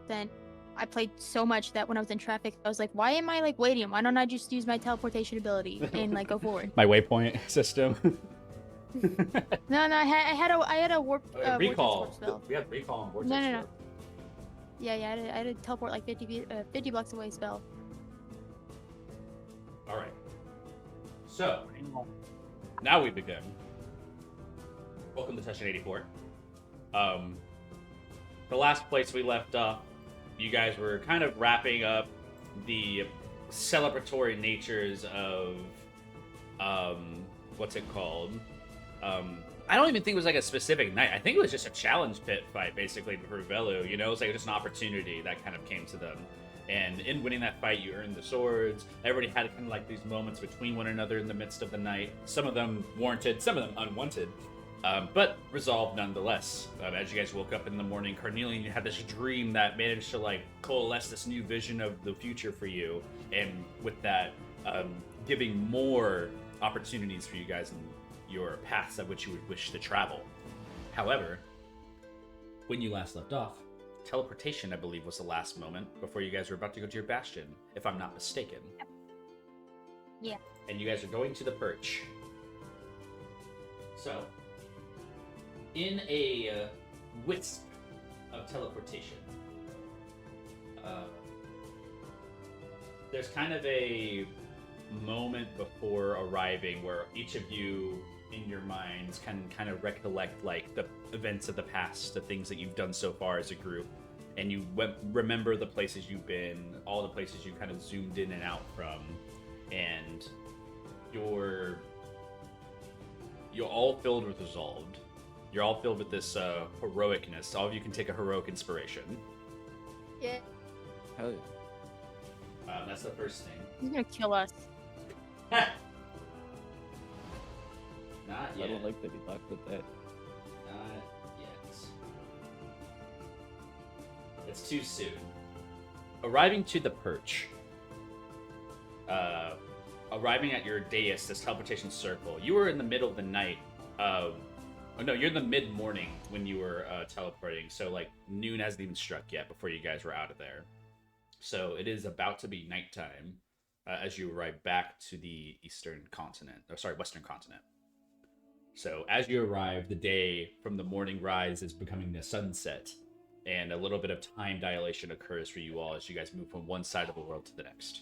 then I played so much that when I was in traffic, I was like, why am I like waiting? Why don't I just use my teleportation ability and like go forward? My waypoint system. No, I had a vortex warp Recall. spell. We have recall and No, vortex warp. Yeah, I had a teleport like 50 blocks away spell. All right. So now we begin. Welcome to session 84. The last place we left off, you guys were kind of wrapping up the celebratory natures of what's it called? I don't even think it was like a specific night. I think it was just a challenge pit fight, basically, for Velu. You know, it was like just an opportunity that kind of came to them. And in winning that fight, you earned the swords. Everybody had kind of like these moments between one another in the midst of the night. Some of them warranted, some of them unwanted, but resolved nonetheless. As you guys woke up in the morning, Carnelian, you had this dream that managed to like coalesce this new vision of the future for you, and with that, giving more opportunities for you guys in your paths at which you would wish to travel. However, when you last left off, teleportation, I believe, was the last moment before you guys were about to go to your bastion, if I'm not mistaken. Yeah. And you guys are going to the perch. So, in a wisp of teleportation, there's kind of a moment before arriving where each of you in your minds can kind of recollect like the events of the past, the things that you've done so far as a group, and you remember the places you've been, all the places you kind of zoomed in and out from, and you're all filled with resolved. You're all filled with this heroicness. All of you can take a heroic inspiration. Yeah. Hell yeah. That's the first thing. He's gonna kill us. Not yet. I don't like that he locked with that. Not yet. It's too soon. Arriving to the perch. Arriving at your dais, this teleportation circle. You were in the middle of the night. You're in the mid-morning when you were teleporting. So, like, noon hasn't even struck yet before you guys were out of there. So, it is about to be nighttime as you arrive back to the Western continent. So as you arrive, the day from the morning rise is becoming the sunset, and a little bit of time dilation occurs for you all as you guys move from one side of the world to the next.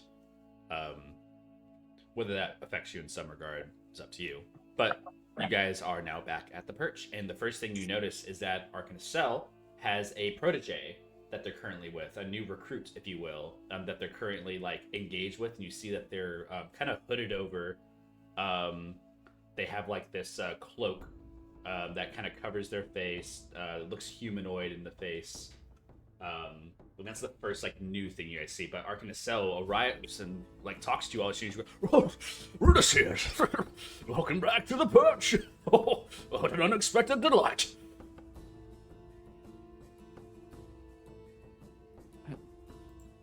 Whether that affects you in some regard is up to you. But you guys are now back at the perch, and the first thing you notice is that Arkansas has a protege that they're currently with, a new recruit, if you will, that they're currently like engaged with, and you see that they're kind of hooded over. They have like this cloak that kind of covers their face. Looks humanoid in the face. But that's the first like new thing you guys see. But Arkansas arrives and like talks to you all as soon as you go, "Oh, Runiseer, welcome back to the perch. Oh, what an unexpected delight."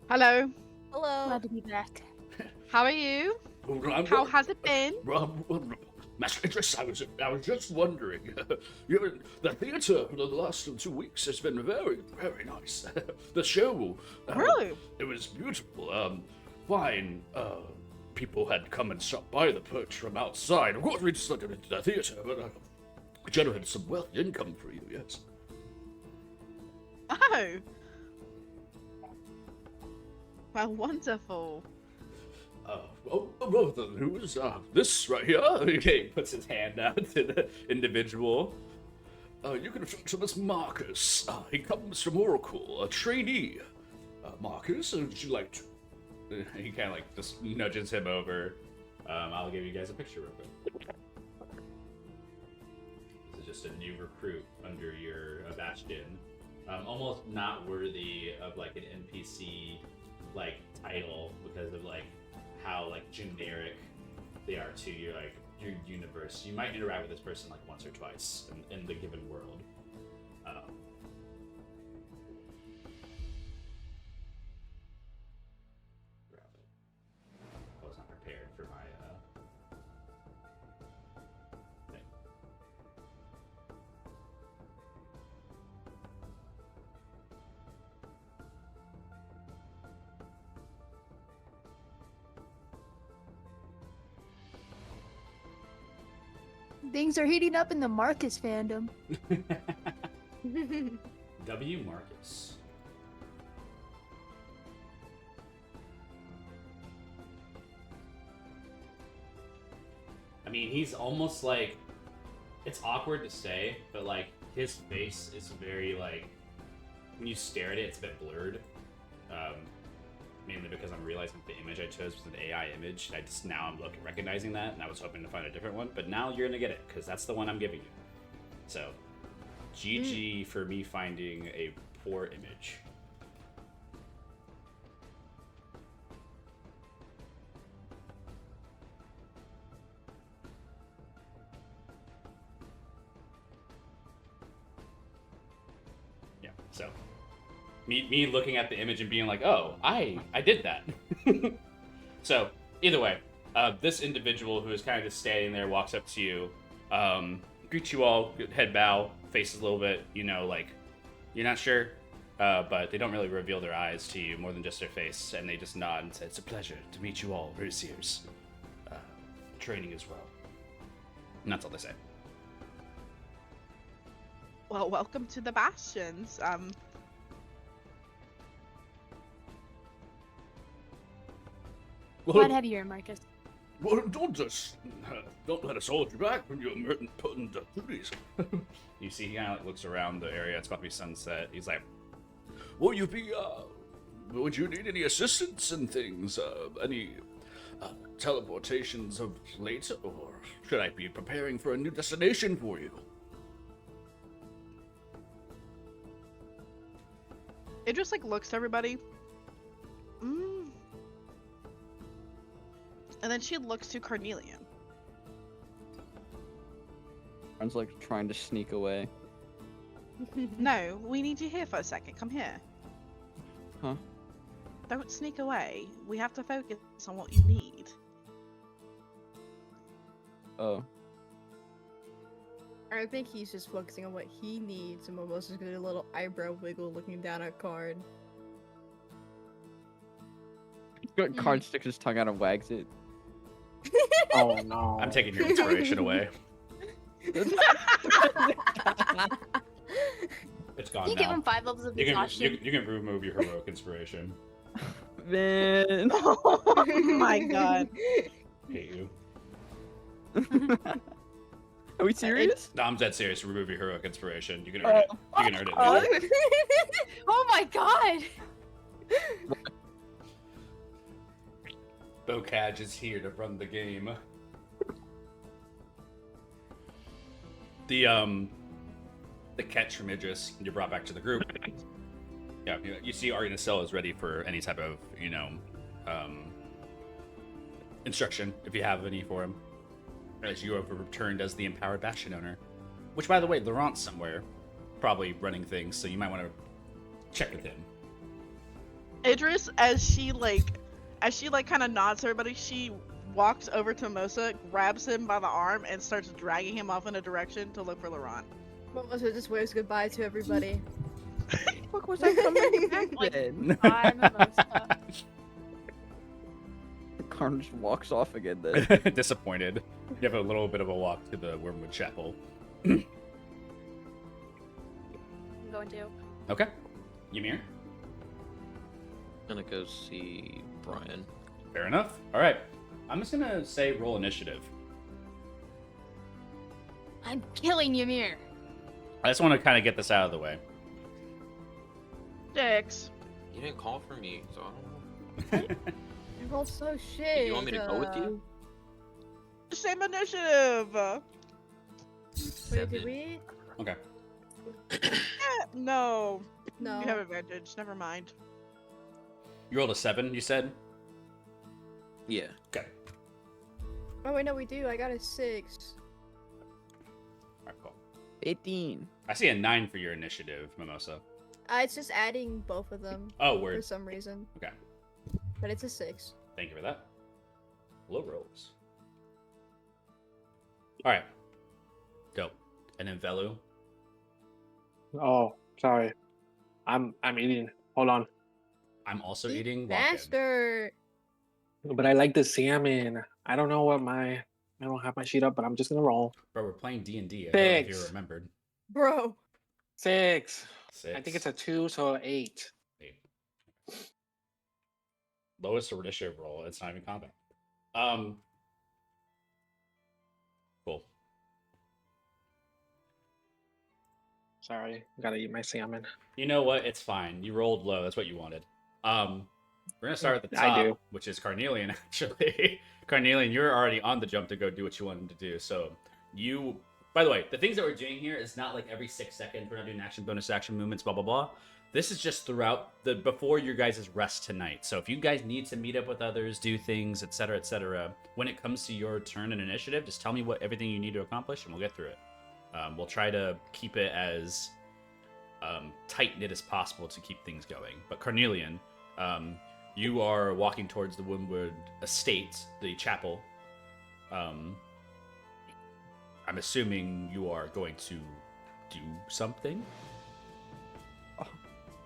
Hello. Hello. Glad to be back. How are you? How has it been? Master Idris, I was just wondering. The theatre for the last 2 weeks has been very, very nice. The show, Really? it was beautiful. Fine. People had come and stopped by the perch from outside. Of course, we just looked at the theatre, but generated some wealthy income for you. Yes. Oh. Well, wonderful. Well, then, who is this right here? Okay, he puts his hand out to the individual. You can talk to this Marcus. He comes from Oracle, a trainee. Marcus, would you like to? He kind of like just nudges him over. I'll give you guys a picture real quick. This is just a new recruit under your bastion. Almost not worthy of like an NPC like title because of like how like generic they are to your like your universe. You might interact with this person like once or twice in the given world. I was not prepared for my thing. Things are heating up in the Marcus fandom. W. Marcus. I mean, he's almost like, it's awkward to say, but like his face is very like, when you stare at it, it's a bit blurred. Mainly because I'm realizing the image I chose was an AI image. I'm recognizing that, and I was hoping to find a different one. But now you're gonna get it because that's the one I'm giving you. So, GG for me finding a poor image. Yeah. So. Me looking at the image and being like, oh, I did that. So, either way, this individual who is kind of just standing there walks up to you, greets you all, head bow, faces a little bit, like, you're not sure, but they don't really reveal their eyes to you more than just their face, and they just nod and say, it's a pleasure to meet you all, Runiseers. Training as well. And that's all they say. Well, welcome to the Bastions. Glad to have you here, Marcus. Well, don't let us hold you back from your important duties. You see, he kind of like looks around the area. It's about to be sunset. He's like, Would you need any assistance and things? Any teleportations of late, or should I be preparing for a new destination for you? It just like looks to everybody. And then she looks to Carnelian. Sounds like trying to sneak away. No, we need you here for a second. Come here. Huh? Don't sneak away. We have to focus on what you need. Oh. I think he's just focusing on what he needs, and Mimosa's gonna do a little eyebrow wiggle looking down at Card. Card sticks his tongue out and wags it. Oh no. I'm taking your inspiration away. It's gone Can you now. give him 5 levels of You exhaustion? can remove your heroic inspiration. Man. Oh my god. Hate you. Are we serious? No, I'm dead serious. Remove your heroic inspiration. You can earn it. You can earn it. Later. Oh my god! Bocage is here to run the game. The catch from Idris you're brought back to the group. Yeah, you see Runiseer is ready for any type of, instruction, if you have any for him. As you have returned as the empowered Bastion owner. Which, by the way, Laurent's somewhere, probably running things, so you might want to check with him. Idris, as she kind of nods to everybody, she walks over to Mimosa, grabs him by the arm, and starts dragging him off in a direction to look for Laurent. Mimosa just waves goodbye to everybody. What was I coming back Like, then? I'm Mimosa. Card just walks off again then. Disappointed. You have a little bit of a walk to the Wormwood Chapel. I'm going to. Okay. Ymir? Gonna go see Brian. Fair enough. All right. I'm just gonna say roll initiative. I'm killing Ymir. I just want to kind of get this out of the way. 6. You didn't call for me, so I don't know. You rolled so shit. You want me to go with you? Same initiative. Wait, did we? Okay. No. No. You have advantage. Never mind. You rolled a 7, you said? Yeah. Okay. Oh wait, no, we do. I got a 6. All right, cool. 18. I see a 9 for your initiative, Mimosa. It's just adding both of them Oh, for word. some reason, Okay. but it's a 6. Thank you for that. Low rolls. All right. Dope. And then Velu. Oh, sorry. I'm eating. Hold on. I'm also eating. Lock in. Master. But I like the salmon. I don't know what my I don't have my sheet up, but I'm just gonna roll. Bro, we're playing D&D. I don't know if you 6. remembered. Bro. 6. 6. I think it's a 2, so 8. 8. Lowest initiative roll. It's not even combat. Cool. Sorry, gotta eat my salmon. You know what? It's fine. You rolled low. That's what you wanted. We're gonna start at the I top, do. which is Carnelian. Actually, Carnelian, you're already on the jump to go do what you wanted to do. So you, by the way, the things that we're doing here is not like every 6 seconds. We're not doing action, bonus action, movements, blah blah blah. This is just throughout the before your guys' rest tonight. So if you guys need to meet up with others, do things, etc., when it comes to your turn and initiative, just tell me what everything you need to accomplish, and we'll get through it. We'll try to keep it as tight knit as possible to keep things going. But Carnelian, you are walking towards the Wynwood Estate, the chapel. I'm assuming you are going to do something.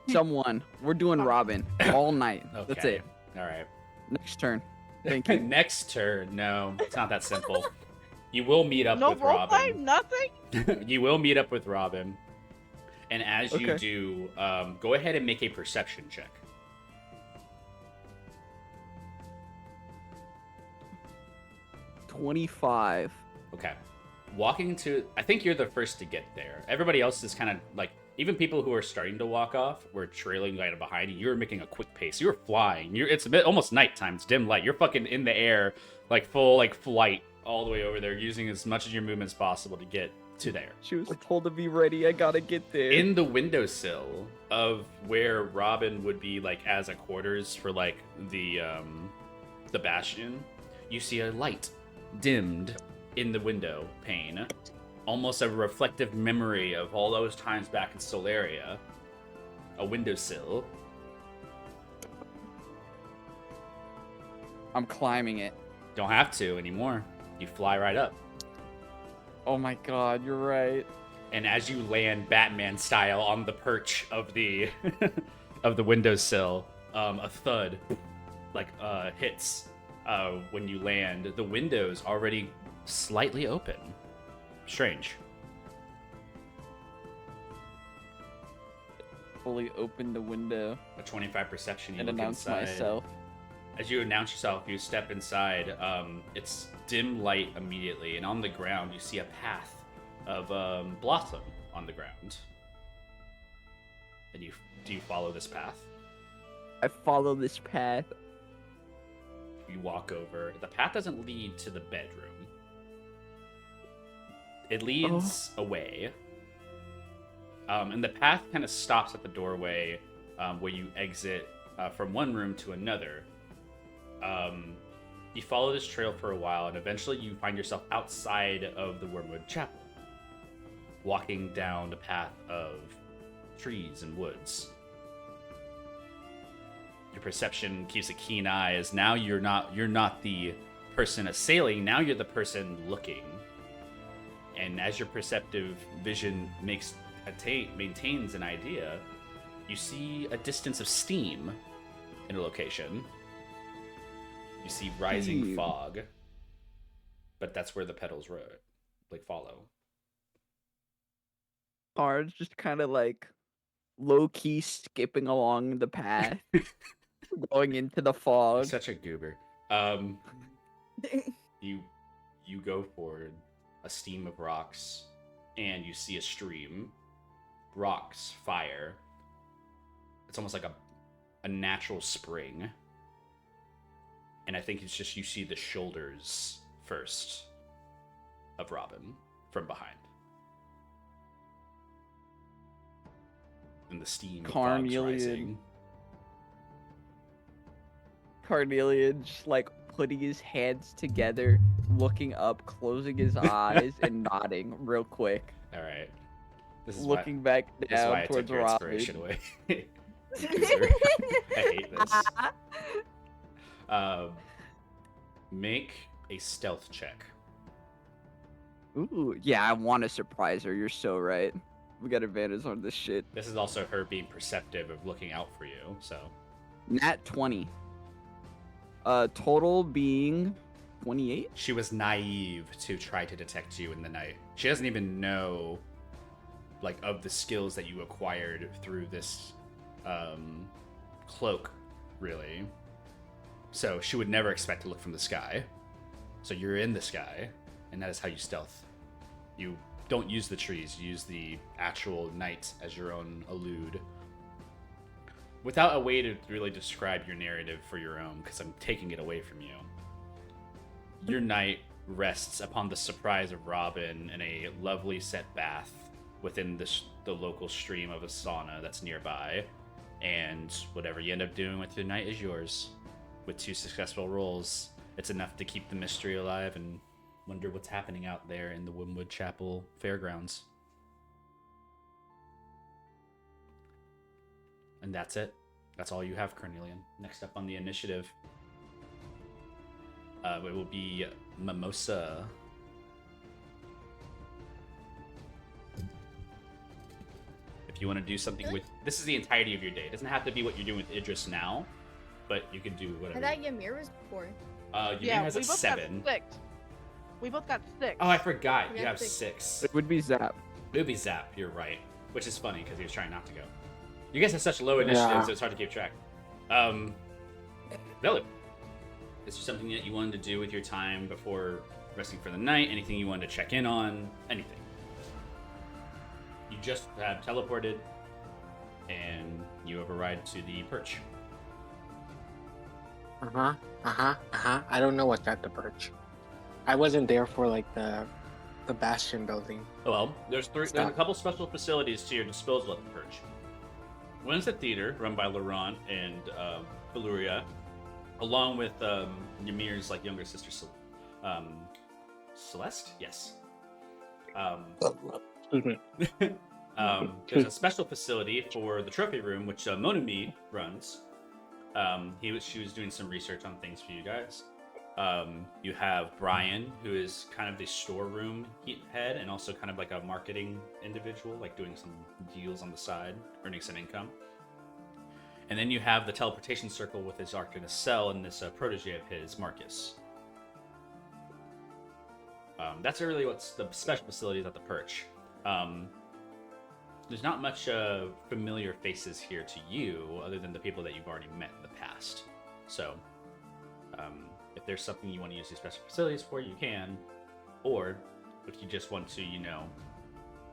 Someone. We're doing Robin all night. Okay. That's it. All right. Next turn. Thank you. Next turn, no, it's not that simple. You will meet up No with roleplay, Robin. nothing. You will meet up with Robin, and as you Okay. do, go ahead and make a perception check. 25. Okay. Walking to, I think you're the first to get there. Everybody else is kind of like, even people who are starting to walk off were trailing right behind you. You're making a quick pace. You're flying. It's a bit almost nighttime. It's dim light. You're fucking in the air, like full like flight all the way over there, using as much of your movement as possible to get to there. She was told to be ready. I gotta get there. In the windowsill of where Robin would be like as a quarters for like the bastion, you see a light dimmed in the window pane, almost a reflective memory of all those times back in Solaria. A windowsill. I'm climbing it. Don't have to anymore. You fly right up. Oh my god, you're right. And as you land Batman style on the perch of the of the windowsill, a thud like hits when you land. The window's already slightly open. Strange. Fully open the window A 25 perception. You and look announce inside. myself. As you announce yourself, you step inside. It's dim light immediately, and on the ground you see a path of blossom on the ground. And do you follow this path? I follow this path. You walk over. The path doesn't lead to the bedroom. It leads away. And the path kind of stops at the doorway where you exit from one room to another. You follow this trail for a while, and eventually you find yourself outside of the Wormwood Chapel, walking down a path of trees and woods. Your perception keeps a keen eye, as now you're not the person assailing, now you're the person looking. And as your perceptive vision maintains an idea, you see a distance of steam in a location. You see rising Steam. fog, but that's where the petals follow. Cards just kind of like low key skipping along the path, going into the fog. Such a goober. You go forward, a steam of rocks, and you see a stream, rocks, fire. It's almost like a natural spring. And I think it's just you see the shoulders first of Robin from behind. And the steam of fog's rising. Carnelian just like putting his hands together, looking up, closing his eyes, and nodding real quick. All right. This is Looking back this is why down I took towards your Robin. inspiration away. Loser. I hate this. Make a stealth check. Ooh, yeah, I want to surprise her. You're so right. We got advantage on this shit. This is also her being perceptive of looking out for you, so. Nat 20. Total being 28. She was naive to try to detect you in the night. She doesn't even know, like, of the skills that you acquired through this cloak, really. So she would never expect to look from the sky. So you're in the sky, and that is how you stealth. You don't use the trees, you use the actual night as your own elude. Without a way to really describe your narrative for your own, because I'm taking it away from you. Your night rests upon the surprise of Robin in a lovely set bath within the local stream of a sauna that's nearby. And whatever you end up doing with your night is yours. With 2 successful rolls, it's enough to keep the mystery alive and wonder what's happening out there in the Wynwood Chapel Fairgrounds. And that's it. That's all you have, Cornelian. Next up on the initiative, it will be Mimosa. If you want to do something with... This is the entirety of your day. It doesn't have to be what you're doing with Idris now, but you can do whatever. I thought Ymir was before. Ymir has we a both 7. got 6. We both got 6. Oh, I forgot. We You got have 6. 6. It would be Zap. It would be Zap, you're right. Which is funny, because he was trying not to go. You guys have such low initiatives, Yeah. so it's hard to keep track. Velu, is there something that you wanted to do with your time before resting for the night? Anything you wanted to check in on? Anything? You just have teleported, and you have arrived to the perch. I don't know what's at the perch. I wasn't there for like the Bastion building. Well, there's a Stop. couple special facilities to your disposal at the perch. One is the theater, run by Laurent and Valuria, along with Ymir's like younger sister, Celeste. Yes. Excuse me. There's a special facility for the trophy room, which Monami runs. She was doing some research on things for you guys. You have Brian, who is kind of the storeroom head and also kind of like a marketing individual, like doing some deals on the side, earning some income. And then you have the teleportation circle with his Arctic Cell and this protege of his, Marcus. That's really what's the special facilities at the perch. There's not much familiar faces here to you, other than the people that you've already met in the past. So, if there's something you want to use these special facilities for, you can. Or, if you just want to,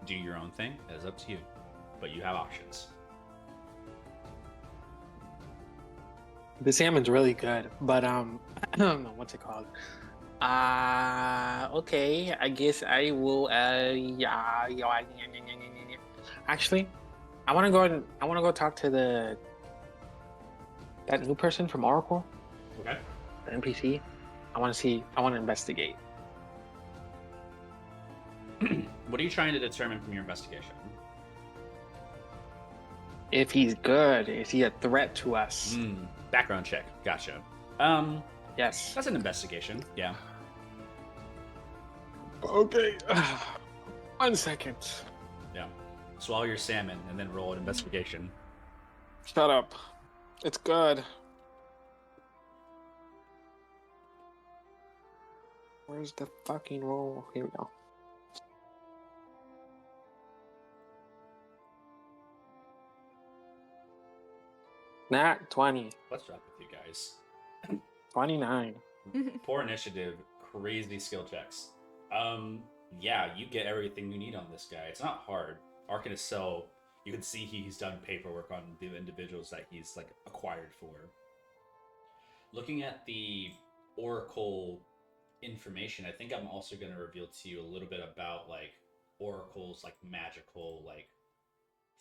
do your own thing, that is up to you. But you have options. The salmon's really good, but I don't know what's it called. Okay, I guess I will. Actually, I want to go talk to that new person from Oracle, Okay. the NPC. I want to investigate. What are you trying to determine from your investigation? If he's good, is he a threat to us? Background check. Gotcha. Yes. That's an investigation. Yeah. Okay. 1 second. Yeah. Swallow your salmon and then roll an investigation. Shut up. It's good. Where's the fucking roll? Here we go. Nat 20. What's up with you guys? 29. Poor initiative, crazy skill checks. Yeah, you get everything you need on this guy. It's not hard. Arcanist Cell, you can see he's done paperwork on the individuals that he's like acquired for. Looking at the Oracle information, I think I'm also going to reveal to you a little bit about like Oracle's like magical like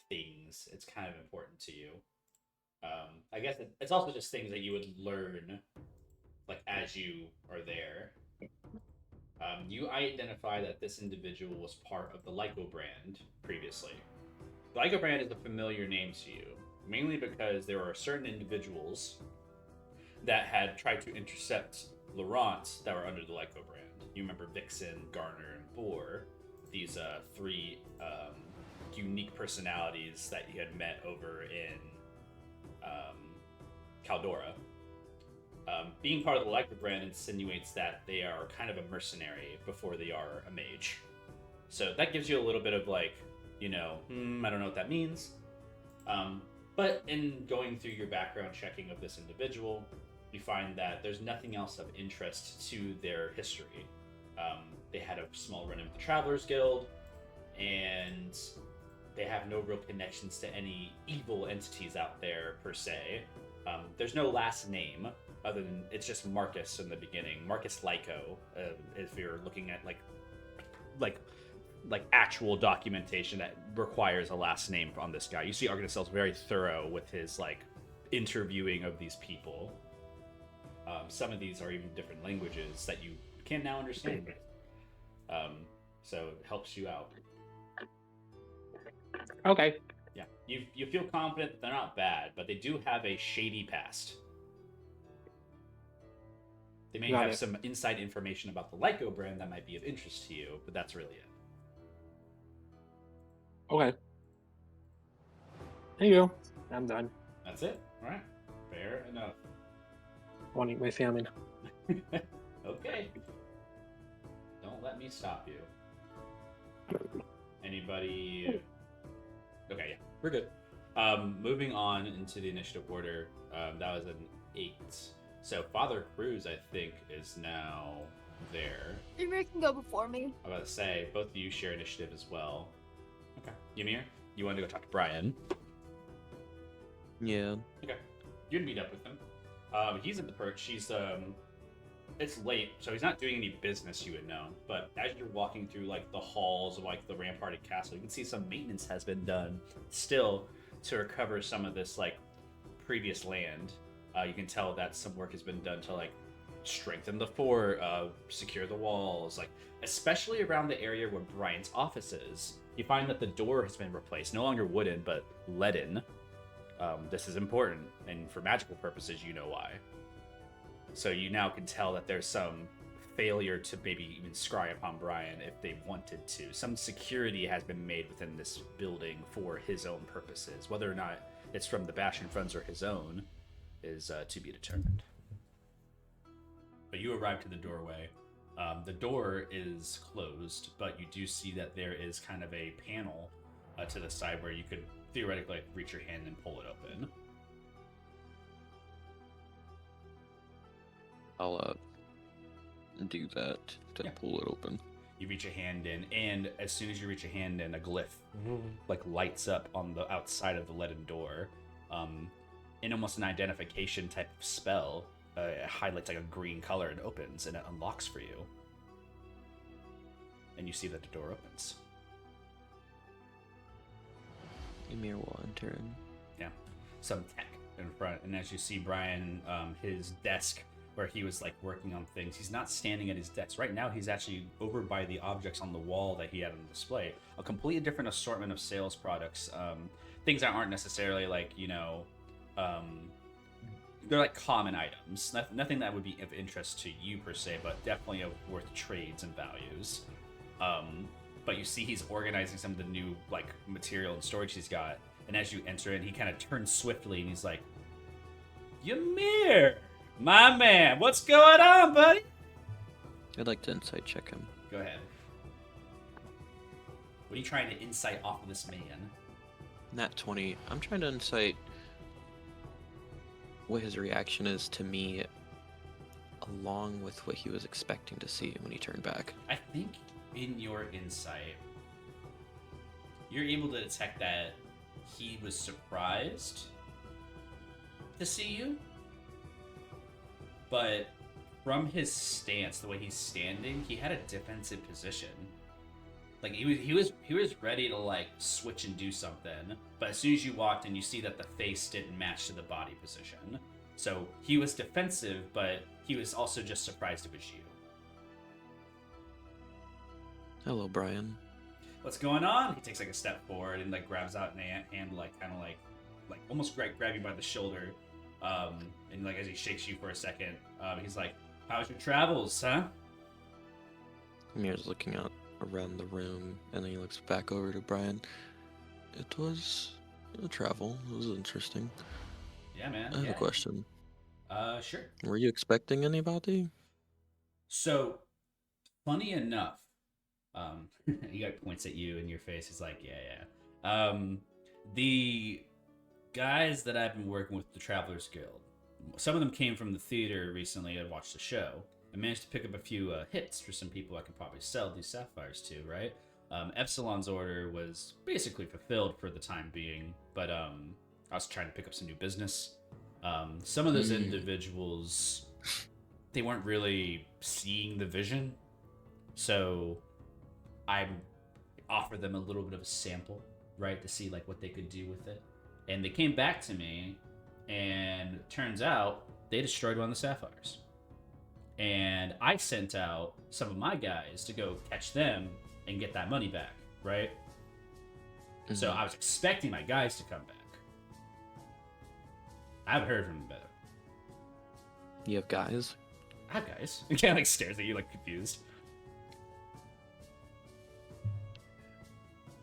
things. It's kind of important to you. I guess it's also just things that you would learn like as you are there. You identify that this individual was part of the Lyco brand previously. The Lyco brand is a familiar name to you, mainly because there are certain individuals that had tried to intercept Laurent that were under the Lyco brand. You remember Vixen, Garner, and Boar, these 3 unique personalities that you had met over in Caldora. Being part of the Lycra brand insinuates that they are kind of a mercenary before they are a mage. So that gives you a little bit of like, I don't know what that means. But in going through your background checking of this individual, you find that there's nothing else of interest to their history. They had a small run-in with the Travelers Guild, and they have no real connections to any evil entities out there per se. There's no last name other than it's just Marcus in the beginning. Marcus Lyco, if you're looking at like actual documentation that requires a last name on this guy. You see Argonacel's very thorough with his like interviewing of these people. Some of these are even different languages that you can now understand. So it helps you out. Okay. Yeah, you feel confident that they're not bad, but they do have a shady past. They may Got have it. some inside information about the Lyco brand that might be of interest to you, but that's really it. Okay. There you go. I'm done. That's it. All right. Fair enough. I want to eat my salmon. Okay. Don't let me stop you. Anybody? Okay, yeah, we're good. Moving on into the initiative order. That was an 8. So Father Cruz, I think, is now there. Ymir can go before me. I was about to say, both of you share initiative as well. Okay. Ymir, you wanted to go talk to Brian. Yeah. Okay. You'd meet up with him. He's at the perch. It's late, so he's not doing any business, you would know. But as you're walking through like the halls of like the ramparted castle, you can see some maintenance has been done still to recover some of this like previous land. You can tell that some work has been done to like strengthen the fort, secure the walls, like especially around the area where Brian's office is. You find that the door has been replaced, no longer wooden, but leaden. This is important, and for magical purposes, you know why. So you now can tell that there's some failure to maybe even scry upon Brian if they wanted to. Some security has been made within this building for his own purposes. Whether or not it's from the Bastion funds or his own is to be determined. But you arrive to the doorway. The door is closed, but you do see that there is kind of a panel to the side where you could theoretically like, reach your hand and pull it open. I'll do that to Yeah. pull it open. You reach a hand in, and as soon as you reach a hand in, a glyph like lights up on the outside of the leaden door. In almost an identification type of spell, it highlights like a green color and opens, and it unlocks for you. And you see that the door opens. Ymir will enter in. Some tech in front, and as you see Brian, his desk where he was like working on things, he's not standing at his desk right now. He's actually over by the objects on the wall that he had on display, a completely different assortment of sales products, things that aren't necessarily like they're like common items, nothing that would be of interest to you per se, but definitely of worth trades and values. But you see he's organizing some of the new like material and storage he's got. And as you enter in, he kind of turns swiftly and he's like, Ymir, my man, what's going on, buddy? I'd like to insight check him. Go ahead. What are you trying to insight off of this man? Nat 20. I'm trying to insight what his reaction is to me, along with what he was expecting to see when he turned back. I think in your insight, you're able to detect that he was surprised to see you, but from his stance, the way he's standing, he had a defensive position. Like he was ready to like switch and do something, but as soon as you walked in, you see that the face didn't match to the body position. So he was defensive, but he was also just surprised it was you. Hello, Brian. What's going on? He takes like a step forward and like grabs out an hand, like kind of like almost grab you by the shoulder, and like as he shakes you for a second, he's like, "How's your travels, huh?" Ymir's looking out around the room, and then he looks back over to Brian. It was a travel. It was interesting. Yeah, man. I have yeah. a question. Sure. Were you expecting anybody? So, funny enough, he like points at you in your face. He's like, yeah. The guys that I've been working with, the Travelers Guild, some of them came from the theater recently. I watched the show. I managed to pick up a few hits for some people I can probably sell these sapphires to, right? Epsilon's order was basically fulfilled for the time being, but I was trying to pick up some new business. Some of those individuals, they weren't really seeing the vision, so I offered them a little bit of a sample, right, to see like what they could do with it. And they came back to me, and it turns out they destroyed one of the sapphires. And I sent out some of my guys to go catch them and get that money back, right? So I was expecting my guys to come back. I haven't heard from them better. You have guys? I have guys. He kind of like stares at you like confused.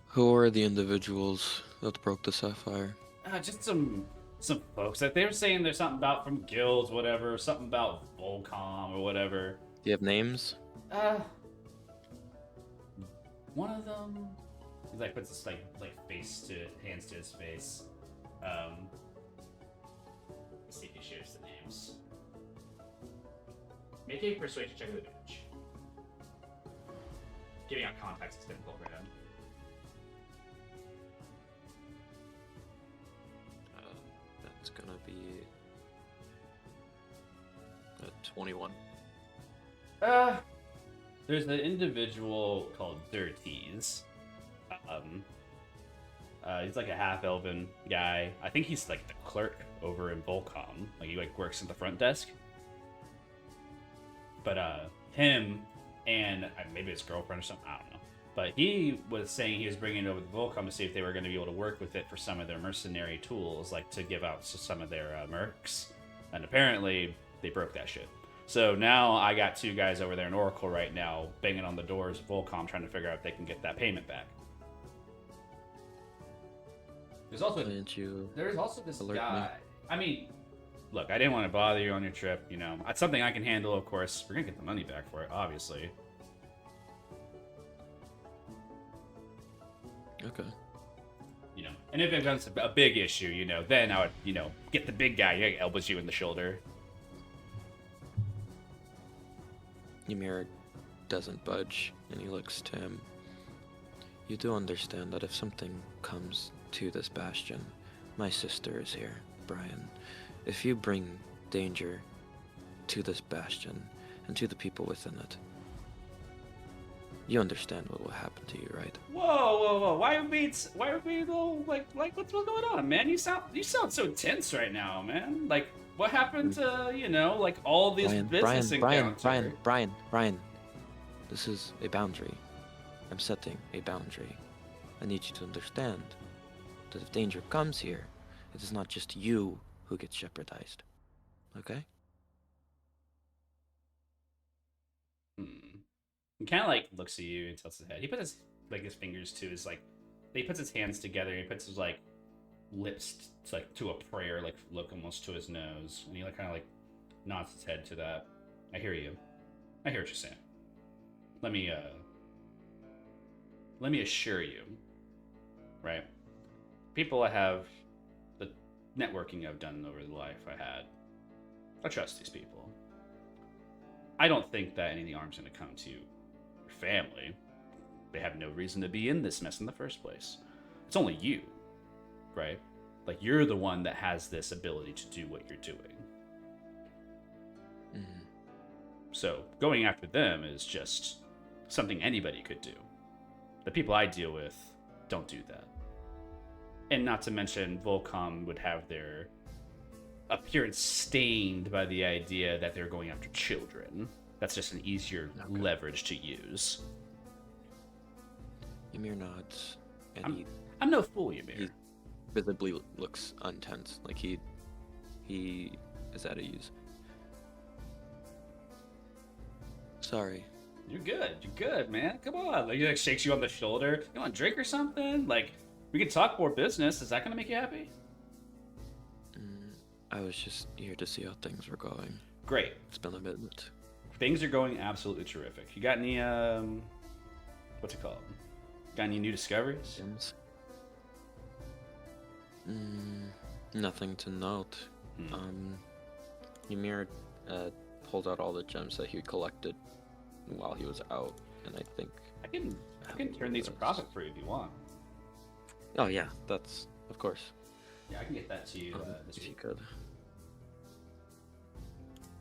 Who are the individuals that broke the sapphire? Just some folks. Like they were saying there's something about from guilds, whatever, something about Volcom or whatever. Do you have names? One of them, he like puts his like face to hands to his face. Let's see if he shares the names. Make a persuasion check with advantage. Giving out context is difficult for him. That's gonna be a 21. There's an individual called Dirties. He's like a half-elven guy. I think he's like the clerk over in Volcom. Like he like works at the front desk. But him and maybe his girlfriend or something, I don't know. But he was saying he was bringing it over to Volcom to see if they were going to be able to work with it for some of their mercenary tools, like to give out to some of their mercs. And apparently they broke that shit. So now I got two guys over there in Oracle right now banging on the doors of Volcom trying to figure out if they can get that payment back. There's also this alert guy. me? I mean, look, I didn't want to bother you on your trip, you know. It's something I can handle, of course. We're going to get the money back for it, obviously. Okay. You know, and if it becomes a big issue, you know, then I would, you know, get the big guy who elbows you in the shoulder. Ymir doesn't budge, and he looks to him. You do understand that if something comes to this bastion, my sister is here, Brian. If you bring danger to this bastion and to the people within it, you understand what will happen to you, right? Whoa! Why are we all like what's going on, man? You sound so tense right now, man. Like, what happened to like all these business encounters? Brian. This is a boundary. I'm setting a boundary. I need you to understand that if danger comes here, it is not just you who gets jeopardized. Okay? He kind of like looks at you and tilts his head. He puts his fingers to his he puts his hands together and he puts his lips to a prayer, look almost to his nose, and he kind of nods his head to that. I hear you. I hear what you're saying. Let me assure you, right? People I have, the networking I've done over the life I had, I trust these people. I don't think that any of the arm's going to come to your family. They have no reason to be in this mess in the first place. It's only you, right? Like, you're the one that has this ability to do what you're doing. Mm-hmm. So, going after them is just something anybody could do. The people I deal with don't do that. And not to mention, Volcom would have their appearance stained by the idea that they're going after children. That's just an easier leverage to use. Ymir nods, and I'm no fool, Ymir. he visibly looks untense, like he is at ease. Sorry. You're good, man. Come on. He shakes you on the shoulder. You want a drink or something? We could talk more business. Is that gonna make you happy? I was just here to see how things were going. Great. It's been a minute. Things are going absolutely terrific. You got any what's it called? Got any new discoveries? Gems? Nothing to note. Ymir pulled out all the gems that he collected while he was out, and I think I can turn these a profit for you if you want. Oh yeah, that's of course. Yeah, I can get that to you this If you week. could.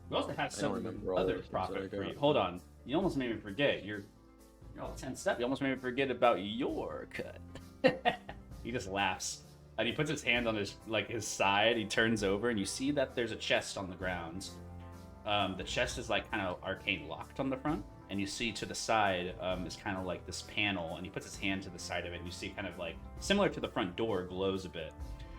We also have I don't some remember all the other things that I profit for you. got. Hold on. You almost made me forget. You're all tensed up. You almost made me forget about your cut. He just laughs. And he puts his hand on his side. He turns over and you see that there's a chest on the ground. The chest is like kind of arcane locked on the front. And you see to the side is kind of like this panel. And he puts his hand to the side of it. And you see kind of like similar to the front door, glows a bit.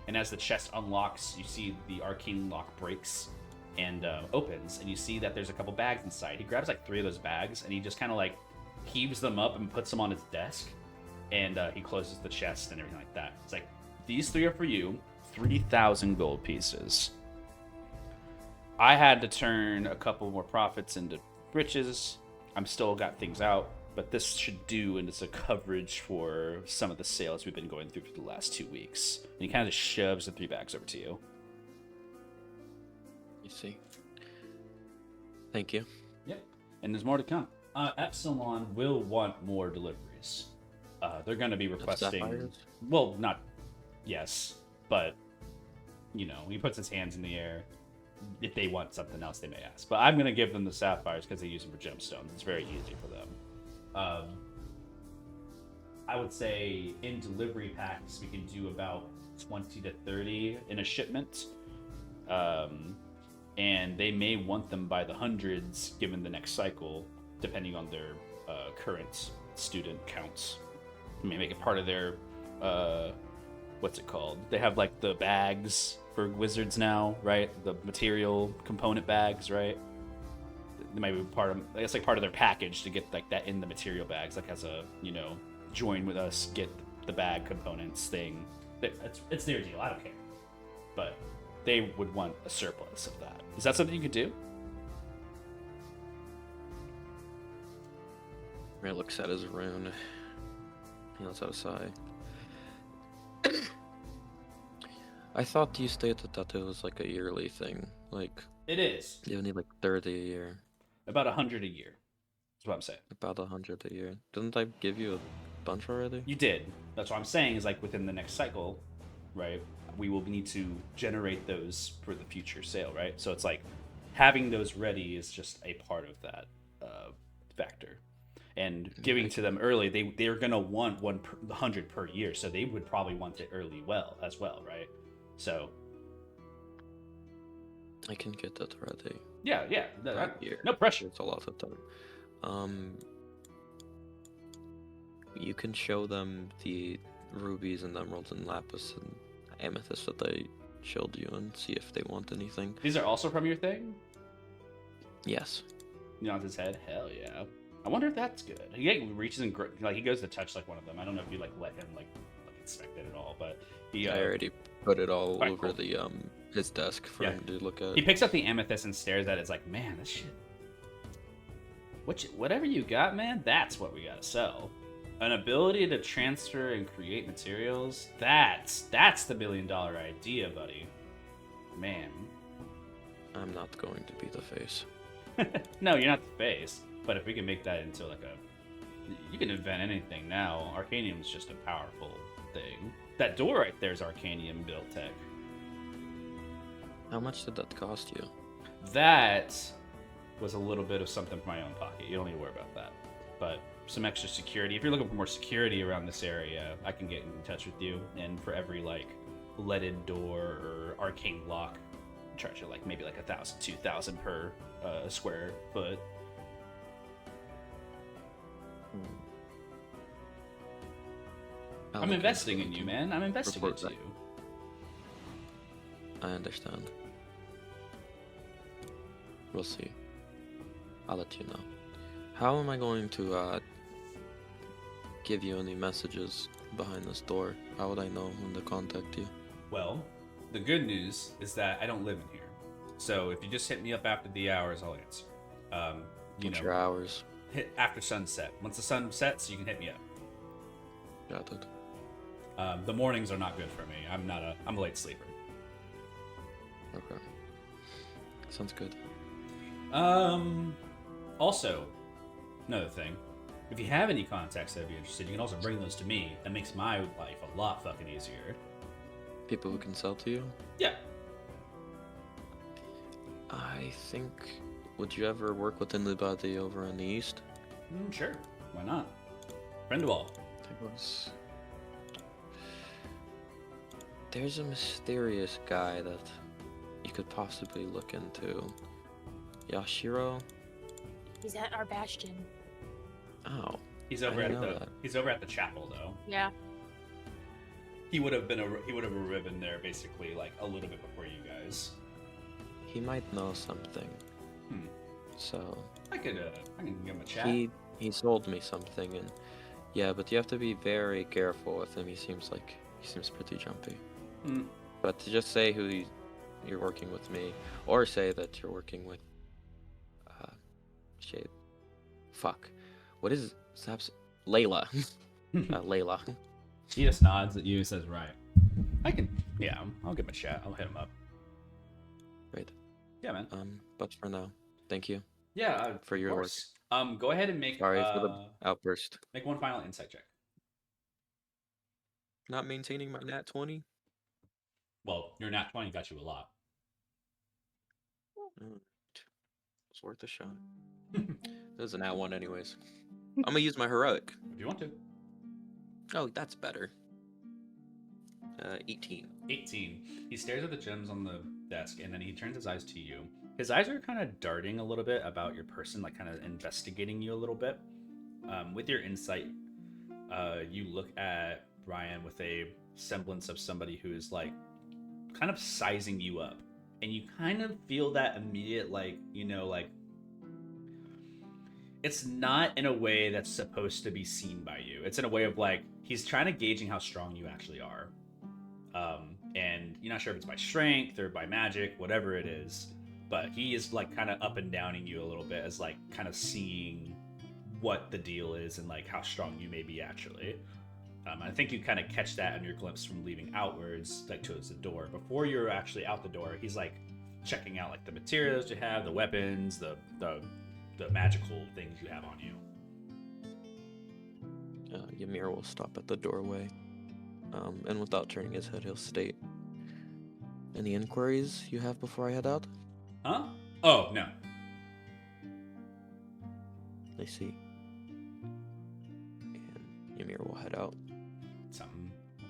And as the chest unlocks, you see the arcane lock breaks and opens, and you see that there's a couple bags inside. He grabs like 3 of those bags, and he just kind of like heaves them up and puts them on his desk, and he closes the chest and everything like that. It's like, these 3 are for you, 3,000 gold pieces. I had to turn a couple more profits into riches. I'm still got things out, but this should do, and it's a coverage for some of the sales we've been going through for the last 2 weeks. And he kind of just shoves the 3 bags over to you. You see. Thank you. Yep. And there's more to come. Epsilon will want more deliveries. They're going to be requesting. Sapphires? Well, not. Yes, but you know, he puts his hands in the air. If they want something else, they may ask. But I'm going to give them the sapphires because they use them for gemstones. It's very easy for them. I would say in delivery packs we can do about 20 to 30 in a shipment. And they may want them by the hundreds given the next cycle, depending on their current student counts. They may make it part of their, what's it called? They have like the bags for wizards now, right? The material component bags, right? They might be part of, I guess, like part of their package to get like that in the material bags, like as a, you know, join with us, get the bag components thing. It's their deal. I don't care, but they would want a surplus of that. Is that something you could do? Ray looks at his rune. He lets out a sigh. I thought you stated that it was like a yearly thing. Like, It is you need like 30 a year. about 100 a year. That's what I'm saying. About 100 a year. Didn't I give you a bunch already? You did. That's what I'm saying. Is like within the next cycle, right? We will need to generate those for the future sale, right? So it's like having those ready is just a part of that factor. And giving to them early, they're gonna want 100 per year, so they would probably want it early as well, right? So I can get that ready. yeah, That year. no pressure. It's a lot of time. You can show them the rubies and emeralds and lapis and amethyst that I showed you and see if they want anything. These are also from your thing. Yes. You nods his head. Hell yeah. I wonder if that's good. He reaches and like he goes to touch like one of them. I don't know if you like let him like inspect it at all, but he. I already put it all Alright, over cool. the his desk for Yeah. him to look at. He picks up the amethyst and stares at it. It's like, man, this shit. Whatever you got, man, that's what we gotta sell. An ability to transfer and create materials. That's the $1 million idea, buddy. Man. I'm not going to be the face. No, you're not the face. But if we can make that into like you can invent anything now. Arcanium's just a powerful thing. That door right there is Arcanium built tech. How much did that cost you? That was a little bit of something from my own pocket. You don't need to worry about that. But some extra security. If you're looking for more security around this area, I can get in touch with you. And for every like leaded door or arcane lock, charge you like maybe like 1,000, 2,000 per square foot. I'm investing in you, man. I'm investing Report into back. you. I understand. We'll see. I'll let you know. How am I going to give you any messages behind this door? How would I know when to contact you? Well, the good news is that I don't live in here. So if you just hit me up after the hours, I'll answer. What's your hours? Hit after sunset. Once the sun sets, you can hit me up. Got it. The mornings are not good for me. I'm a late sleeper. Okay. Sounds good. Also, another thing. If you have any contacts that'd be interested, you can also bring those to me. That makes my life a lot fucking easier. People who can sell to you? Yeah. I think... Would you ever work with anybody over in the east? Sure. Why not? Friend of all. There's a mysterious guy that you could possibly look into. Yashiro? He's at our bastion. Oh. He's over I at didn't know the that. he's over at the chapel though. Yeah. He would have arrived there basically like a little bit before you guys. He might know something. Hmm. So I can give him a chat. he sold me something, and yeah, but you have to be very careful with him. He seems pretty jumpy. Hmm. But to just say you're working with me, or say that you're working with shit. Fuck. What is Saps? Layla. Layla. He just nods at you and says, right. Yeah, I'll give him a chat. I'll hit him up. Right. Yeah, man. But for now, thank you. Yeah, for your of course. Go ahead and make Sorry for the outburst. make one final insight check. Not maintaining my nat 20? Well, your nat 20 got you a lot. It's worth a shot. It was a nat 1 anyways. I'm gonna use my heroic. If you want to. Oh, that's better. 18. 18. He stares at the gems on the desk and then he turns his eyes to you. His eyes are kind of darting a little bit about your person, like kind of investigating you a little bit. With your insight, you look at Brian with a semblance of somebody who is like kind of sizing you up. And you kind of feel that immediate, like, it's not in a way that's supposed to be seen by you. It's in a way of like, he's trying to gauging how strong you actually are. And you're not sure if it's by strength or by magic, whatever it is. But he is like kind of up and downing you a little bit as like kind of seeing what the deal is and like how strong you may be actually. I think you kind of catch that in your glimpse from leaving outwards, like towards the door. Before you're actually out the door, he's like checking out like the materials you have, the weapons, the magical things you have on you. Ymir will stop at the doorway, and without turning his head, he'll state, "Any inquiries you have before I head out?" Huh? Oh, no. I see. And Ymir will head out.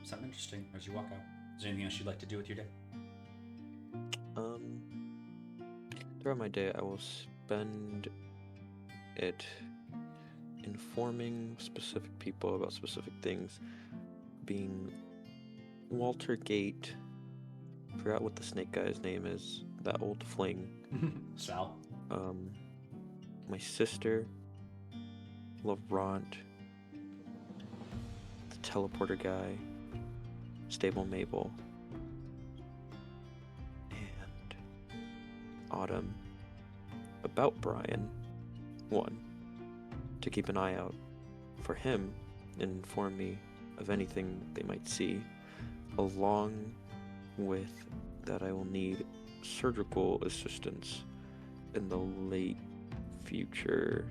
Something interesting as you walk out. Is there anything else you'd like to do with your day? Throughout my day, I will spend it informing specific people about specific things, being Walter Gate. Forgot what the snake guy's name is. That old fling. Sal. My sister, Laurent, the teleporter guy, Stable Mabel, and Autumn. About Brian, 1, to keep an eye out for him and inform me of anything they might see, along with that I will need surgical assistance in the late future.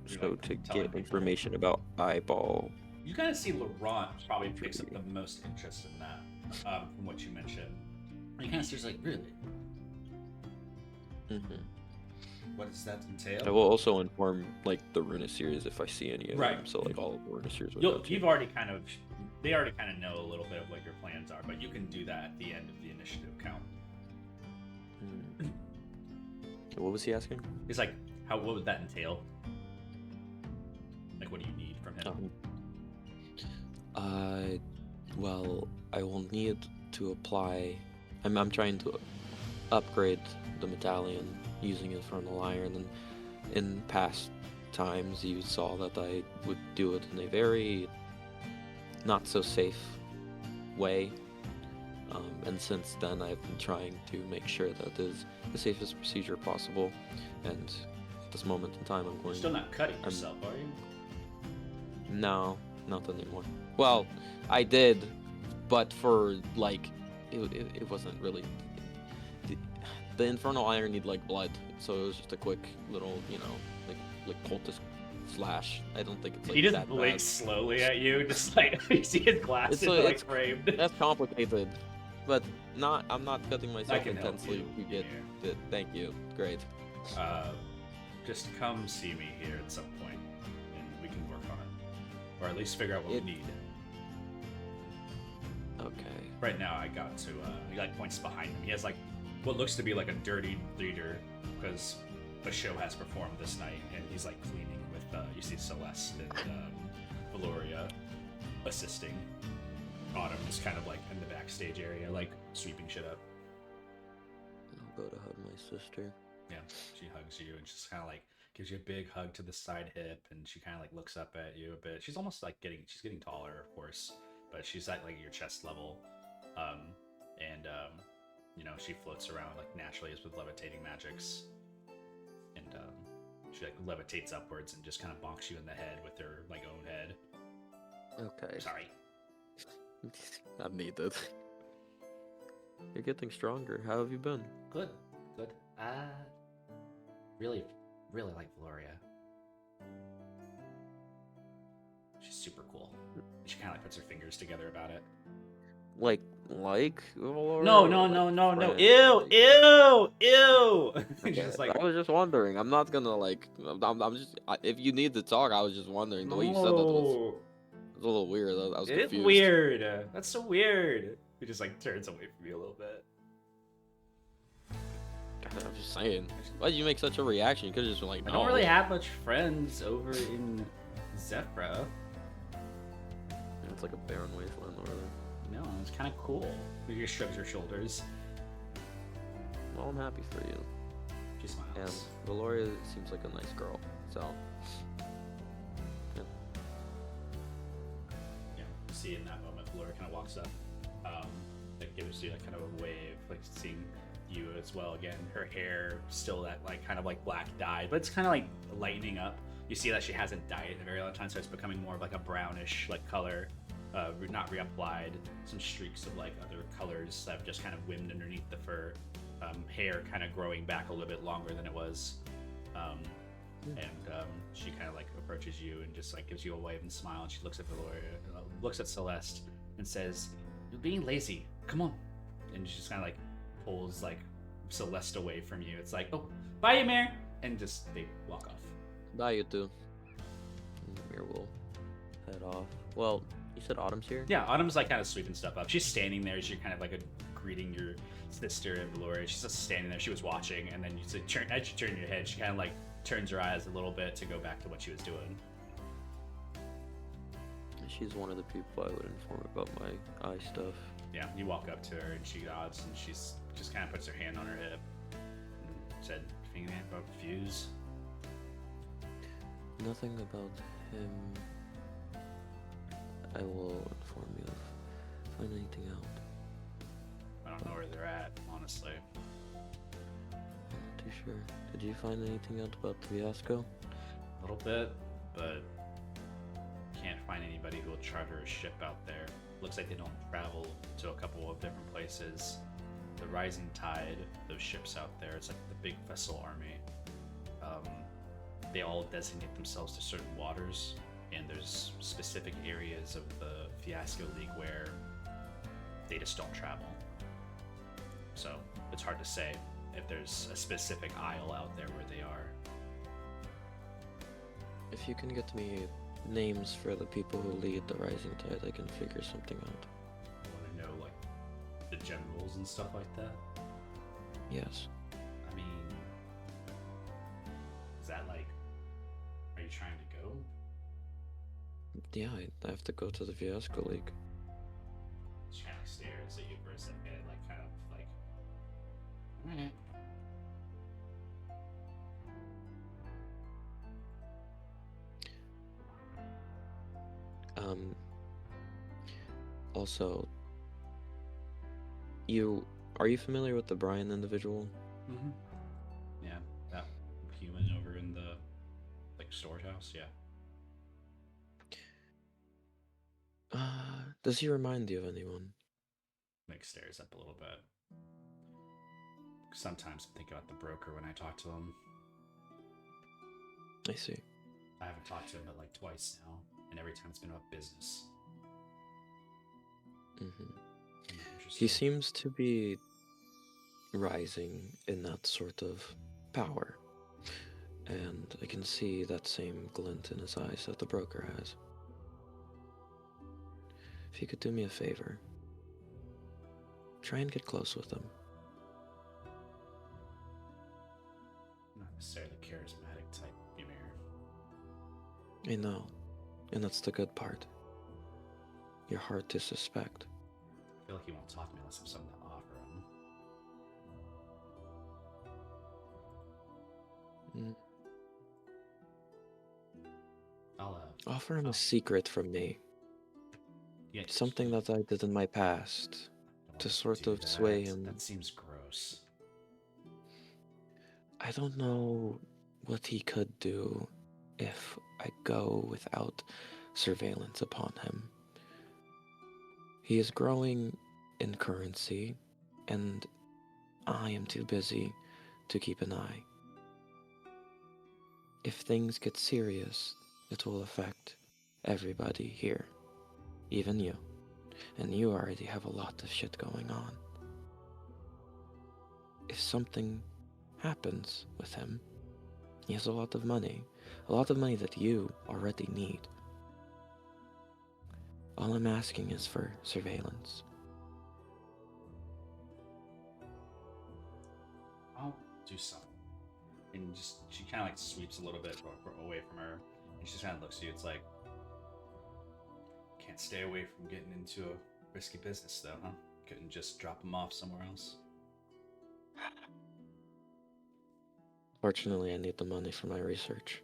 So to get information about eyeball. You kind of see Laurent probably picks up the most interest in that, from what you mentioned. He kind of stares like, really? What does that entail? I will also inform like the Runiseers if I see any of Right. them. So like all of the Runiseers. You've already they already kind of know a little bit of what your plans are, but you can do that at the end of the initiative count. What was he asking? He's like, what would that entail? Like, what do you need from him? Well, I will need to apply. I'm trying to upgrade the medallion using it from the iron, and in past times you saw that I would do it in a very not so safe way, And since then, I've been trying to make sure that is the safest procedure possible. And at this moment in time, I'm You're going. still not cutting yourself, are you? No, not anymore. Well, I did, but for like, it wasn't really. The infernal iron need like blood, so it was just a quick little, like cultist slash. I don't think it's like He just that blinks bad. slowly at you, just like you see his glasses are, like framed. That's complicated, but I'm not cutting myself can help intensely you, to get it. Thank you. Great. Just come see me here at some point, and we can work on it, or at least figure out what we need. Okay. Right now, I got to. He like points behind him. He has like what looks to be like a dirty leader because a show has performed this night, and he's like cleaning with. You see Celeste and Valoria assisting. Autumn is kind of like in the backstage area, like sweeping shit up. I'll go to hug my sister. Yeah, she hugs you and just kind of like gives you a big hug to the side hip, and she kind of like looks up at you a bit. She's almost like she's getting taller, of course, but she's at like your chest level, and she floats around like naturally as with levitating magics, and she like levitates upwards and just kind of bonks you in the head with her like own head. Okay. Sorry. I'm needed. You're getting stronger. How have you been? Good. Really like Valoria. She's super cool. She kind of like puts her fingers together about it. Like Valoria? No. Ew. Okay, Just like, I was just wondering. I'm not gonna like. I'm just. If you need to talk, I was just wondering. The way you said that was a little weird. I was confused. It's weird. That's so weird. He just like turns away from you a little bit. I'm just saying. Why did you make such a reaction? You could have just been like, no. I don't really have much friends over in Zephyra. It's like a barren wasteland over there. No, it's kind of cool. He just shrugs her shoulders. Well, I'm happy for you. She smiles. And Valoria seems like a nice girl, so. Yeah. Yeah, you see in that moment, Valoria kind of walks up, like gives you like kind of a wave, like seeing you as well again. Her hair still that like kind of like black dye, but it's kind of like lightening up. You see that she hasn't dyed it in a very long time, so it's becoming more of like a brownish like color, not reapplied. Some streaks of like other colors that have just kind of wimmed underneath the fur. Hair kind of growing back a little bit longer than it was. She kind of like approaches you and just like gives you a wave and smile, and she looks at Valoria, looks at Celeste, and says, "You're being lazy. Come on." And she just kind of like pulls like Celeste away from you. It's like, "Oh, bye, Ymir," and just they walk off. Bye, you two. Ymir will head off. Well, you said Autumn's here? Yeah, Autumn's like kind of sweeping stuff up. She's standing there as you're kind of like greeting your sister and Valoria. She's just standing there. She was watching, and then as you turn your head, she kind of like turns her eyes a little bit to go back to what she was doing. She's one of the people I would inform about my eye stuff. Yeah, you walk up to her and she nods, and she's just kind of puts her hand on her hip and said, "Anything about Fuse?" Nothing about him. I will inform you if I find anything out. I don't know where they're at, honestly. I'm not too sure. Did you find anything out about the fiasco? A little bit, but can't find anybody who will charter a ship out there. Looks like they don't travel to a couple of different places. The Rising Tide, those ships out there, it's like the big vessel army. They all designate themselves to certain waters, and there's specific areas of the Fiasco League where they just don't travel. So it's hard to say if there's a specific isle out there where they are. If you can get me names for the people who lead the Rising Tide, I can figure something out. I want to know, like, the generals and stuff like that. Yes. I mean, is that like, are you trying to go? Yeah, I have to go to the Fiasco League. She kind of stares at you for a second, like, kind of like, alright. Also, Are you familiar with the Brian individual? Mm-hmm. Yeah, that human over in the storage house. Yeah. Does he remind you of anyone? Mick stares up a little bit. Sometimes I think about the broker when I talk to him. I see. I haven't talked to him but like twice now, and every time it's been about business. Mm-hmm. Interesting. He seems to be rising in that sort of power. And I can see that same glint in his eyes that the broker has. If you could do me a favor, try and get close with him. Not necessarily charismatic type, Ymir. I know, and that's the good part. You're hard to suspect. I feel like he won't talk to me unless I have something to offer him. Mm. I'll Offer him a secret from me. Yeah, Something that I did in my past don't to want sort do of sway that. him. That seems gross. I don't know what he could do if I go without surveillance upon him. He is growing in currency, and I am too busy to keep an eye. If things get serious, it will affect everybody here, even you. And you already have a lot of shit going on. If something happens with him, he has a lot of money that you already need. All I'm asking is for surveillance. I'll do something. And she kind of like sweeps a little bit away from her, and she just kind of looks at you. It's like, can't stay away from getting into a risky business, though, huh? Couldn't just drop him off somewhere else. Fortunately, I need the money for my research.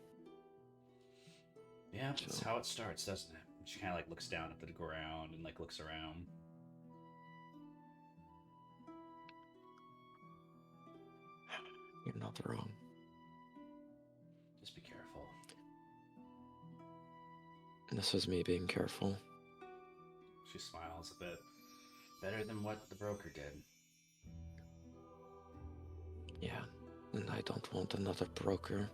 Yeah, that's how it starts, doesn't it? And she kind of like looks down at the ground and like looks around. You're not wrong. Just be careful. This is me being careful. She smiles a bit. Better than what the broker did. Yeah, and I don't want another broker.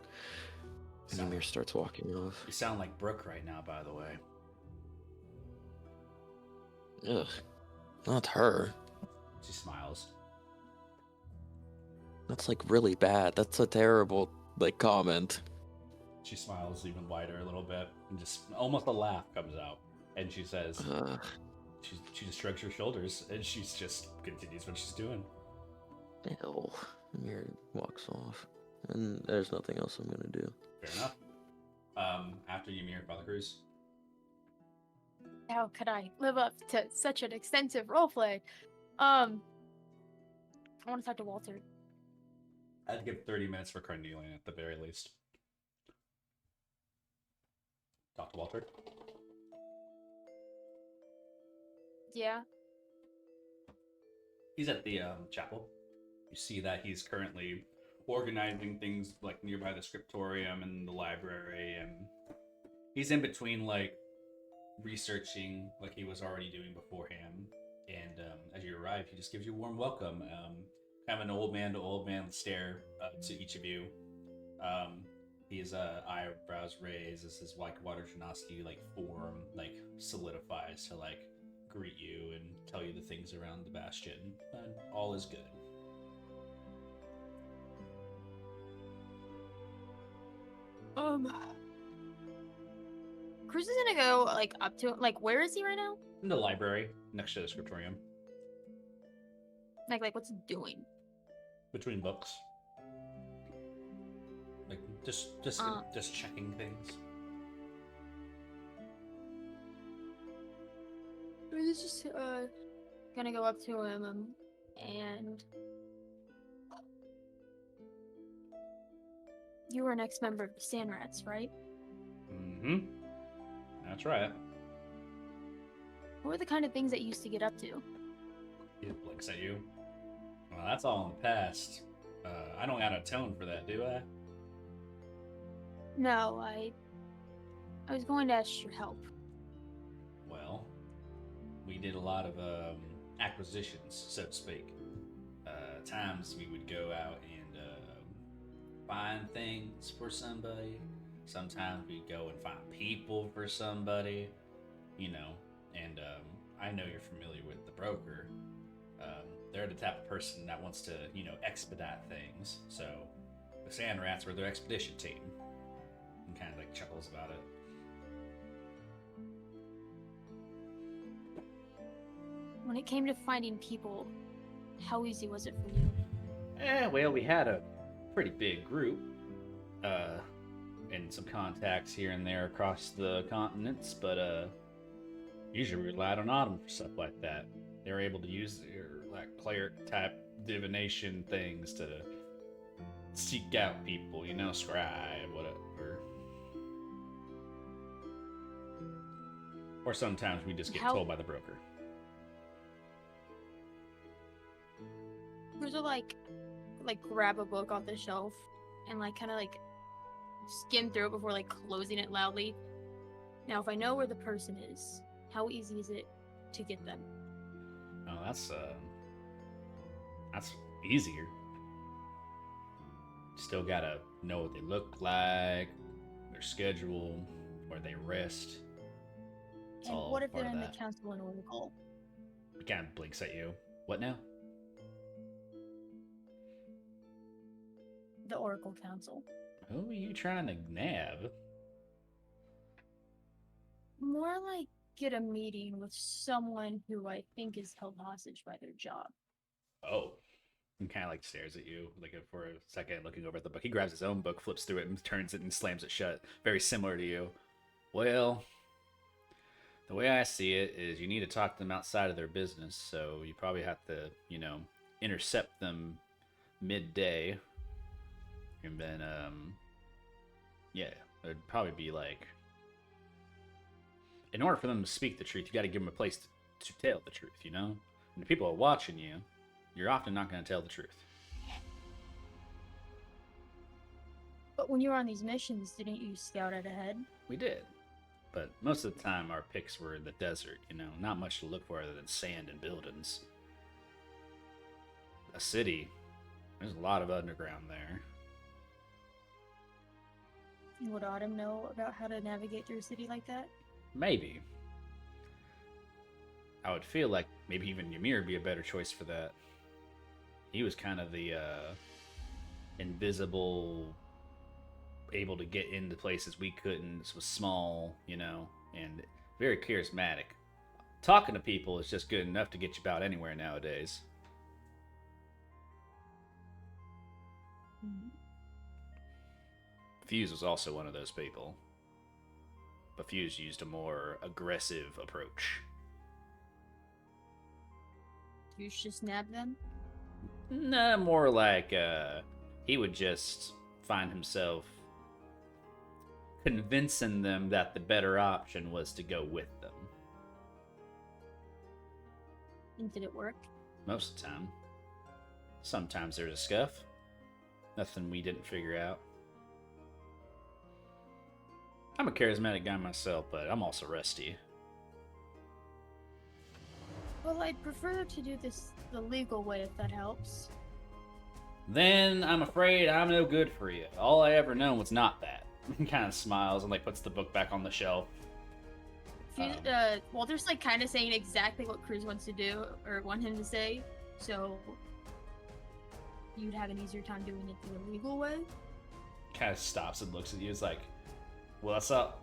And Sound- Ymir starts walking off. You sound like Brooke right now, by the way. Ugh, not her. She smiles. That's like really bad. That's a terrible comment. She smiles even wider a little bit, and just almost a laugh comes out. And she says, she just shrugs her shoulders, and she's just continues what she's doing. Ew. Ymir walks off, and there's nothing else I'm gonna do. Fair enough. After Ymir, Father Cruz. How could I live up to such an extensive roleplay? I want to talk to Walter. I'd give 30 minutes for Carnelian at the very least. Talk to Walter. Yeah. He's at the chapel. You see that he's currently organizing things like nearby the scriptorium and the library, and he's in between like researching like he was already doing beforehand. And as you arrive, he just gives you a warm welcome. Kind of an old man to old man stare to each of you. His eyebrows raise as his white water Janoski like form like solidifies to like greet you and tell you the things around the bastion, and all is good. Cruz is gonna go like up to like where is he right now? In the library next to the scriptorium, Like what's he doing? between books, like just checking things. Cruz is just gonna go up to him and you were an ex-member of the Sand Rats, right? Mm-hmm. That's right. What were the kind of things that you used to get up to? He looks at you. Well, that's all in the past. I don't got a tone for that, do I? No, I was going to ask your help. Well, we did a lot of acquisitions, so to speak. Times we would go out and find things for somebody. Sometimes we'd go and find people for somebody, you know. And I know you're familiar with the broker. They're the type of person that wants to, you know, expedite things. So the Sand Rats were their expedition team. And kind of like chuckles about it. When it came to finding people, how easy was it for you? Well, we had a pretty big group, and some contacts here and there across the continents, but usually we relied on Autumn for stuff like that. They were able to use their like cleric type divination things to seek out people, you know, scribe, whatever. Or sometimes we just get told by the broker. Cruiser like grab a book off the shelf and like kind of like skim through it before like closing it loudly. Now, if I know where the person is, how easy is it to get them? Oh, that's easier. Still gotta know what they look like, their schedule, where they rest. It's And all what if part they're of in that. the council and oracle? He kind of blinks at you. What now? The oracle council. Who are you trying to nab? More like get a meeting with someone who I think is held hostage by their job. Oh. He kind of like stares at you like for a second, looking over at the book. He grabs his own book, flips through it, and turns it and slams it shut. Very similar to you. Well, the way I see it is you need to talk to them outside of their business, so you probably have to, you know, intercept them midday. And then, yeah, it'd probably be like, in order for them to speak the truth, you got to give them a place to tell the truth, you know? And if people are watching you, you're often not going to tell the truth. But when you were on these missions, didn't you scout out ahead? We did. But most of the time, our picks were in the desert, you know, not much to look for other than sand and buildings. A city, there's a lot of underground there. Would Autumn know about how to navigate through a city like that? Maybe. I would feel like maybe even Ymir would be a better choice for that. He was kind of the invisible, able to get into places we couldn't. This was small, you know, and very charismatic. Talking to people is just good enough to get you about anywhere nowadays. Mm-hmm. Fuse was also one of those people. But Fuse used a more aggressive approach. You just nab them? Nah, more like he would just find himself convincing them that the better option was to go with them. And did it work? Most of the time. Sometimes there's a scuff. Nothing we didn't figure out. I'm a charismatic guy myself, but I'm also rusty. Well, I'd prefer to do this the legal way if that helps. Then I'm afraid I'm no good for you. All I ever known was not that. He kind of smiles and like puts the book back on the shelf. Walter's like kind of saying exactly what Cruz wants to do or want him to say, so you'd have an easier time doing it the legal way. Kind of stops and looks at you. It's like, what's up?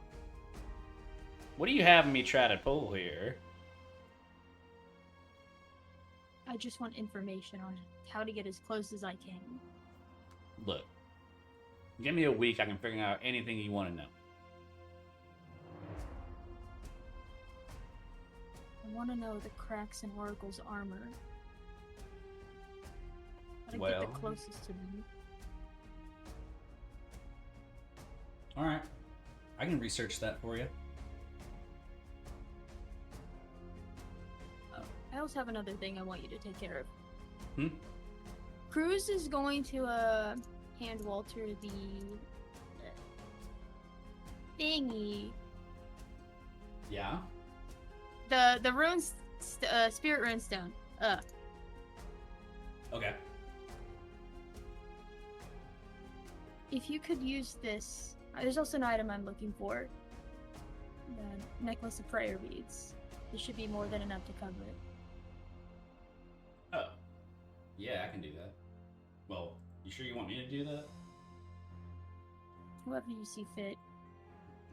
What are you having me try to pull here? I just want information on how to get as close as I can. Look, give me a week. I can figure out anything you want to know. I want to know the cracks in Oracle's armor. How to Well. get the closest to them. All right, I can research that for you. also have another thing I want you to take care of. Hmm? Cruz is going to hand Walter the thingy, Yeah. the spirit rune stone. Okay. If you could use this, there's also an item I'm looking for. The necklace of prayer beads. This should be more than enough to cover it. Oh. Yeah, I can do that. Well, you sure you want me to do that? Whoever you see fit.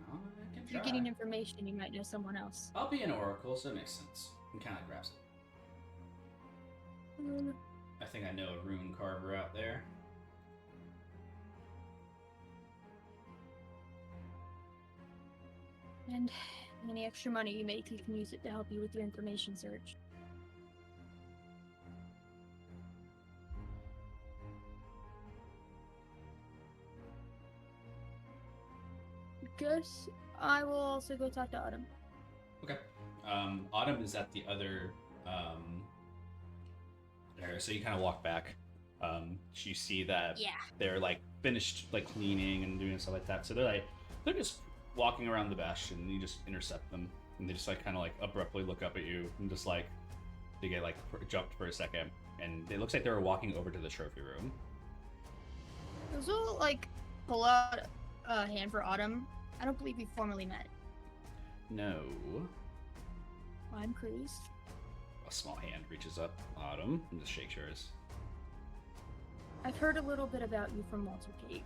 No, I can If you're try. getting information, you might know someone else. I'll be an oracle, so it makes sense. And kind of grabs it. I think I know a rune carver out there. And any extra money you make, you can use it to help you with your information search. Guess I will also go talk to Autumn. Okay. Autumn is at the other area, so you kind of walk back. You see that Yeah. they're like finished like cleaning and doing stuff like that. So they're just walking around the bastion, and you just intercept them, and they just like kind of like abruptly look up at you and just like they get like jumped for a second, and it looks like they were walking over to the trophy room. Those will like pull out a hand for Autumn. I don't believe we formally met. No. I'm Cruz. A small hand reaches up, Autumn, and just shakes yours. I've heard a little bit about you from Walter Kate.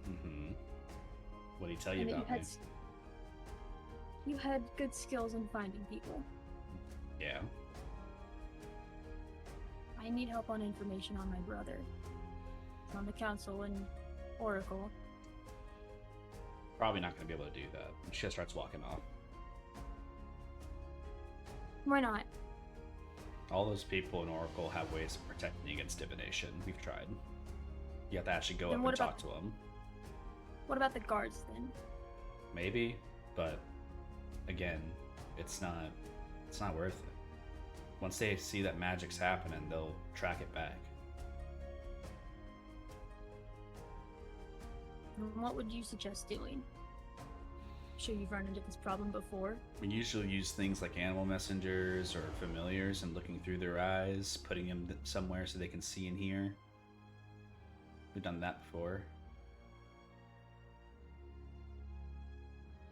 Mm-hmm. What did he tell you And that about me? you had good skills in finding people. Yeah. I need help on information on my brother. He's on the council and Oracle. Probably not going to be able to do that. She just starts walking off. Why not? All those people in Oracle have ways of protecting against divination. We've tried. You have to actually go Then up what and about- talk to them. What about the guards then? Maybe, but again, it's not worth it. Once they see that magic's happening, they'll track it back. What would you suggest doing? Sure you've run into this problem before. We usually use things like animal messengers or familiars and looking through their eyes, putting them somewhere so they can see and hear. We've done that before.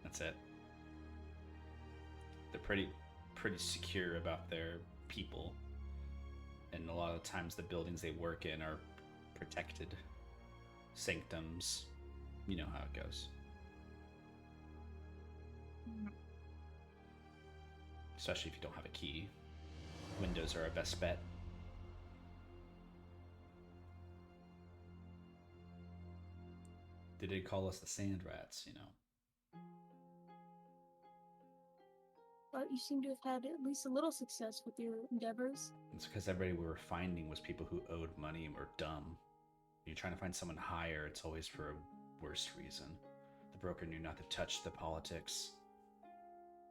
That's it. They're pretty secure about their people. And a lot of times the buildings they work in are protected sanctums. You know how it goes. Especially if you don't have a key. Windows are our best bet. They did call us the sand rats, you know. But you seem to have had at least a little success with your endeavors. It's because everybody we were finding was people who owed money and were dumb. When you're trying to find someone higher, it's always for a worse reason. The broker knew not to touch the politics.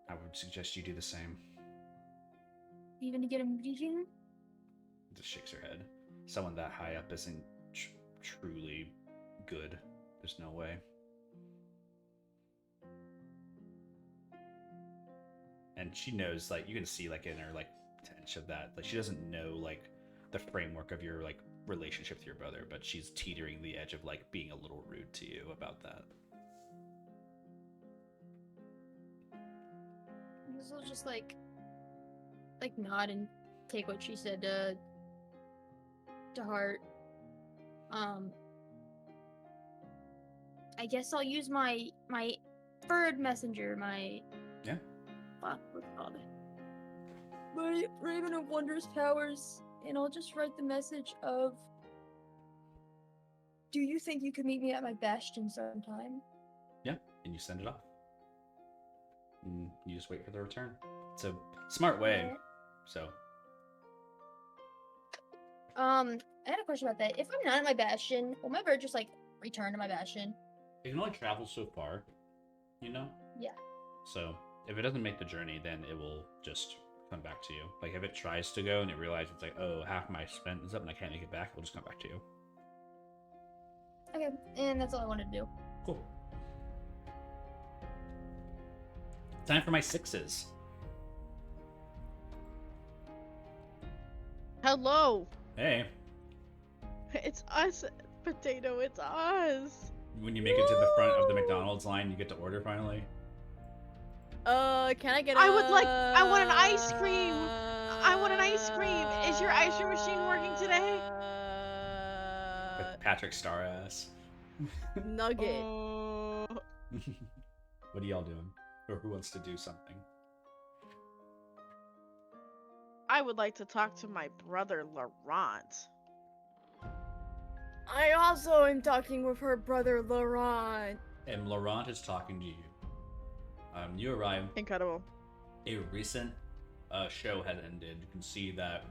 I would suggest you do the same. Even to get a meeting? Just shakes her head. Someone that high up isn't truly good. There's no way. And she knows, like, you can see, like, in her, like, tension of that, like, she doesn't know, like, the framework of your, like, relationship with your brother, but she's teetering the edge of, like, being a little rude to you about that. This will just like nod and take what she said to heart. I guess I'll use my bird messenger, my Yeah. fuck, what's it called? My Raven of Wondrous powers, and I'll just write the message of, do you think you could meet me at my bastion sometime? Yeah, and you send it off. And you just wait for the return. It's a smart way, Yeah. so. I had a question about that. If I'm not at my bastion, will my bird just like return to my bastion? It can only travel so far, you know? Yeah. So, if it doesn't make the journey, then it will just come back to you. Like if it tries to go and it realizes it's like, oh, half my spent is up and I can't make it back, it'll just come back to you. Okay, and that's all I wanted to do. Cool. Time for my 6s. Hello. Hey, It's us, Potato. It's us. when you make it to the front of the McDonald's line, you get to order finally. Can I get I want an ice cream. I want an ice cream. Is your ice cream machine working today? With Patrick Star ass. Nugget. What are y'all doing? Or who wants to do something? I would like to talk to my brother, Laurent. I also am talking with her brother, Laurent. And Laurent is talking to you. You arrive. Incredible. A recent show has ended. You can see that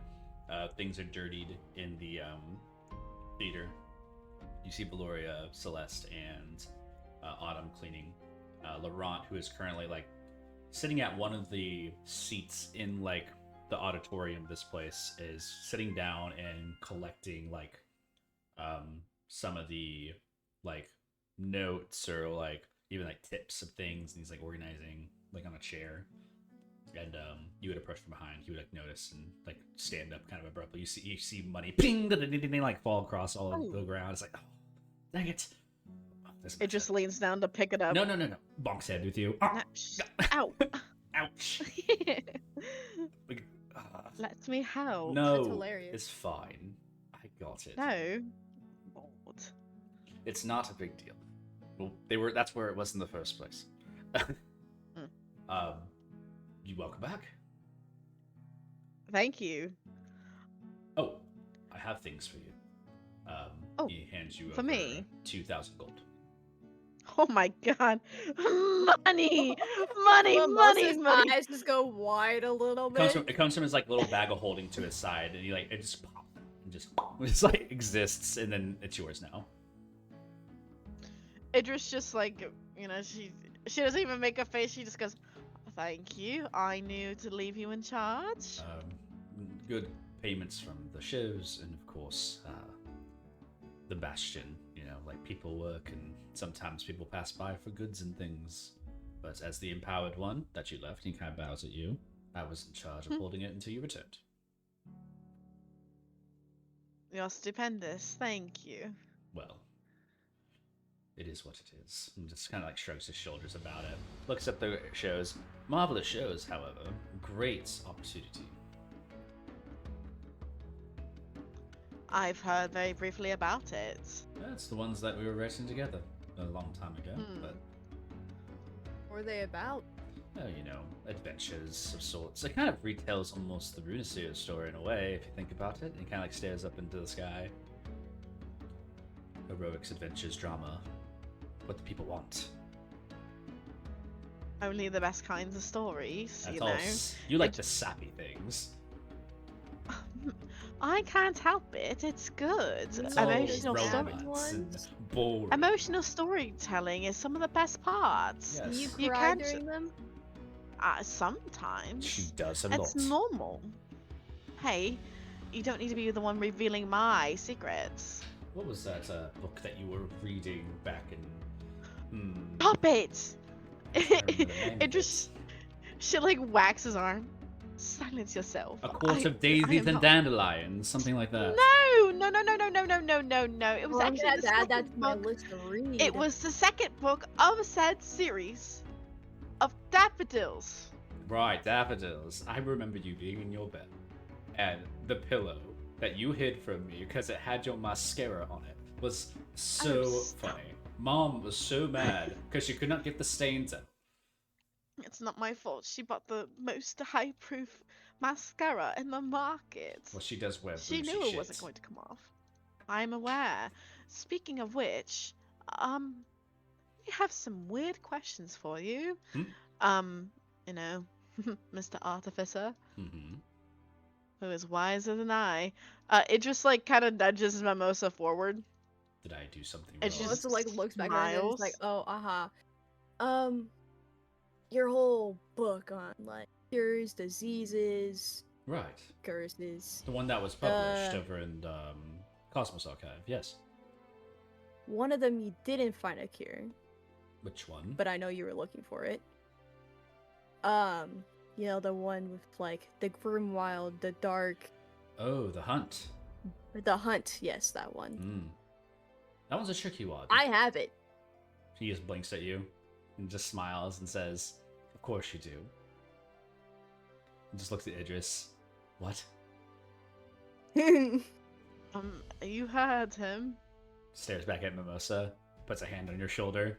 things are dirtied in the theater. You see Valoria, Celeste, and Autumn cleaning. Laurent, who is currently like sitting at one of the seats in like the auditorium of this place, is sitting down and collecting like some of the like notes or like even like tips of things, and he's like organizing like on a chair. And you would approach from behind, he would like notice and like stand up kind of abruptly. You see money ping, like fall across all of the ground. It's like, oh, dang it. Oh, It just leans down to pick it up. No. Bonks head with you. Oh, Ow. ouch. Like, Let me help. no, That's hilarious. it's fine. I got it. No. Lord. It's not a big deal. Well, that's where it was in the first place. You welcome back. Thank you. Oh, I have things for you. He hands you for over me? 2,000 gold. Oh my god. Money! Money! Mimosa's Money! eyes just go wide a little It bit. comes from his like little bag of holding to his side, and it just pops and just like exists, and then it's yours now. Idris just like, you know, she doesn't even make a face, she just goes, thank you, I knew to leave you in charge. Good payments from the shows, and of course, the Bastion. You know, like people work, and sometimes people pass by for goods and things. But as the empowered one that you left, he kind of bows at you. I was in charge of holding it until you returned. You're stupendous, thank you. Well, it is what it is. And just kind of like shrugs his shoulders about it. Looks at the shows. Marvelous shows, however. Great opportunity. I've heard very briefly about it. That's the ones that we were racing together a long time ago. But, What are they about? you know, adventures of sorts. It kind of retells almost the Runiseer story in a way, if you think about it. It kind of like stares up into the sky. Heroics, adventures, drama. What the people want. Only the best kinds of stories, That's you all. know. You like the sappy things. I can't help it. It's good. It's Emotional all story. romance and boring. Emotional storytelling is some of the best parts. Yes. You You cry can't- during them? Sometimes. She does a lot. It's normal. Hey, you don't need to be the one revealing my secrets. What was that book that you were reading back in? Stop it! remember the name It of just. She like whacks his arm. Silence yourself. A Court of I Daisies am and not- Dandelions, something like that. No! It was Well, I'm actually gonna the add that second to my book. list to read. It was the second book of said series of daffodils. Right, daffodils. I remember you being in your bed, and the pillow that you hid from me because it had your mascara on it was so stop. funny. Mom was so mad because she could not get the stains out. It's not my fault. She bought the most high-proof mascara in the market. Well, she does wear She bougie knew it shit. wasn't going to come off. I'm aware. Speaking of which, we have some weird questions for you. You know, Mr. Artificer, Mm-hmm. who is wiser than I. It just like kind of nudges Mimosa forward. Did I do something It's wrong? just- Melissa like looks back at it and it's like, Smiles. oh, your whole book on like cures, diseases, Right. curses. The one that was published over in Cosmos Archive. Yes. One of them you didn't find a cure, Which one? but I know you were looking for it. You know, the one with like the Grimwild, the dark. Oh, the hunt. The hunt, yes, that one. That one's a tricky one. I have it. He just blinks at you and just smiles and says, "Of course you do." And just looks at Idris. What? You heard him. Stares back at Mimosa, puts a hand on your shoulder,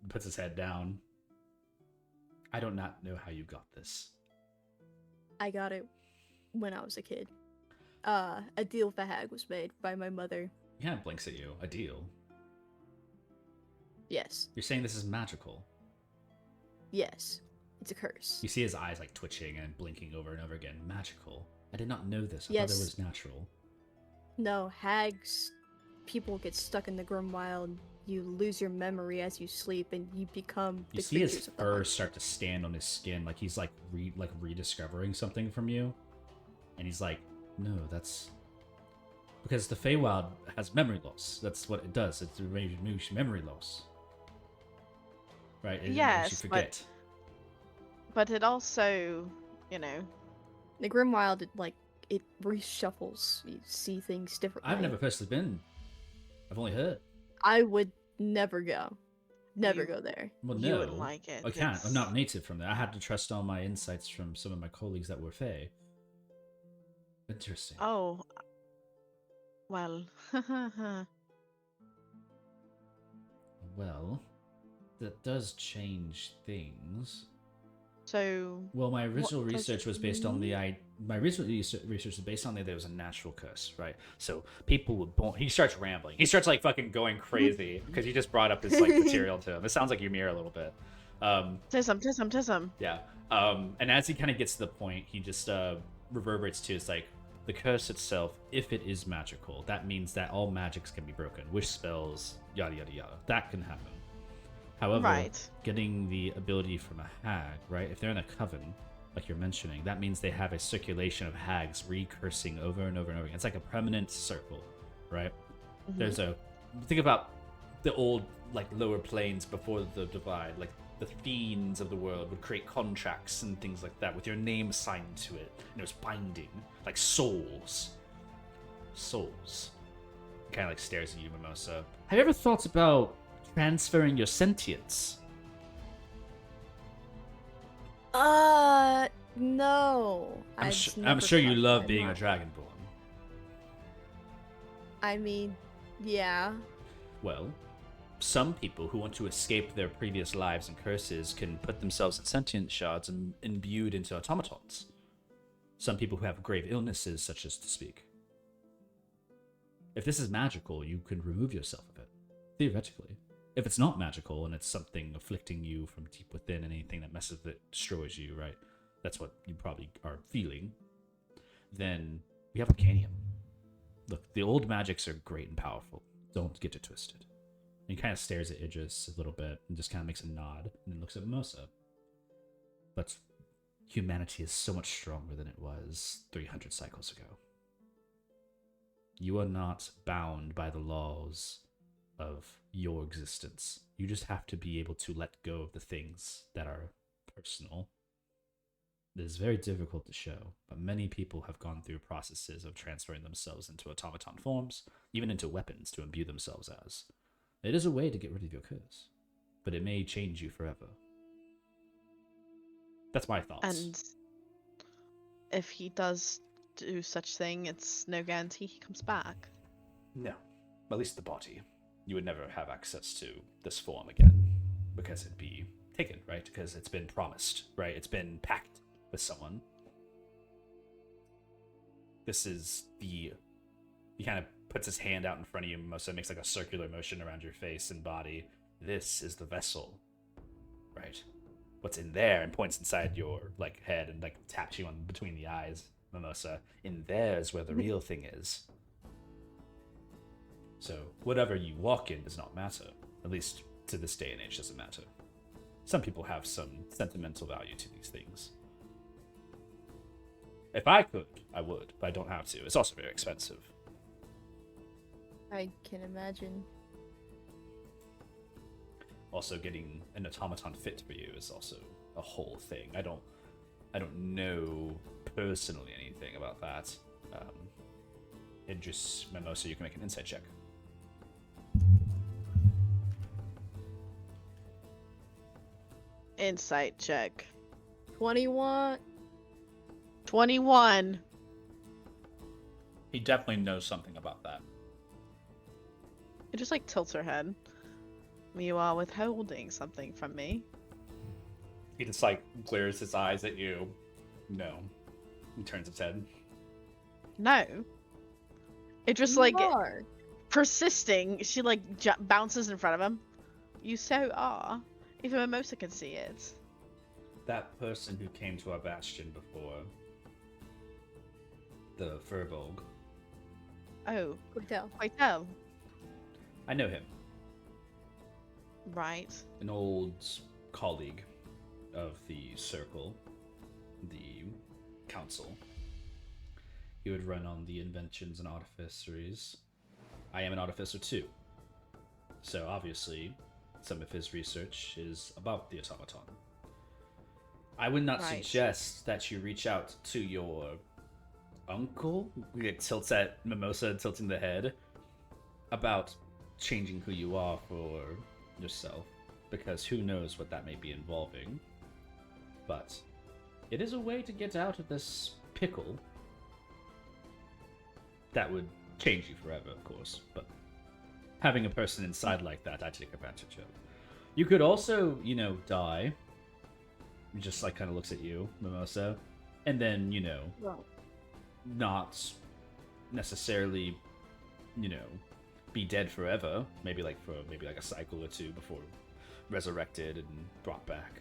puts his head down. I do not know how you got this. I got it when I was a kid. A deal with a hag was made by my mother. He kind of blinks at you. A deal. Yes. You're saying this is magical. Yes. It's a curse. You see his eyes like twitching and blinking over and over again. Magical. I did not know this. I Yes. thought it was natural. No, hags, people get stuck in the Grimwild. You lose your memory as you sleep, and you become the You see his creatures of the fur hunt. start to stand on his skin, like he's like rediscovering something from you, and he's like, "No, that's because the Feywild has memory loss. That's what it does. It removes memory loss, right? It makes you Yes, forget. but it also, you know, The Grimwild, it reshuffles. You see things differently. I've never personally been. I've only heard. I would never go. Never You- go there. Well, you no, wouldn't like it. I can't. It's- I'm not native from there. I had to trust all my insights from some of my colleagues that were Fey. Interesting. Oh. Well. Well, that does change things. So. Well, my original does research it was based on the my original research was based on that there was a natural curse, right? So people were born. He starts rambling. He starts like fucking going crazy because he just brought up this like material to him. It sounds like Ymir a little bit. Tism. Yeah. And as he kind of gets to the point, he just reverberates to it's like the curse itself. If it is magical, that means that all magics can be broken. Wish spells, yada yada yada. That can happen. However, Right. getting the ability from a hag, right? If they're in a coven, like you're mentioning, that means they have a circulation of hags recursing over and over and over again. It's like a permanent circle, right? There's a think about the old like lower planes before the divide, like the fiends of the world would create contracts and things like that with your name signed to it, and it was binding, like souls. Kind of like stares at you, Mimosa. Have you ever thought about transferring your sentience? No. I'm I've I'm sure you never love crossed being my a mind. dragonborn. I mean, yeah. Well, some people who want to escape their previous lives and curses can put themselves in sentient shards and imbued into automatons. Some people who have grave illnesses, such as to speak. If this is magical, you can remove yourself of it, theoretically. If it's not magical and it's something afflicting you from deep within and anything that messes with it destroys you, right? That's what you probably are feeling. Then we have Arcanium. Look, the old magics are great and powerful. Don't get it twisted. And he kind of stares at Idris a little bit and just kind of makes a nod and then looks at Mimosa. But humanity is so much stronger than it was 300 cycles ago. You are not bound by the laws of your existence. You just have to be able to let go of the things that are personal. It is very difficult to show, but many people have gone through processes of transferring themselves into automaton forms, even into weapons to imbue themselves as. It is a way to get rid of your curse, but it may change you forever. That's my thoughts. And if he does do such thing, it's no guarantee he comes back. No, at least the body. You would never have access to this form again, because it'd be taken, right? Because it's been promised, right? It's been packed with someone. This is the... He kind of puts his hand out in front of you, Mimosa, makes like a circular motion around your face and body. This is the vessel, right? What's in there, and points inside your like head and like taps you on between the eyes, Mimosa. In there is where the real thing is. So whatever you walk in does not matter. At least to this day and age doesn't matter. some people have some sentimental value to these things. If I could, I would, but I don't have to. It's also very expensive. I can imagine. Also, getting an automaton fit for you is also a whole thing. I don't know personally anything about that. Idris Mimosa, you can make an insight check. Insight check. 21. 21. He definitely knows something about that. It just like tilts her head. You are withholding something from me. He just like glares his eyes at you. No. He turns his head. No. It just You like are. persisting. She like bounces in front of him. You so are. Even Mimosa can see it. That person who came to our bastion before, the Furbolg, Oh, Quick tell. quite tell. I know him. Right. An old colleague of the Circle, the Council. He would run on the Inventions and Artificeries. I am an artificer too. So obviously, some of his research is about the automaton. I would not Right. suggest that you reach out to your uncle. It tilts at Mimosa, tilting the head, about changing who you are for yourself, because who knows what that may be involving. But it is a way to get out of this pickle that would change you forever, of course, but having a person inside like that, I take advantage of. You could also, die. He just like kind of looks at you, Mimosa, and then, Well, not necessarily, be dead forever. Maybe like a cycle or two before resurrected and brought back.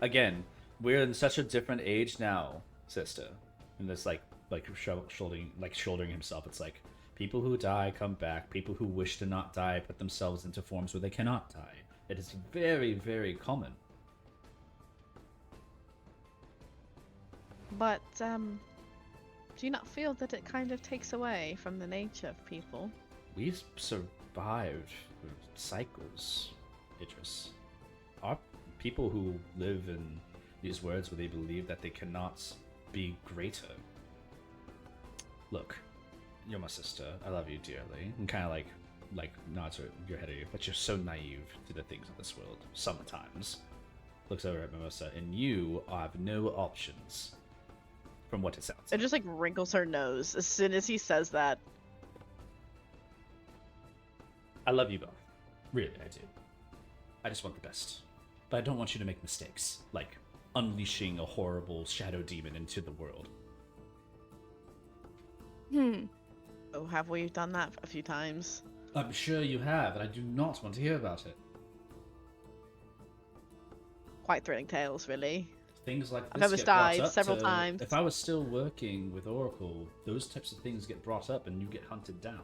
Again, we're in such a different age now, sister. And it's like shouldering himself. It's like people who die come back. People who wish to not die put themselves into forms where they cannot die. It is very, very common. But, do you not feel that it kind of takes away from the nature of people? We've survived cycles, Idris. Are people who live in these worlds where they believe that they cannot be greater. Look, you're my sister. I love you dearly. And kind of like nods your head at you, but you're so naive to the things of this world. Sometimes. Looks over at Mimosa, and you have no options. From what it sounds. It just like wrinkles her nose as soon as he says that. I love you both. Really, I do. I just want the best. But I don't want you to make mistakes, like unleashing a horrible shadow demon into the world. Oh, have we done that a few times? I'm sure you have, and I do not want to hear about it. Quite thrilling tales, really. Things like this I've almost get brought died up several times. If I was still working with Oracle, those types of things get brought up and you get hunted down.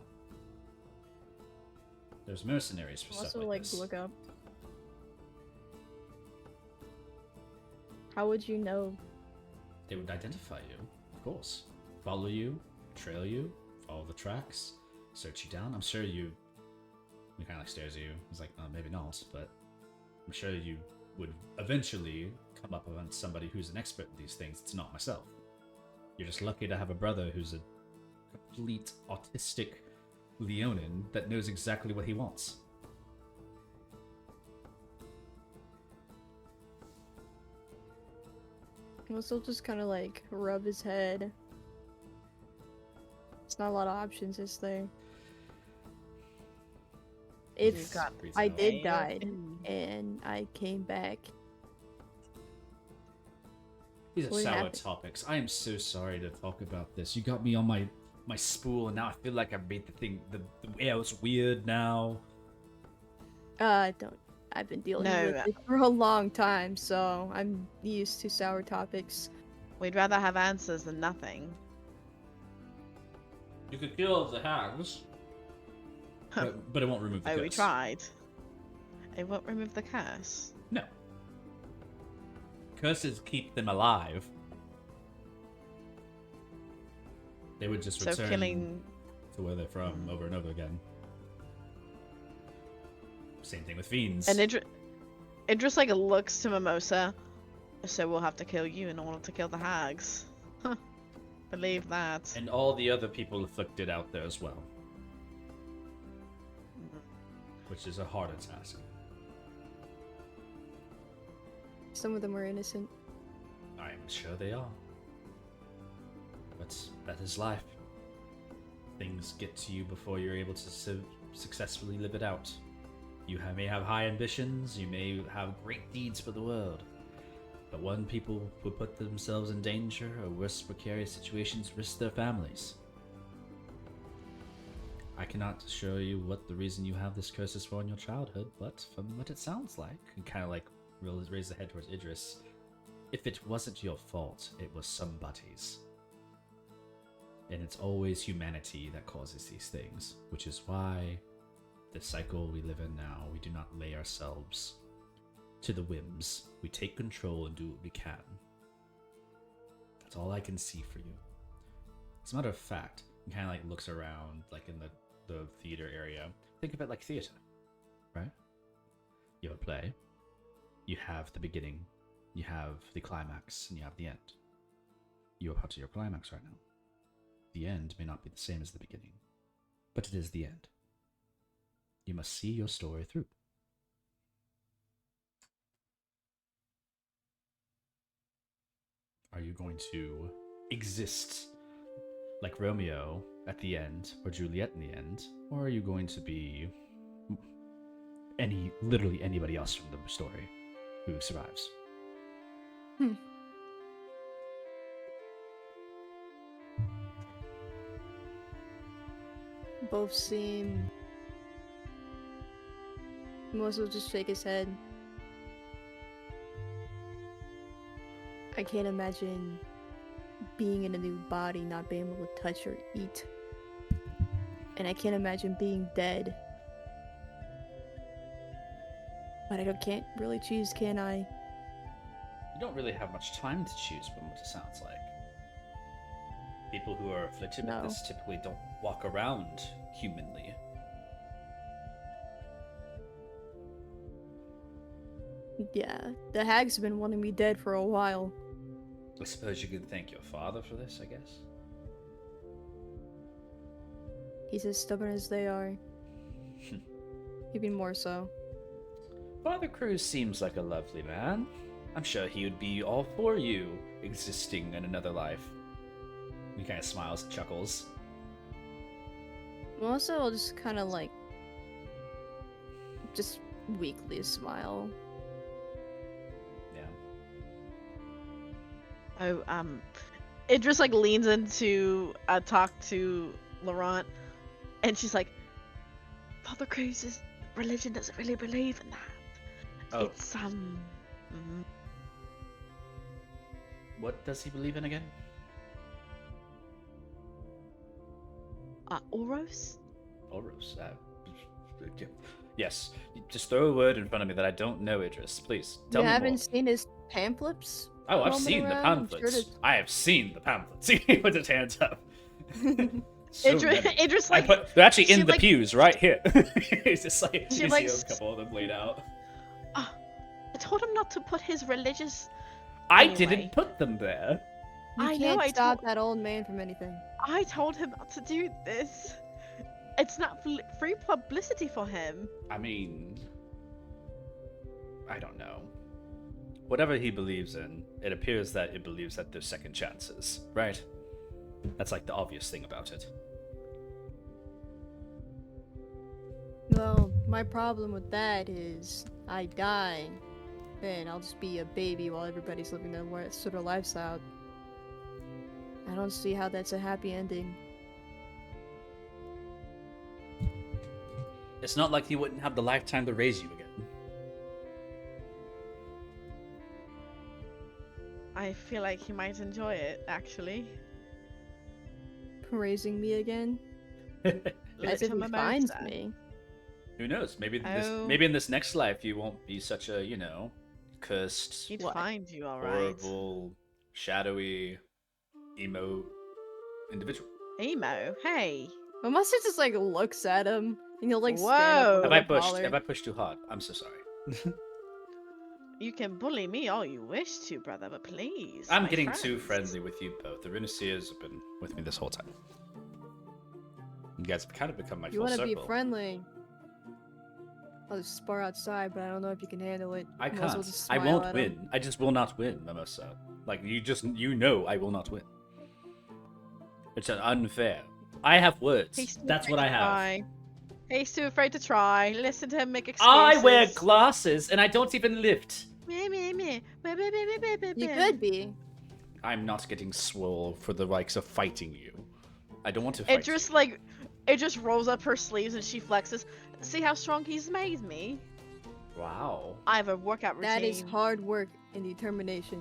There's mercenaries for stuff also, like like, this. look up. How would you know? They would identify you, of course. Follow you, trail you, follow the tracks, search you down. I'm sure you... He kind of like stares at you. He's like, maybe not, but I'm sure you would eventually come up against somebody who's an expert in these things. It's not myself. You're just lucky to have a brother who's a complete autistic Leonin that knows exactly what he wants. He'll just kind of like rub his head. It's not a lot of options, is there? If got I did a- die and I came back, These are What sour happened? topics. I am so sorry to talk about this. You got me on my spool, and now I feel like I made the thing. The air was weird now. I don't. I've been dealing with it for a long time, so I'm used to sour topics. We'd rather have answers than nothing. You could kill the hags, but it won't remove the Oh, curse. we tried. It won't remove the curse. No. curses keep them alive, they would just So return killing. to where they're from over and over again. Same thing with fiends. And Idris like looks to Mimosa. So we'll have to kill you in order to kill the hags. Huh. Believe that. And all the other people afflicted out there as well. Which is a harder task. Some of them were innocent. I'm sure they are. But that is life. Things get to you before you're able to successfully live it out. You may have high ambitions, you may have great deeds for the world. But when people who put themselves in danger or worse precarious situations risk their families. I cannot show you what the reason you have this curse is for in your childhood, but from what it sounds like, and kind of like raise the head towards Idris, if it wasn't your fault, it was somebody's. And it's always humanity that causes these things, which is why the cycle we live in now, we do not lay ourselves to the whims. We take control and do what we can. That's all I can see for you. As a matter of fact, he kind of like looks around, like in the theater area. Think of it like theater, right? You have a play, you have the beginning, you have the climax, and you have the end. You are part of your climax right now. The end may not be the same as the beginning, but it is the end. You must see your story through. Are you going to exist like Romeo at the end, or Juliet in the end, or are you going to be literally anybody else from the story who survives? Both seem... Most will just shake his head. I can't imagine being in a new body, not being able to touch or eat. And I can't imagine being dead. But I can't really choose, can I? You don't really have much time to choose from what it sounds like. People who are afflicted with this typically don't walk around humanly. Yeah, the hags have been wanting me dead for a while. I suppose you could thank your father for this, I guess. He's as stubborn as they are. Even more so. Father Cruz seems like a lovely man. I'm sure he would be all for you existing in another life. He kind of smiles and chuckles. Also, I'll just kind of like... just weakly smile. Yeah. Oh, Idris like leans into talk to Laurent, and she's like, Father Cruz's religion doesn't really believe in that. Oh. It's What does he believe in again? Oros? Oros. Yes. Just throw a word in front of me that I don't know, Idris. Please, tell You me haven't more. seen his pamphlets? Oh, I've roaming seen the around? I'm pamphlets. sure I have seen the pamphlets. He puts his hands up. So Idris like they're actually in she, the like- pews right here. It's just like She, you like, see a couple of them laid out. I told him not to put his religious. I Anyway. didn't put them there. You I can't know, I stop told- that old man from anything. I told him not to do this. It's not free publicity for him. I mean, I don't know. Whatever he believes in, it appears that it believes that there's second chances, right? That's like the obvious thing about it. Well, my problem with that is I die, then I'll just be a baby while everybody's living their sort of lifestyle. I don't see how that's a happy ending. It's not like he wouldn't have the lifetime to raise you again. I feel like he might enjoy it, actually. Praising me again? Look As if to he Mimosa. finds me. Who knows? Maybe Oh. maybe in this next life you won't be such a, cursed, He'd What? find you, all right. horrible, shadowy, emo individual. Emo, hey. My master just like looks at him and he'll like stand up Whoa. a Have little I pushed? taller. Have I pushed too hard? I'm so sorry. You can bully me all you wish to, brother, but please. I'm my getting too friends. friendly with you both. The Runiseers have been with me this whole time. You guys have kind of become my You full want to circle. be friendly? I'll just spar outside, but I don't know if you can handle it. I Might as well can't. just I smile won't at win. him. I just will not win, Mimosa. Like you know I will not win. It's unfair. I have words. He's too That's afraid what I to have. try. He's too afraid to try. Listen to him make excuses. I wear glasses and I don't even lift. Meh, meh, meh. Meh, meh, meh, meh, meh, You meh. could be. I'm not getting swole for the likes of fighting you. I don't want to fight It just you. like, it just rolls up her sleeves and she flexes. See how strong he's made me? Wow. I have a workout routine. That is hard work and determination.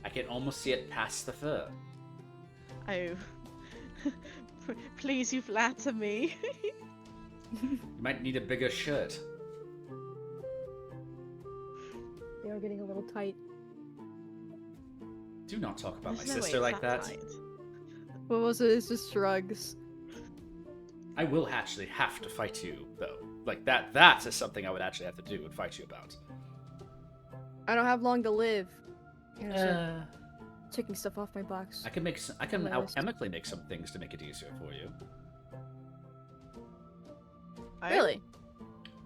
I can almost see it past the fur. Oh. Please, you flatter me. You might need a bigger shirt. They are getting a little tight. Do not talk about There's my no way sister it's like that. tight. What was it? It's just shrugs. I will actually have to fight you, though. Like that is something I would actually have to do and fight you about. I don't have long to live. Yeah, Uh, so taking stuff off my box. I can make. I can On my list. alchemically make some things to make it easier for you. Oh, Really?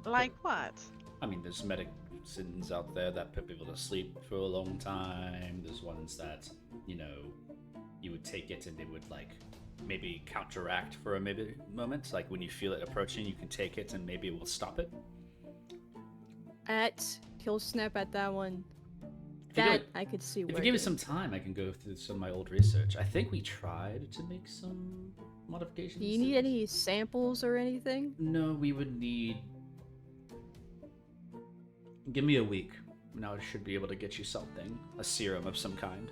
Like what? I mean, there's medicines out there that put people to sleep for a long time. There's ones that, you know, you would take it and it would like maybe counteract for a maybe moment. Like when you feel it approaching, you can take it and maybe it will stop it. He'll snap at that one. If you give That it- I could see If working. you give me some time, I can go through some of my old research. I think we tried to make some modifications. Do you need any samples or anything? No, we would need. Give me a week. Now I should be able to get you something. A serum of some kind.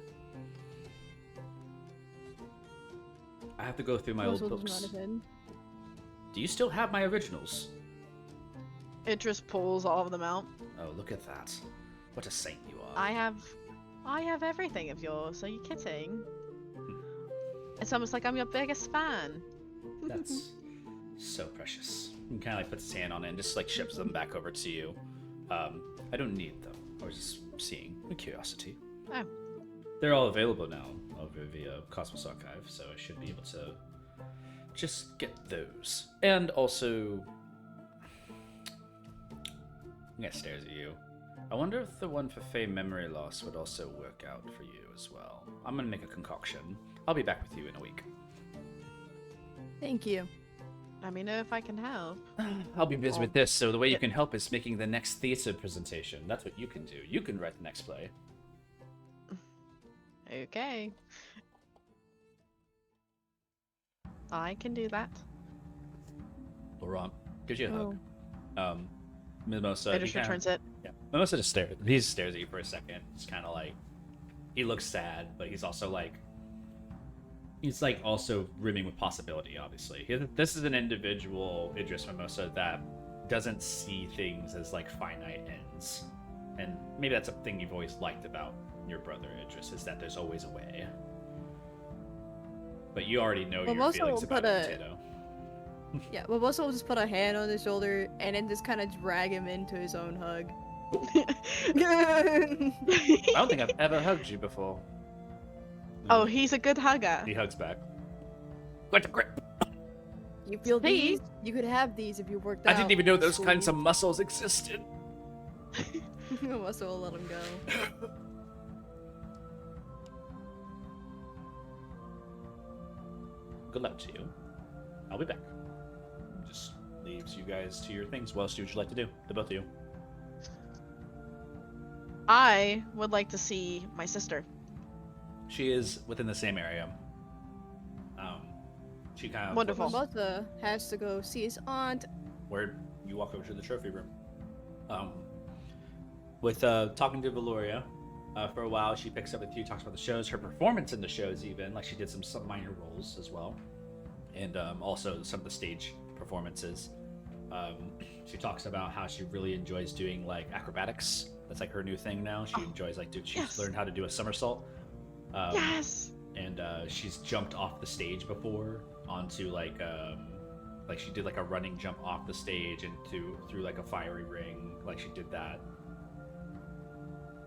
I have to go through my old Those ones books. not even. Do you still have my originals? It just pulls all of them out. Oh, look at that. What a saint you are. I have everything of yours. Are you kidding? It's almost like I'm your biggest fan. That's so precious. He kind of like puts his hand on it and just like ships them back over to you. I don't need them. I was just seeing with curiosity. Oh. They're all available now over via Cosmos Archive, so I should be able to just get those. And also, I'm gonna stare at you. I wonder if the one for Fey memory loss would also work out for you as well. I'm gonna make a concoction. I'll be back with you in a week. Thank you. Let me know if I can help. I'll be busy with this, so the way you Yeah. can help is making the next theater presentation. That's what you can do. You can write the next play. Okay. I can do that. Laurent gives you a hug. Oh. Mimosa. I he just kinda- returns it. Yeah. Mimosa just stares. He stares at you for a second. It's kind of like he looks sad, but he's also like also rimming with possibility. Obviously, this is an individual, Idris Mimosa, that doesn't see things as like finite ends, and maybe that's a thing you've always liked about your brother Idris, is that there's always a way. But you already know your Mimosa feelings will about put a- Potato. Yeah, but also will just put a hand on his shoulder and then just kind of drag him into his own hug. I don't think I've ever hugged you before. Oh, he's a good hugger. He hugs back. What a grip! You feel Please. these? You could have these if you worked I out. didn't even know those kinds of muscles existed. Mimosa will let him go. Good luck to you. I'll be back. Just leaves you guys to your things. What else would you like to do? The both of you. I would like to see my sister. She is within the same area. She kind of Wonderful. Mimosa has to go see his aunt. where you walk over to the trophy room. With talking to Valoria for a while, she picks up with you, talks about the shows, her performance in the shows, even like she did some minor roles as well, and also some of the stage performances. She talks about how she really enjoys doing like acrobatics That's like her new thing now. She enjoys like she's yes. learned how to do a somersault. Yes. And she's jumped off the stage before onto like she did like a running jump off the stage and through like a fiery ring. Like she did that.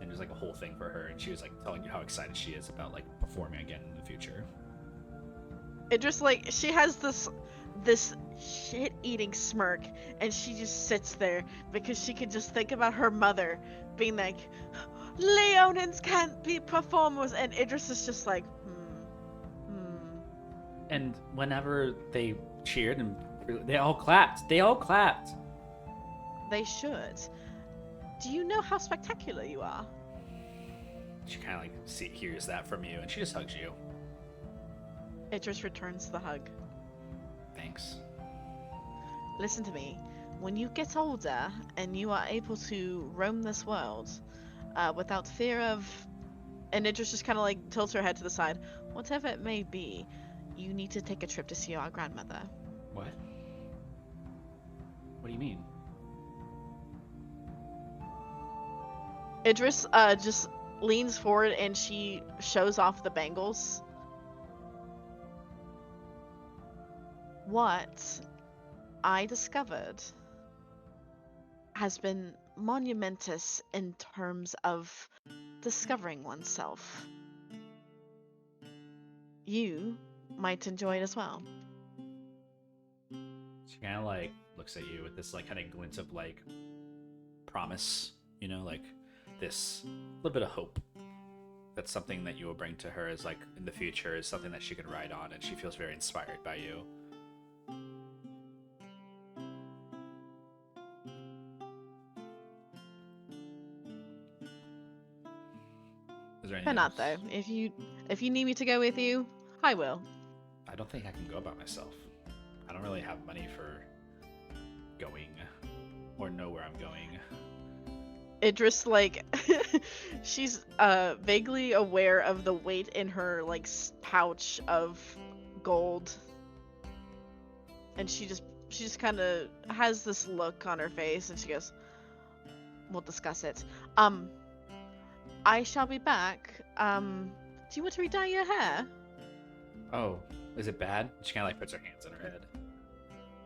And there's like a whole thing for her, and she was like telling you how excited she is about like performing again in the future. It just like she has this shit-eating smirk, and she just sits there because she can just think about her mother being like, Leonins can't be performers, and Idris is just like, And whenever they cheered and they all clapped. They should. Do you know how spectacular you are? She kind of like hears that from you, and she just hugs you. Idris returns the hug. Thanks. Listen to me. When you get older and you are able to roam this world without fear of... And Idris just kind of like tilts her head to the side. Whatever it may be, you need to take a trip to see our grandmother. What? What do you mean? Idris just leans forward and she shows off the bangles. What I discovered has been monumentous in terms of discovering oneself. You might enjoy it as well. She kind of like looks at you with this like kind of glint of like promise, you know, like this little bit of hope. That's something that you will bring to her as like in the future is something that she could ride on, and she feels very inspired by you. Is there anything But not else? though. If you need me to go with you, I will. I don't think I can go by myself. I don't really have money for going or know where I'm going. Idris like she's vaguely aware of the weight in her like pouch of gold, and she just kind of has this look on her face, and she goes, "We'll discuss it. I shall be back. Do you want to re-dye your hair?" Oh, is it bad? She kind of like puts her hands on her head.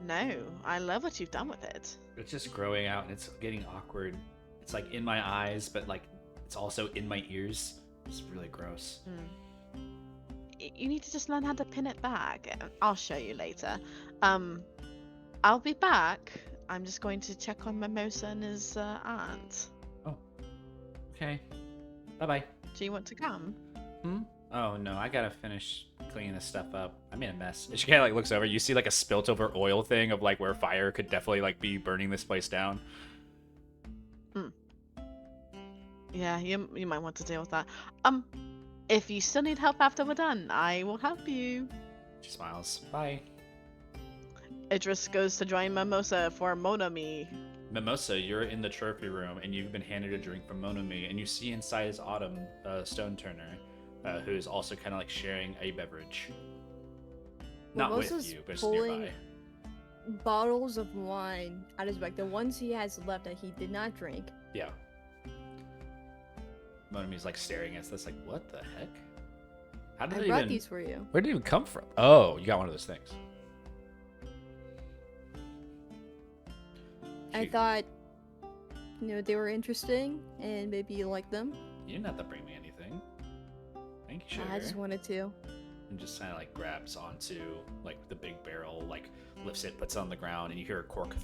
No, I love what you've done with it. It's just growing out and it's getting awkward. It's like in my eyes, but like it's also in my ears. It's really gross. You need to just learn how to pin it back. I'll show you later. I'll be back. I'm just going to check on Mimosa and his aunt. Oh, okay. Bye-bye. Do you want to come? Oh no, I gotta finish cleaning this stuff up. I made a mess. And she kind of like looks over. You see like a spilt over oil thing of like where fire could definitely like be burning this place down. Yeah, you might want to deal with that. If you still need help after we're done, I will help you. She smiles. Bye. Idris goes to join Mimosa for Monomi. Mimosa, you're in the trophy room and you've been handed a drink from Monomi, and you see inside is Autumn, Stone Turner, who is also kind of like sharing a beverage. Not with Mimosa's you, but just pulling nearby. bottles of wine out of his bag, the ones he has left that he did not drink. Yeah. Monomi's like staring at this, like, what the heck? How did I it brought even? these for you. Where did it even come from? Oh, you got one of those things. I thought, they were interesting, and maybe you like them. You didn't have to bring me anything. Thank you, sugar. I just wanted to. And just kind of like grabs onto like the big barrel, like lifts it, puts it on the ground, and you hear a cork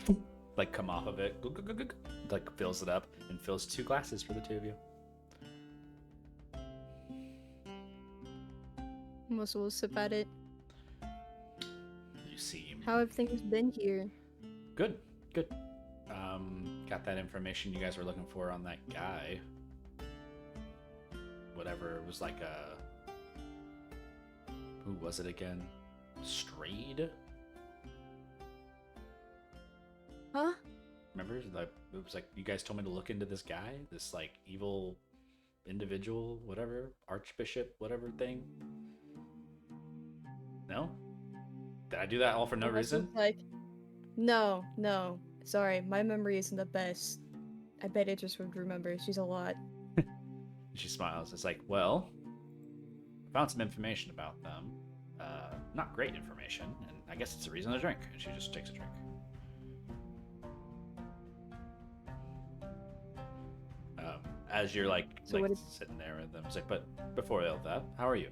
like come off of it, like fills it up and fills 2 glasses for the 2 of you. Most will sip at it. You seem How have things been here? good. Got that information you guys were looking for on that guy. Whatever it was like a. Who was it again? Strayed? Huh? Remember? Like, it was like you guys told me to look into this guy, this like evil individual, whatever, archbishop, whatever thing. No? Did I do that all for no Unless reason? it's like, no. Sorry, my memory isn't the best. I bet Idris would remember. She's a lot. She smiles. It's like, well, found some information about them. Not great information, and I guess it's a reason to drink. And she just takes a drink. As you're So what is- sitting there with them, it's like, but before all that, how are you?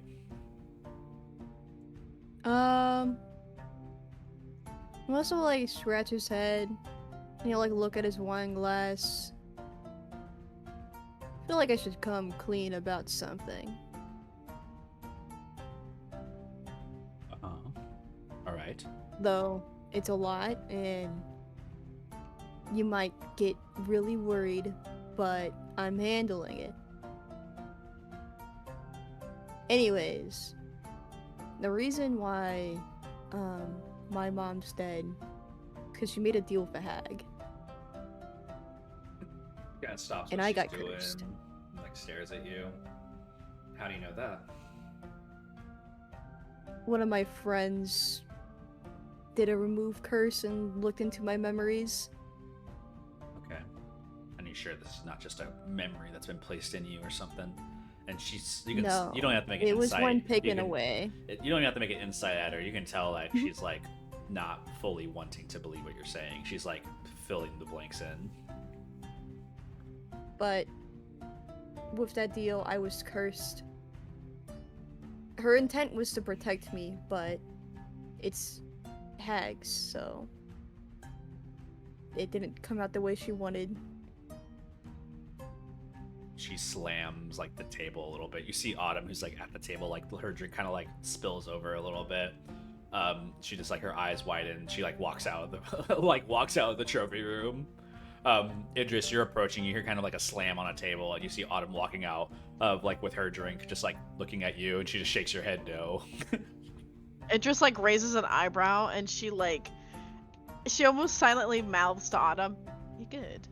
He also like scratch his head, and he'll like look at his wine glass. I feel like I should come clean about something. All right. Though it's a lot, and you might get really worried, but I'm handling it. Anyways, the reason why my mom's dead, because she made a deal with a hag. Kind of stops. And what I she's got doing, cursed. Like stares at you. How do you know that? One of my friends did a remove curse and looked into my memories. Okay. And you sure this is not just a memory that's been placed in you or something? And No, you don't have to make an it was insight. one taken away. You don't even have to make an insight at her. You can tell like she's like not fully wanting to believe what you're saying. She's like filling the blanks in. But with that deal, I was cursed. Her intent was to protect me, but it's hags, so it didn't come out the way she wanted. She slams like the table a little bit. You see Autumn, who's like at the table, like her drink kind of like spills over a little bit. She just like her eyes widen. She like walks out of the walks out of the trophy room. Idris, you're approaching. You hear kind of like a slam on a table, and you see Autumn walking out of like with her drink, just like looking at you, and she just shakes her head no. Idris like raises an eyebrow, and she almost silently mouths to Autumn, "You good?"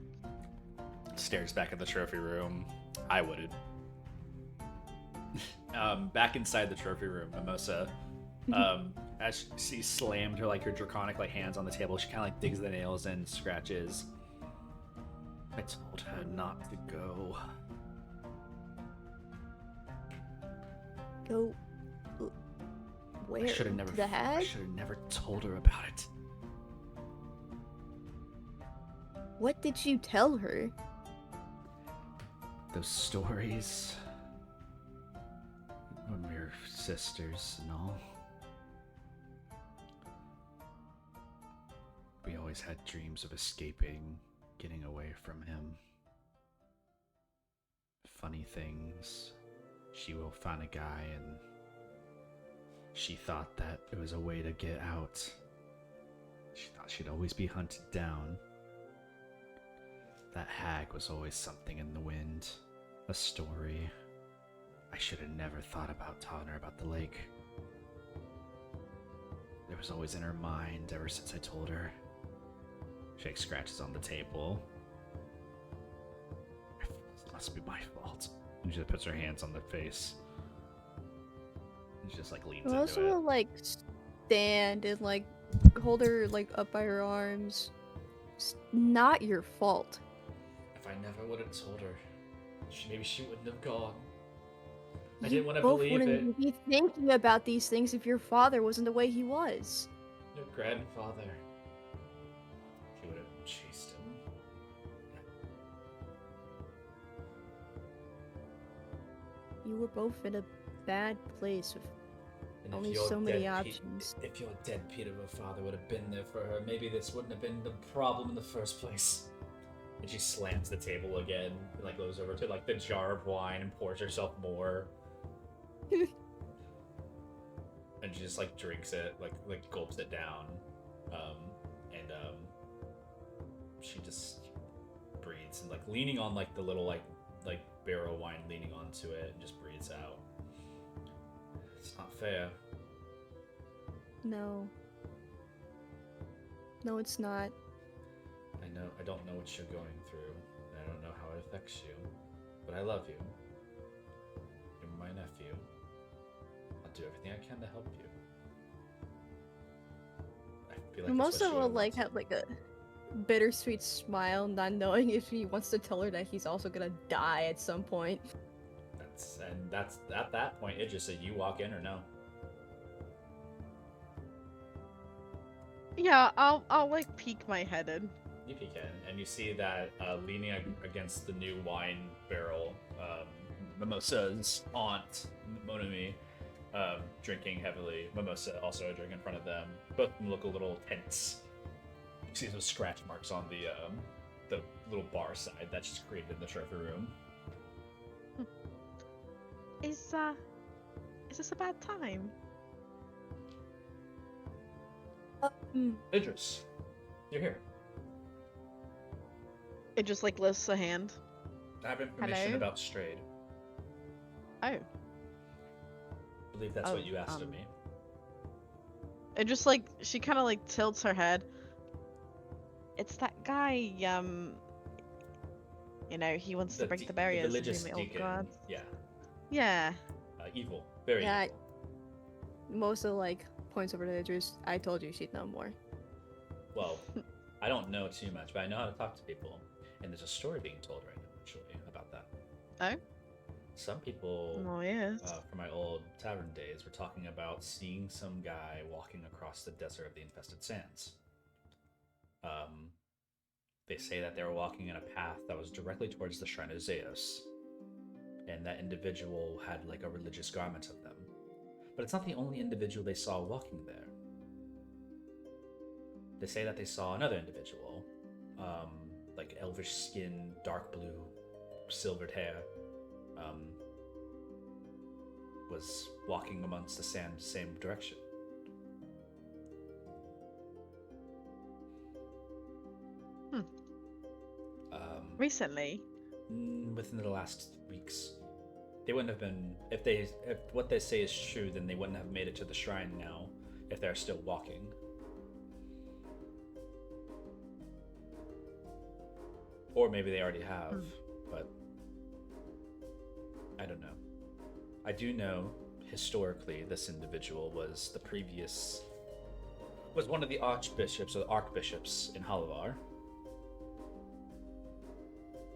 Stares back at the trophy room. I wouldn't. Back inside the trophy room, Mimosa, as she slammed her like her draconic like hands on the table, she kind of like digs the nails in, scratches. I told her not to go. Go where? I should have never. To the I hag? should have never told her about it. What did you tell her? Those stories when we were sisters and all. We always had dreams of escaping, getting away from him. Funny things. She will find a guy and she thought that it was a way to get out. She thought she'd always be hunted down. That hag was always something in the wind. A story. I should have never thought about telling her about the lake. It was always in her mind ever since I told her. Shake scratches on the table. It must be my fault. And she puts her hands on the face. And she just like leans I into also it. will like stand and like hold her like up by her arms. It's not your fault. If I never would have told her, maybe she wouldn't have gone. I You didn't want to both believe wouldn't it. be thinking about these things if your father wasn't the way he was. Your grandfather. She would have chased him. You were both in a bad place with And only your so many dead options. If your dead Pete of a father would have been there for her, maybe this wouldn't have been the problem in the first place. And she slams the table again and like goes over to like the jar of wine and pours herself more. And she just like drinks it, like gulps it down. She just breathes and like leaning on like the little like barrel wine, leaning onto it and just breathes out. It's not fair. No. No, it's not. I don't know what you're going through, and I don't know how it affects you, but I love you. You're my nephew. I'll do everything I can to help you. I feel like Most that's what of she will would like want have like a bittersweet smile, not knowing if he wants to tell her that he's also gonna die at some point. That's at that point. It just said you walk in or no. Yeah, I'll like peek my head in. You peek in, and you see that leaning against the new wine barrel, Mimosa's aunt, Monami, drinking heavily. Mimosa also a drink in front of them. Both of them look a little tense. You see those scratch marks on the little bar side that she's created in the trophy room. Is this a bad time? Idris, you're here. It just like lifts a hand. I have information Hello? about Strayed. Oh. I believe that's what Oh, you asked of me. It just like she kind of like tilts her head. It's that guy. You know, he wants to break the barriers religious between the old deacon. gods. Yeah, Yeah. evil, very Yeah, evil. most of like points over to Idris. I told you she'd know more. Well, I don't know too much, but I know how to talk to people, and there's a story being told right now, actually, about that. Oh. Some people Oh yes. from my old tavern days were talking about seeing some guy walking across the desert of the infested sands. They say that they were walking in a path that was directly towards the shrine of Zeus, and that individual had like a religious garment of them. But it's not the only individual they saw walking there. They say that they saw another individual, like elvish skin, dark blue, silvered hair, was walking amongst the sand, same direction. Recently. Within the last weeks. They wouldn't have been, if what they say is true, then they wouldn't have made it to the shrine now if they're still walking. Or maybe they already have, but I don't know. I do know historically this individual was one of the archbishops or the archbishops in Halavar.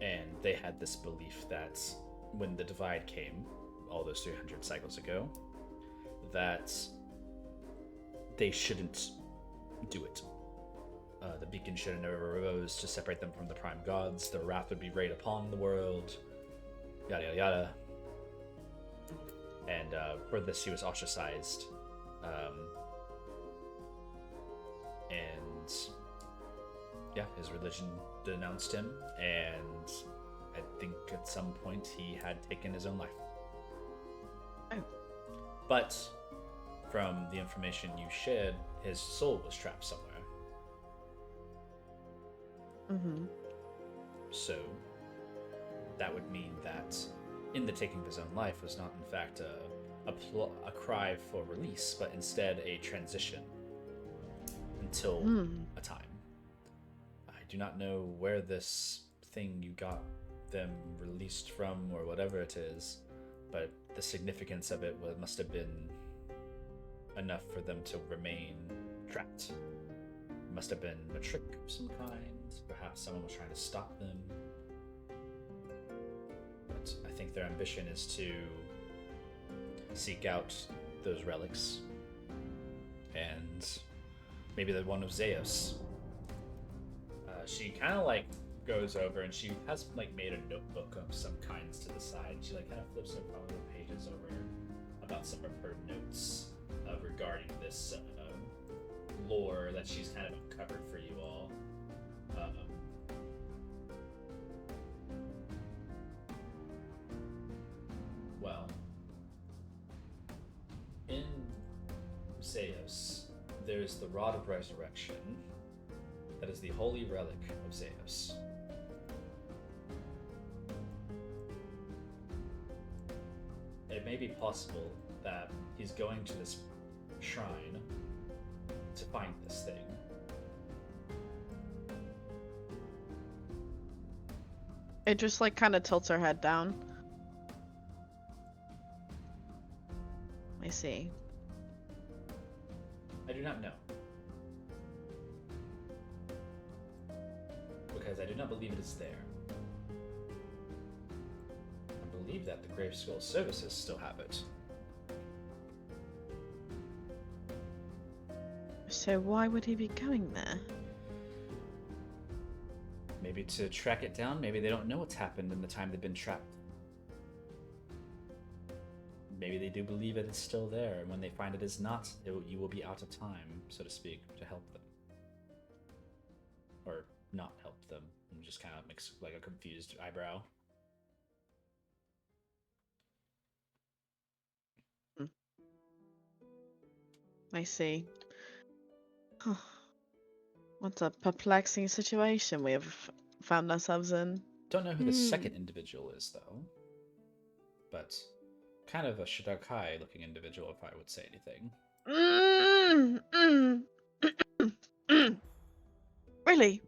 And they had this belief that when the divide came, all those 300 cycles ago, that they shouldn't do it. The beacon should have never arose to separate them from the prime gods. Their wrath would be rained upon the world. Yada yada yada. And for this, he was ostracized. And yeah, his religion denounced him, and I think at some point he had taken his own life. Oh. But from the information you shared, his soul was trapped somewhere. Mm-hmm. So that would mean that in the taking of his own life was not in fact a cry for release, but instead a transition until a time. I do not know where this thing you got them released from or whatever it is, but the significance of it must have been enough for them to remain trapped. It must have been a trick of some kind. Perhaps someone was trying to stop them. But I think their ambition is to seek out those relics. And maybe the one of Zeus. She kind of like goes over and she has like made a notebook of some kinds to the side. She like kind of flips a couple of pages over about some of her notes regarding this lore that she's kind of uncovered for you all. Well, in Zeus, there's the Rod of Resurrection. That is the holy relic of Zeus. It may be possible that he's going to this shrine to find this thing. It just like kind of tilts her head down. I see. I do not know. because I do not believe it is there. I believe that the Grave School Services still have it. So why would he be going there? Maybe to track it down. Maybe they don't know what's happened in the time they've been trapped. Maybe they do believe it is still there, and when they find it is not, you will be out of time, so to speak, to help them. Or not help them. And just kind of makes like a confused eyebrow. I see. What a perplexing situation we have found ourselves in. Don't know who the second individual is, though. But kind of a Shidokai looking individual, if I would say anything. Really?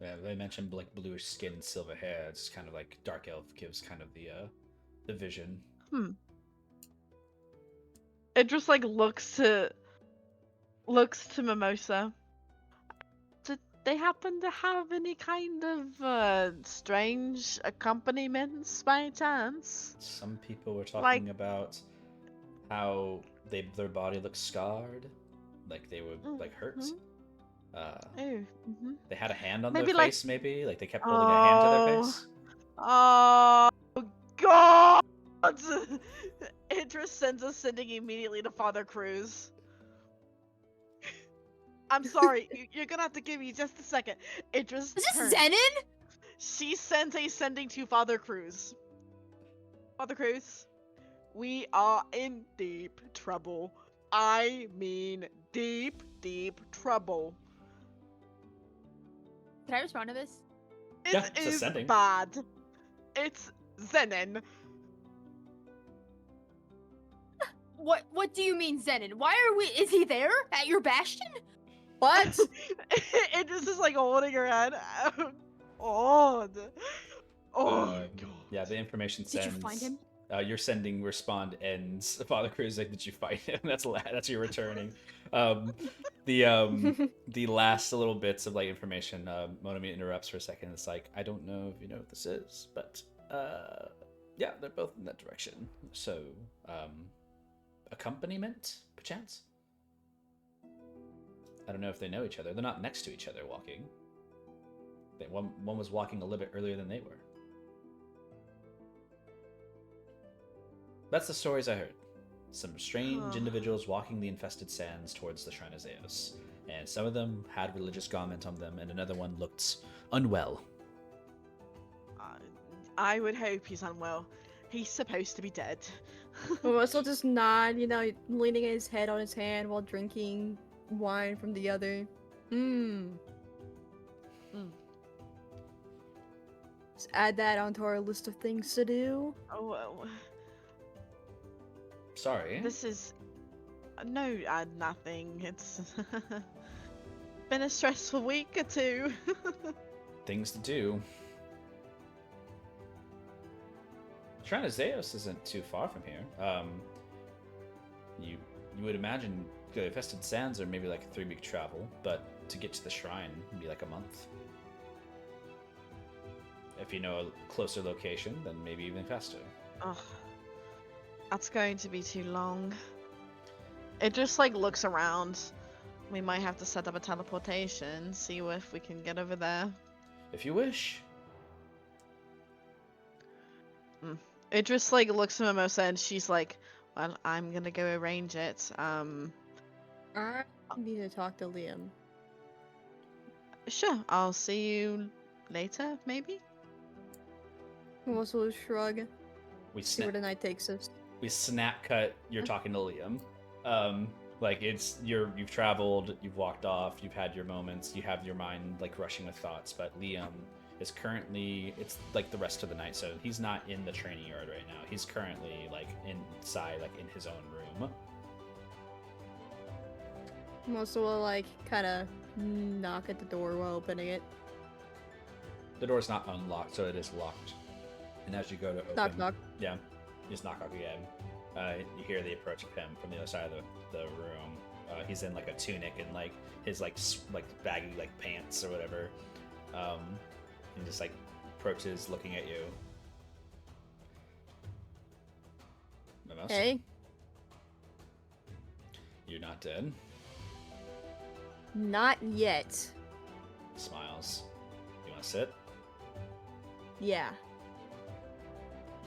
Yeah, they mentioned like bluish skin, silver hair. It's kind of like dark elf gives kind of the vision. It just like looks to Mimosa. Did they happen to have any kind of strange accompaniments by any chance? Some people were talking Like- about how their body looked scarred, like they were like hurt. They had a hand on Maybe their like- face, maybe like they kept holding a hand to their face. Oh God! Idris sends us sending immediately to Father Cruz. I'm sorry, you're gonna have to give me just a second. Idris. Is this turns. Zenon? She sends a sending to Father Cruz. Father Cruz, we are in deep trouble. I mean deep, deep trouble. Can I respond to this? Yeah, It it's a is sending. bad. It's Zenon. What do you mean, Zenon? Why are we? Is he there at your bastion? What? It just is like holding her head. Oh God. Yeah, the information Did sends. you find him? Your sending respond ends. Father Cruz like, did you find him? That's your returning. The last little bits of like information. Monami interrupts for a second. It's like, I don't know if you know what this is, but yeah, they're both in that direction. So accompaniment, perchance. I don't know if they know each other. They're not next to each other walking. One was walking a little bit earlier than they were. That's the stories I heard. Some strange individuals walking the infested sands towards the Shrine of Zeus. And some of them had religious garment on them, and another one looked unwell. I would hope he's unwell. He's supposed to be dead. Russell just nod, leaning his head on his hand while drinking wine from the other. Just add that onto our list of things to do. Oh well. Sorry. This is no, nothing. It's been a stressful week or two. Things to do. Shrine of Zeus isn't too far from here. You would imagine the infested sands are maybe like a 3-week travel, but to get to the shrine would be like a month. If you know a closer location, then maybe even faster. Oh, that's going to be too long. It just like looks around. We might have to set up a teleportation, see if we can get over there. If you wish. It just like looks at Mimosa and she's like, well, I'm gonna go arrange it. I need to talk to Liam. Sure, I'll see you later, maybe? Russell will shrug. We See where snap. the night takes us. We snap cut. You're talking to Liam. Like you've traveled, you've walked off, you've had your moments, you have your mind like rushing with thoughts. But Liam is currently, it's like the rest of the night, so he's not in the training yard right now. He's currently like inside, like in his own room. Russell will like kind of knock at the door while opening it. The door's not unlocked, so it is locked. And as you go to open, Knock knock. yeah, you just knock again. You hear the approach of him from the other side of the room. He's in like a tunic and like his like baggy like pants or whatever, and just like approaches, looking at you. Mimosa, Hey, you're not dead. not yet. Smiles. You want to sit? Yeah.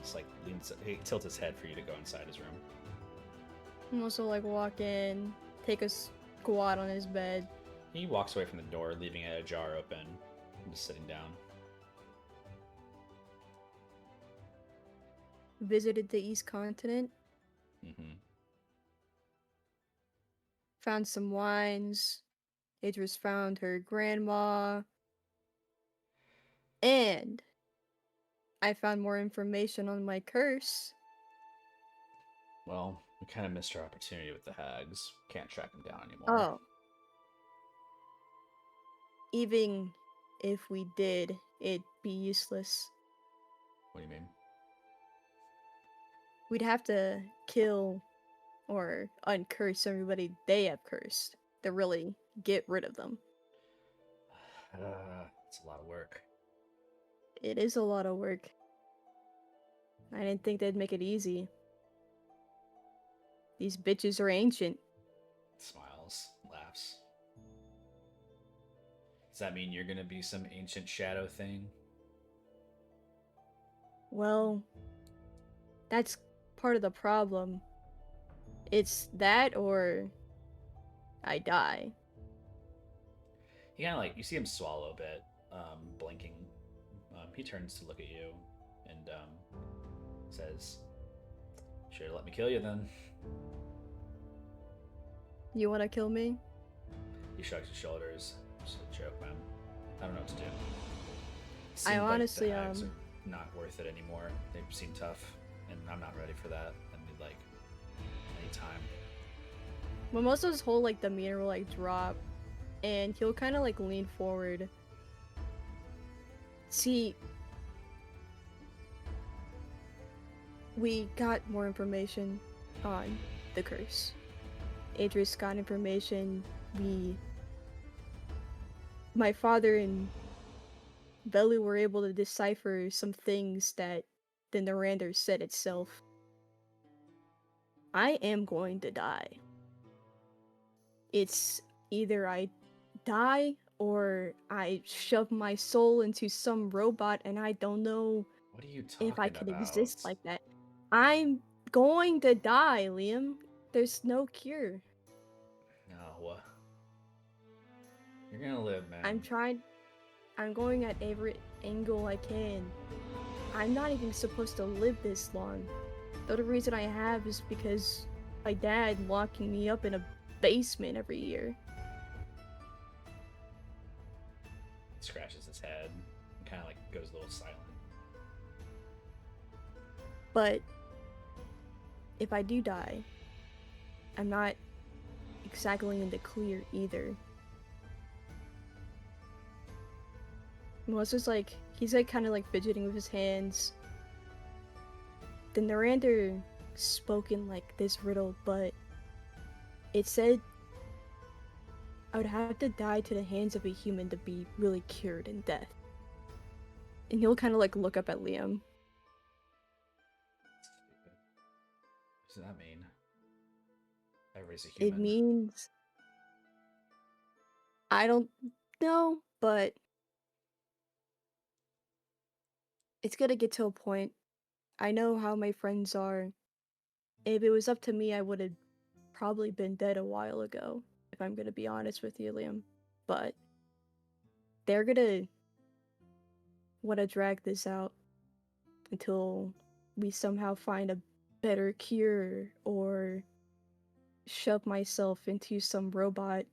Just like leans, he tilts his head for you to go inside his room. I'm also like walk in, take a squat on his bed. He walks away from the door, leaving it ajar open, and just sitting down. Visited the East Continent. Mm-hmm. Found some wines. Idris found her grandma. And I found more information on my curse. Well, we kind of missed our opportunity with the hags. Can't track them down anymore. Oh. Even if we did, it'd be useless. What do you mean? We'd have to kill or uncurse everybody they have cursed to really get rid of them. It's a lot of work. It is a lot of work. I didn't think they'd make it easy. These bitches are ancient. Smiles, laughs. Does that mean you're gonna be some ancient shadow thing? Well, that's part of the problem. It's that or I die. He kind of like, you see him swallow a bit, blinking. He turns to look at you and says, "Sure, let me kill you then." You wanna kill me? He shrugs his shoulders. Just a joke, man. I don't know what to do. I Seems honestly, like the hags are not worth it anymore. They seem tough, and I'm not ready for that. I need like any time. Mimosa's whole like demeanor will like drop, and he'll kind of like lean forward. See, we got more information on the curse. Idris got information. My father and Velu were able to decipher some things that the Narander said itself. I am going to die. It's either I die or I shove my soul into some robot, and I don't know What are you talking if I could about? exist like that. I'm going to die, Liam. There's no cure. No. You're gonna live, man. I'm going at every angle I can. I'm not even supposed to live this long. The only reason I have is because my dad locking me up in a basement every year. Scratches his head and kind of like goes a little silent. But if I do die, I'm not exactly in the clear either. Melissa's like, he's like kind of like fidgeting with his hands. The Narander spoke in like this riddle, but it said I would have to die to the hands of a human to be really cured in death. And he'll kind of like look up at Liam. Stupid. What does that mean? Everybody's a human. It means I don't know, but it's gonna get to a point. I know how my friends are. If it was up to me, I would have probably been dead a while ago, if I'm gonna be honest with you, Liam. But they're gonna want to drag this out until we somehow find a better cure or shove myself into some robot.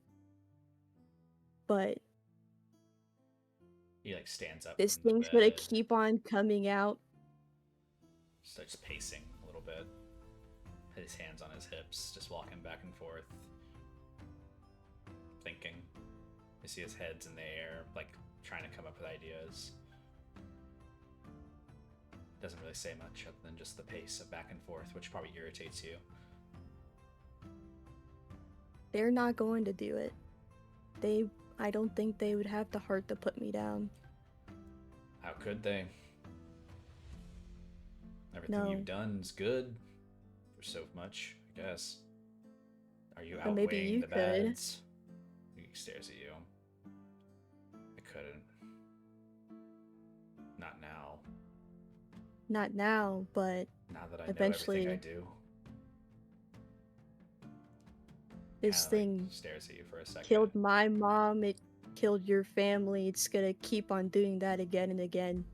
But He like stands up. this from the thing's gonna bed, keep on coming out. starts pacing a little bit. His hands on his hips, just walking back and forth, thinking. You see his head's in the air, like trying to come up with ideas. Doesn't really say much other than just the pace of back and forth, which probably irritates you. they're not going to do it. I don't think they would have the heart to put me down. How could they? Everything No. you've done is good for so much, I guess. Are you But maybe outweighing you the could. bads? He stares at you. I couldn't. Not now. Not now, but Now that I eventually know everything I do. this Kinda, like, thing stares at you for a second. killed my mom, it killed your family, it's gonna keep on doing that again and again.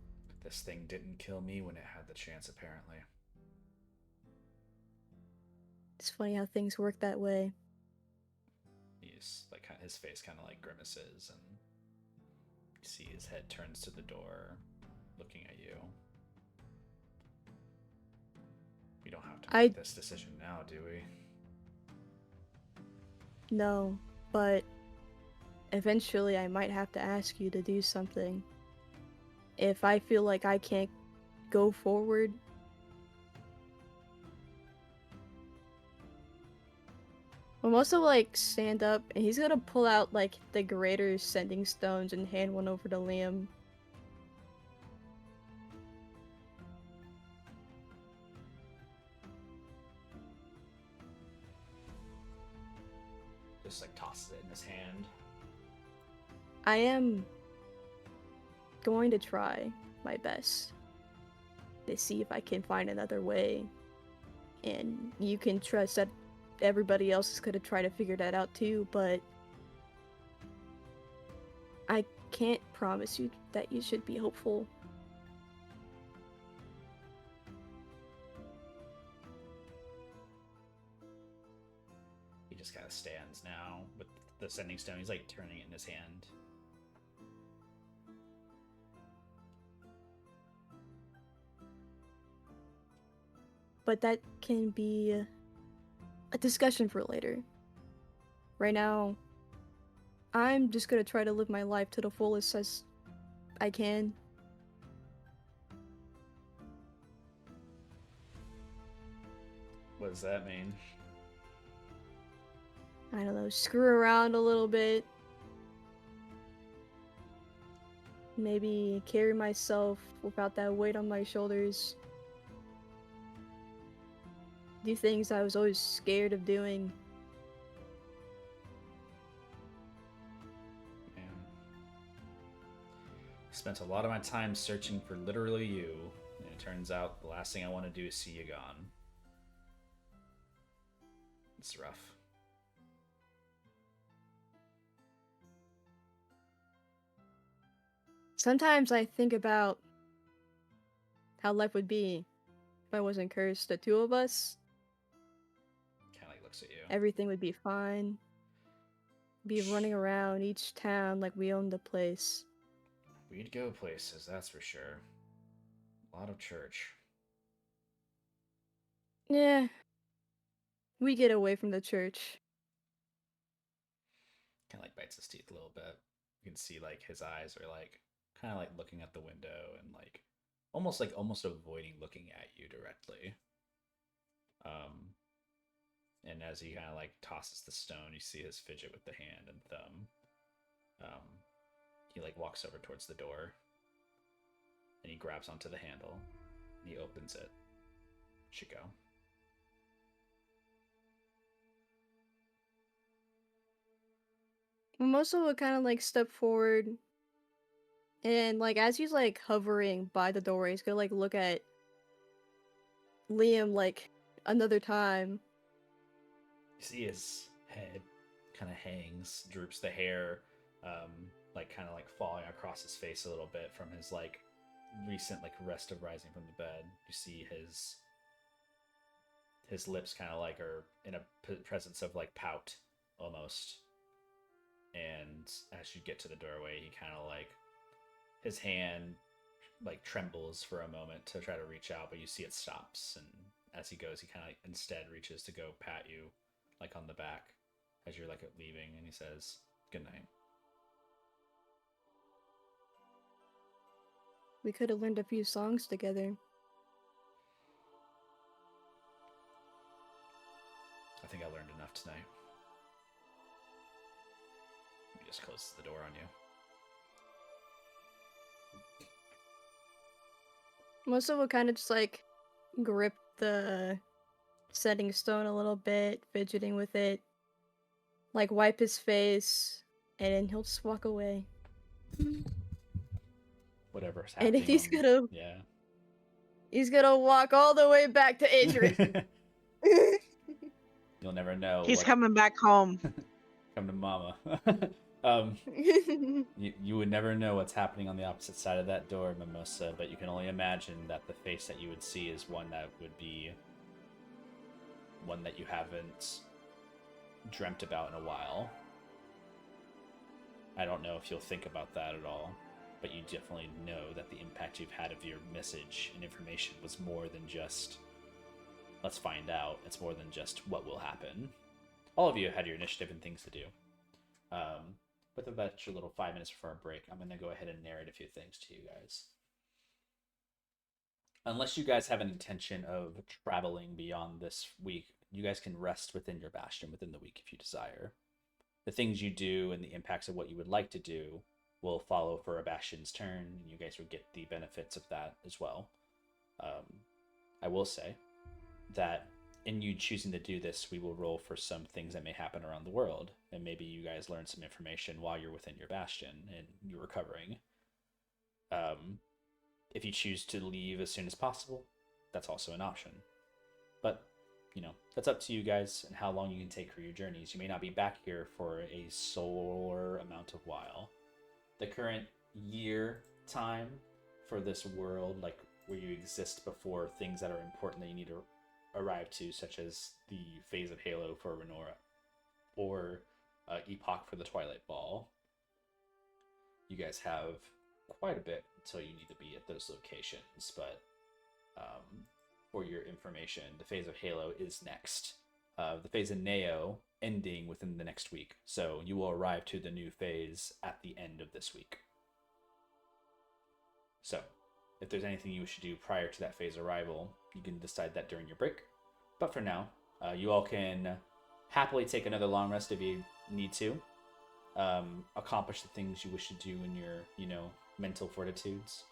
This thing didn't kill me when it had the chance, apparently. It's funny how things work that way. He's like, his face kind of like grimaces, and you see his head turns to the door, looking at you. We don't have to make this decision now, do we? No, but eventually I might have to ask you to do something. If I feel like I can't go forward, I'm also like stand up, and he's gonna pull out like the greater sending stones and hand one over to Liam. Just like tosses it in his hand. I am going to try my best to see if I can find another way. And you can trust that everybody else is going to try to figure that out too, but I can't promise you that you should be hopeful. He just kind of stands now with the sending stone. He's like turning it in his hand. But that can be a discussion for later. Right now, I'm just gonna try to live my life to the fullest as I can. What does that mean? I don't know, screw around a little bit. Maybe carry myself without that weight on my shoulders. Do things I was always scared of doing. Man. I spent a lot of my time searching for literally you, and it turns out the last thing I want to do is see you gone. It's rough. Sometimes I think about how life would be if I wasn't cursed. The two of us, Kind of like looks at you. everything would be fine. Be running around each town like we owned the place. We'd go places, that's for sure. A lot of church. Yeah. We get away from the church. Kind of like bites his teeth a little bit. You can see like his eyes are like kind of like looking at the window and like almost avoiding looking at you directly. And as he kind of like tosses the stone, you see his fidget with the hand and thumb. He like walks over towards the door and he grabs onto the handle and he opens it. Should go. Mimosa would kind of like step forward, and like as he's like hovering by the doorway, he's gonna like look at Liam like another time. You see his head kind of hangs, droops the hair, like kind of like falling across his face a little bit from his like recent like rest of rising from the bed. You see his lips kind of like are in a presence of like pout almost. And as you get to the doorway, he kind of like his hand like trembles for a moment to try to reach out, but you see it stops, and as he goes, he kind of like instead reaches to go pat you like on the back as you're like leaving, and he says good night. We could have learned a few songs together. I think I learned enough tonight. closes the door on you. Melissa will kind of just like grip the setting stone a little bit, fidgeting with it, like wipe his face, and then he'll just walk away. Whatever's And happening. if he's gonna, yeah. he's gonna walk all the way back to Adrian. You'll never know. He's coming back home. Come to mama. You would never know what's happening on the opposite side of that door, Mimosa, but you can only imagine that the face that you would see is one that would be one that you haven't dreamt about in a while. I don't know if you'll think about that at all, but you definitely know that the impact you've had of your message and information was more than just, let's find out. It's more than just what will happen. All of you had your initiative and things to do. With about your little 5 minutes before our break, I'm going to go ahead and narrate a few things to you guys. Unless you guys have an intention of traveling beyond this week, you guys can rest within your bastion within the week if you desire. The things you do and the impacts of what you would like to do will follow for a bastion's turn, and you guys will get the benefits of that as well. I will say that in you choosing to do this, we will roll for some things that may happen around the world, and maybe you guys learn some information while you're within your bastion and you're recovering. If you choose to leave as soon as possible, that's also an option. But, you know, that's up to you guys and how long you can take for your journeys. You may not be back here for a solar amount of while. The current year time for this world, like where you exist before things that are important that you need to arrive to, such as the phase of Halo for Renora, or Epoch for the Twilight Ball. You guys have quite a bit until you need to be at those locations, but for your information, the phase of Halo is next. The phase of Neo ending within the next week, so you will arrive to the new phase at the end of this week. So, if there's anything you wish to do prior to that phase arrival, you can decide that during your break. But for now, you all can happily take another long rest if you need to. Accomplish the things you wish to do in your, mental fortitudes.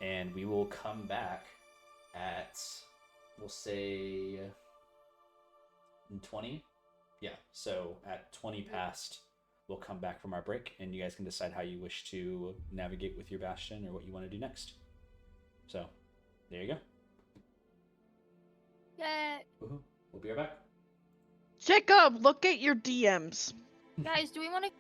And we will come back at, we'll say, 20? Yeah, so at 20 past, we'll come back from our break, and you guys can decide how you wish to navigate with your bastion or what you want to do next. So, there you go. Yeah. Woohoo. We'll be right back. Jacob, look at your DMs. Guys, do we want to...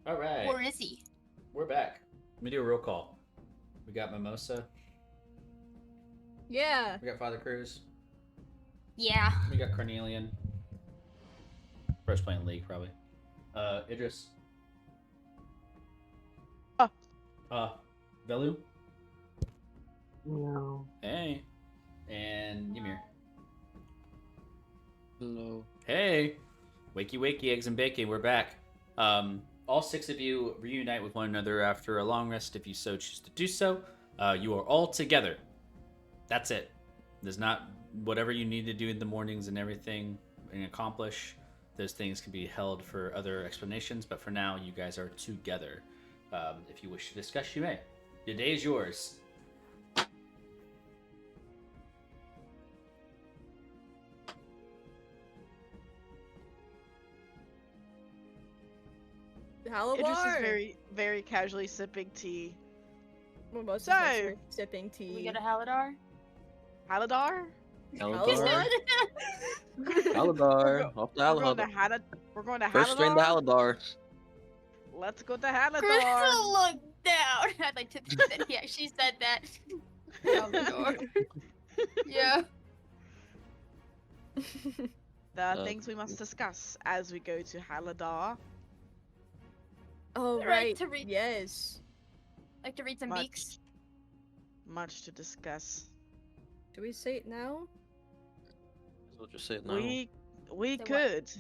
All right. Where is he? We're back. Let me do a roll call. We got Mimosa. Yeah. We got Father Cruz. Yeah. We got Carnelian. First playing League, probably. Idris. Oh. Velu. No. Hey. And Ymir. Hello. Hey. Wakey, wakey, eggs and bacon. We're back. All 6 of you reunite with one another after a long rest, if you so choose to do so. You are all together. That's it. There's not whatever you need to do in the mornings and everything and accomplish. Those things can be held for other explanations, but for now, you guys are together. If you wish to discuss, you may. The day is yours. Idris is Halabar. very, very casually sipping tea. Mimosa's So- next to sipping tea. We got a Haladar. Haladar? Haladar. We're Haladar. Off to We're going to Haladar. We're going to First train to Haladar. Haladar. Let's go to Haladar. Crystal looked down. I'd like to think that he actually said that. Haladar. Yeah. There are Uh, things we must discuss as we go to Haladar. Oh Right, right. to read- Yes. Like to read some Much, beaks. much to discuss. Do we say it now? We'll just say it now. We Say what? could.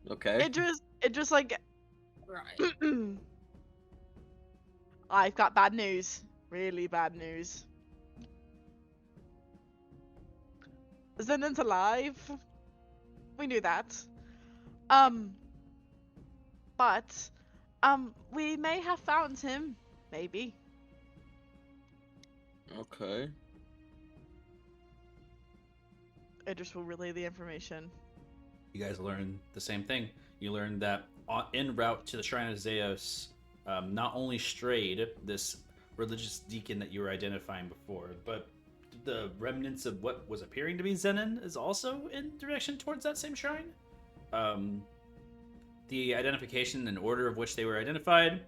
Okay. It just like Right. I've got bad news. Really bad news. Zenon's alive. We knew that. But we may have found him. Maybe. Okay. Idris will relay the information. You guys learn the same thing. You learn that en route to the Shrine of Zeus, not only strayed this religious deacon that you were identifying before, but the remnants of what was appearing to be Zenon is also in direction towards that same shrine. The identification and order of which they were identified,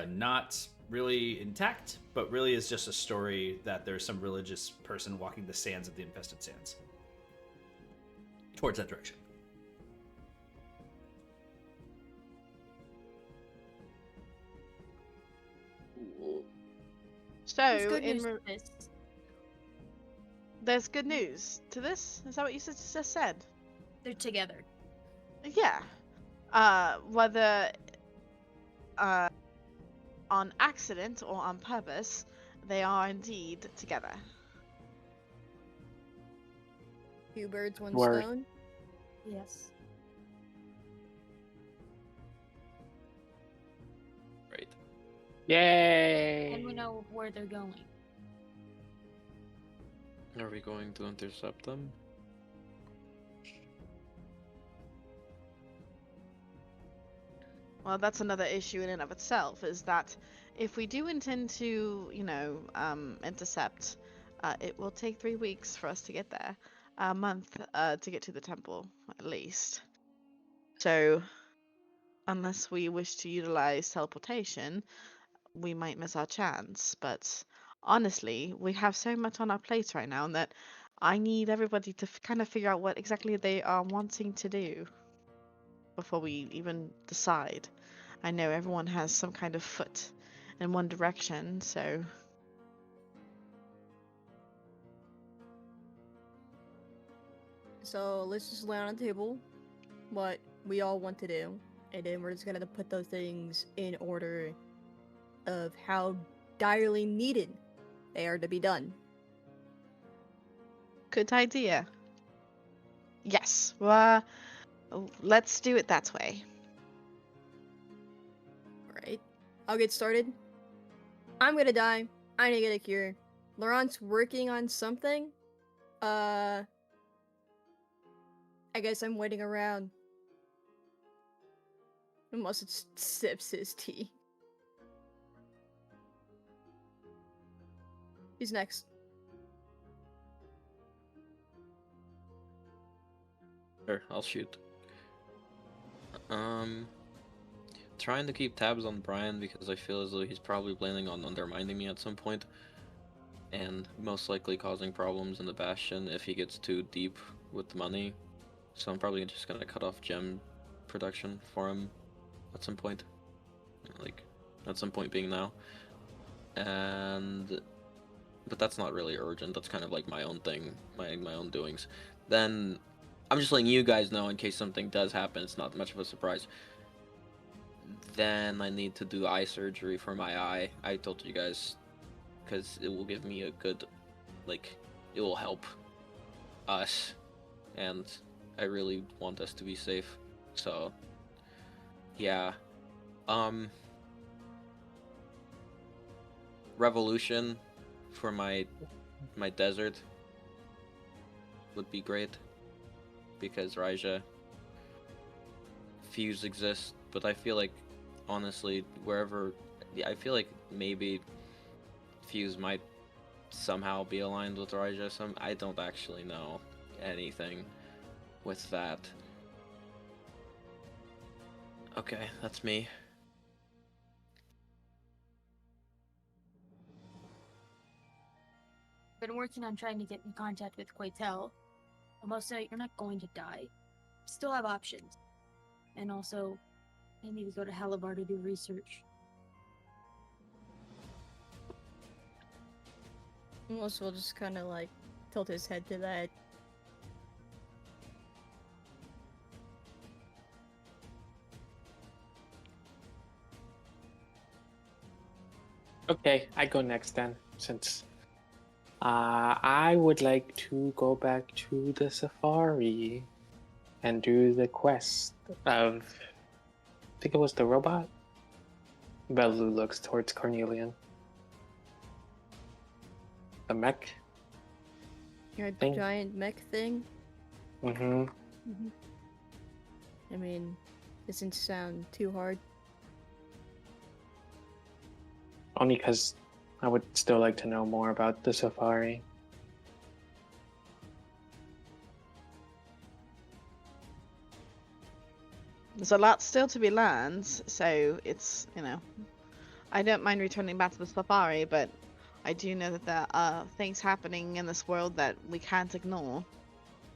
not really intact, but really is just a story that there's some religious person walking the sands of the infested sands towards that direction. So, There's good news to this. there's good news to this. Is that what you just said? They're together. Yeah. Whether on accident or on purpose, they are indeed together. Two birds, one Word. stone. Yes. Right. Yay! And we know where they're going. Are we going to intercept them? Well, that's another issue in and of itself, is that if we do intend to, intercept, it will take 3 weeks for us to get there. A month to get to the temple, at least. So, unless we wish to utilize teleportation, we might miss our chance. But honestly, we have so much on our plates right now that I need everybody to kind of figure out what exactly they are wanting to do before we even decide. I know everyone has some kind of foot in one direction, so So let's just lay on the table what we all want to do, and then we're just gonna put those things in order of how direly needed they are to be done. good idea. Yes, well, let's do it that way. Alright. I'll get started. I'm gonna die. I need to get a cure. Laurent's working on something. I guess I'm waiting around. Unless it sips his tea. He's next. Sure, I'll shoot. Um, trying to keep tabs on Brian because I feel as though he's probably planning on undermining me at some point, and most likely causing problems in the Bastion if he gets too deep with money. So I'm probably just gonna cut off gem production for him at some point, like at some point being now. And but that's not really urgent. That's kind of like my own thing, my own doings. Then I'm just letting you guys know in case something does happen. It's not much of a surprise. Then I need to do eye surgery for my eye. I told you guys, because it will give me a good, like, it will help us, and I really want us to be safe. So, yeah. Revolution for my desert would be great, because Raija Fuse exists, but I feel like honestly wherever, yeah, I feel like maybe Fuse might somehow be aligned with Raija. I don't actually know anything with that. Okay, that's me. Been working on trying to get in contact with Quaitel. Also, you're not going to die. Still have options. And also, I need to go to Halabar to do research. Also, will just kind of like tilt his head to that. Okay, I go next then, since I would like to go back to the safari and do the quest of, I think it was the robot. Belu looks towards Cornelian. The mech. Your Thing. giant mech thing. Mm-hmm. I mean, doesn't sound too hard. Only because I would still like to know more about the safari. There's a lot still to be learned, so it's, I don't mind returning back to the safari, but I do know that there are things happening in this world that we can't ignore.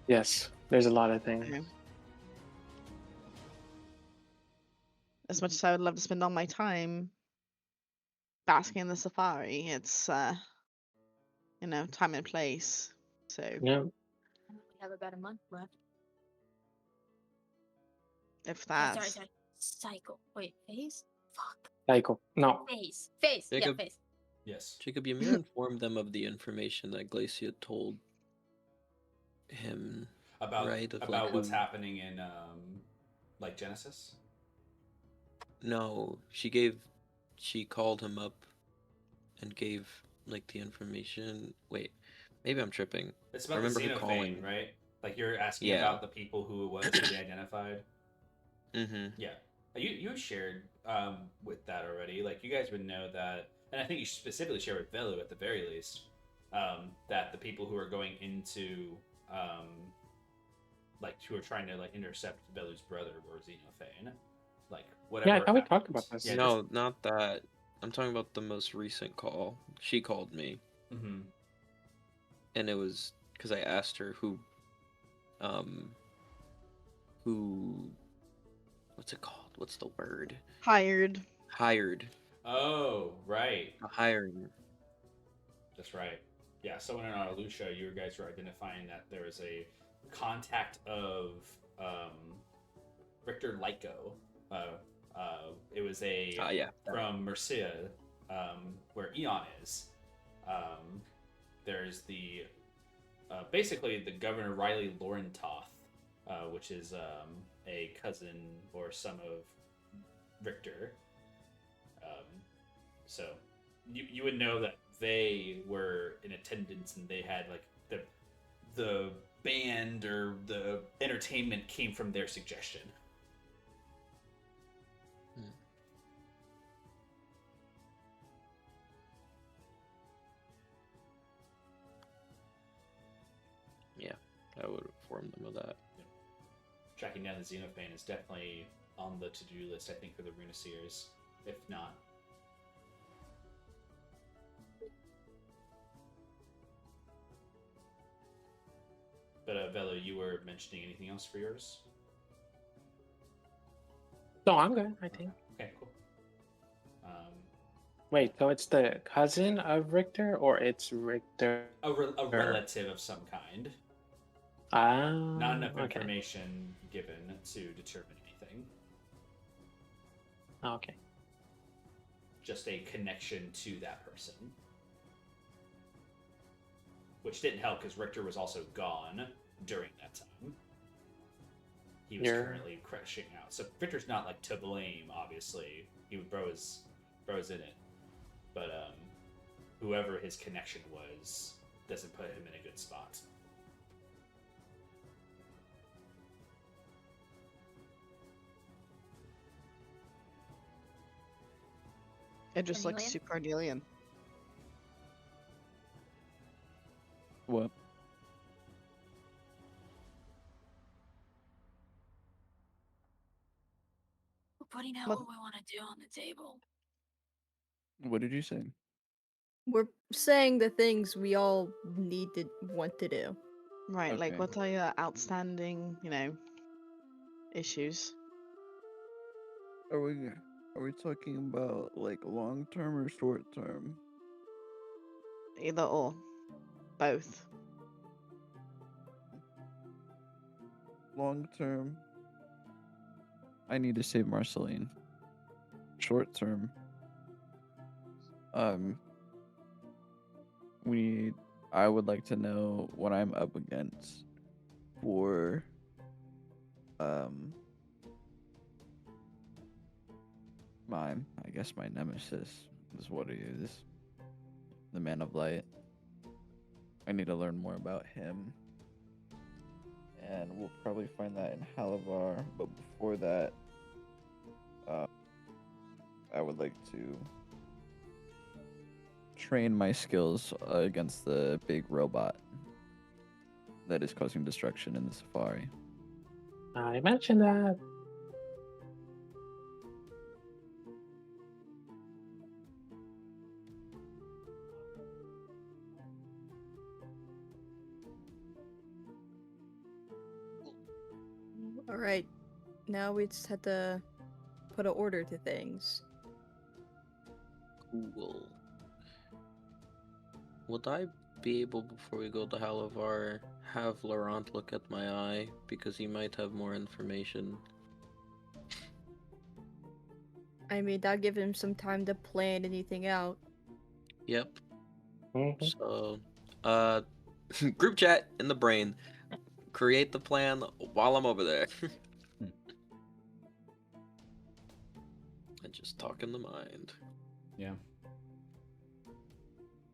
Yes, there's a lot of things. You know. As much as I would love to spend all my time basking in the safari, it's, time and place. So, Yeah. We have about a month left. if Sorry, that's... sorry. Cycle. Wait, phase? Fuck. Cycle. No. Phase. Phase. Jacob. Yeah, phase. Yes. Jacob, Ymir informed them of the information that Glacia told him, About right? Of, about like, what's who... happening in like Genesis. No, she called him up and gave like the information. Wait, maybe I'm tripping. It's I about the remember her calling. Xenophane, right? Like you're asking Yeah. about the people who it was who they identified. Mm-hmm. Yeah, you shared with that already. Like you guys would know that, and I think you specifically shared with Velu at the very least that the people who are going into like who are trying to like intercept Velu's brother were Xenophane. Like whatever. Yeah, I thought we happened. talked about this. Yeah, No, not that. I'm talking about the most recent call. She called me, Mm-hmm. and it was because I asked her who, what's it called? What's the word? Hired. Hired. Oh, right. Hiring. That's right. Yeah, someone in our Lucia, you guys were identifying that there was a contact of Richter Lyko. It was a Yeah. from Mercia, where Eon is. There's the basically the Governor Riley Laurentoth, which is a cousin or son of Richter. So you would know that they were in attendance and they had like the band or the entertainment came from their suggestion. Yeah, I would inform them of that. Tracking down the Xenophane is definitely on the to-do list, I think, for the Runiseers. If not. But Velo, you were mentioning anything else for yours? No, I'm good, I think. Okay, cool. Wait, so it's the cousin of Richter, or it's Richter? A relative of some kind. Ah, Not enough okay. information given to determine anything. Okay. Just a connection to that person. Which didn't help because Richter was also gone during that time. He was currently crashing out. So Richter's not like to blame, obviously. Bro's in it. But whoever his connection was doesn't put him in a good spot. It just looks Cornelia? super Cornelian. What? We're putting out What- what we want to do on the table. What did you say? We're saying the things we all want to do. Right, like Okay. what are your outstanding, issues? Are we talking about like long term or short term? Either or. Both. Long term, I need to save Marceline. Short term, I would like to know what I'm up against for my nemesis is what he is. The Man of Light. I need to learn more about him. And we'll probably find that in Halavar, but before that, I would like to train my skills against the big robot that is causing destruction in the safari. I mentioned that. Alright, now we just had to put an order to things. Cool. Would I be able, before we go to Halavar, have Laurent look at my eye? Because he might have more information. I mean, that'll give him some time to plan anything out. Yep. Mhm. So, group chat in the brain. Create the plan while I'm over there. And just talk in the mind. Yeah.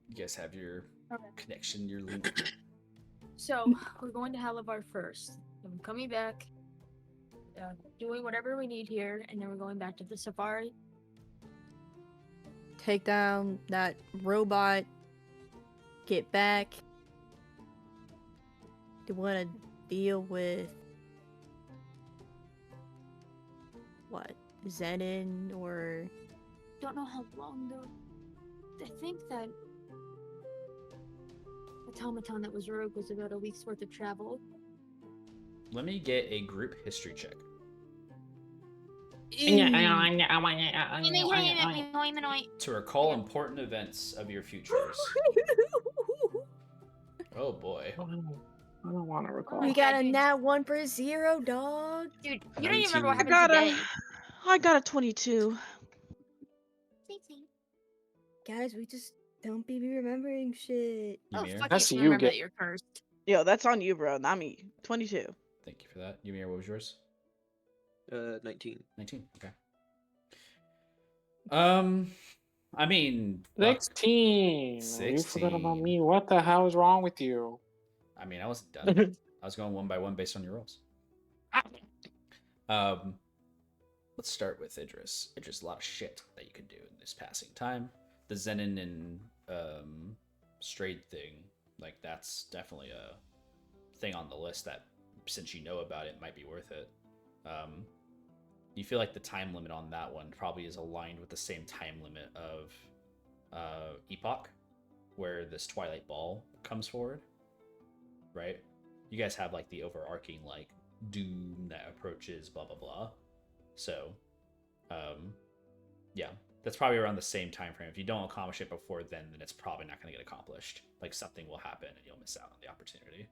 You guys have your Okay. connection, your link. So we're going to Halavar first. Then we're coming back, doing whatever we need here, and then we're going back to the safari. Take down that robot. Get back. Do you want to deal with what? Zenin or Don't know how long though. I think that automaton that was rogue was about a week's worth of travel. Let me get a group history check. To recall important events of your futures. Oh boy. I don't want to recall. we got a nat 1 for 0, dog. Dude, you don't even remember what 19. happened today. I got a 22. Guys, we just don't be remembering shit. Oh, Ymir? fuck That's you. you Remember get- that you're cursed. Yo, that's on you, bro, not me. 22. Thank you for that. Ymir, what was yours? 19. 19. Okay. I mean, 16. You forgot about 16. me. What the hell is wrong with you? I mean, I wasn't done. I was going one by one based on your rolls. Let's start with Idris. Idris, a lot of shit that you could do in this passing time. The Zenin and Strayed thing, like that's definitely a thing on the list that, since you know about it, might be worth it. you feel like the time limit on that one probably is aligned with the same time limit of Epoch, where this Twilight Ball comes forward, right? You guys have like the overarching like doom that approaches, blah blah blah. So, yeah, that's probably around the same time frame. If you don't accomplish it before then it's probably not going to get accomplished. Like something will happen and you'll miss out on the opportunity.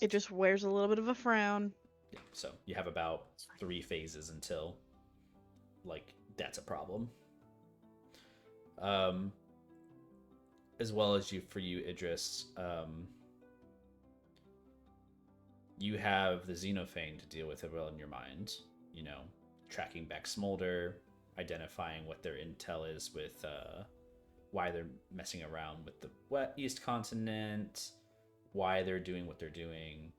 It just wears a little bit of a frown. Yeah, so you have about 3 phases until like that's a problem. As well as for you, Idris, you have the Xenophane to deal with as well in your mind. You know, tracking back Smolder, identifying what their intel is with why they're messing around with the East Continent, why they're doing what they're doing,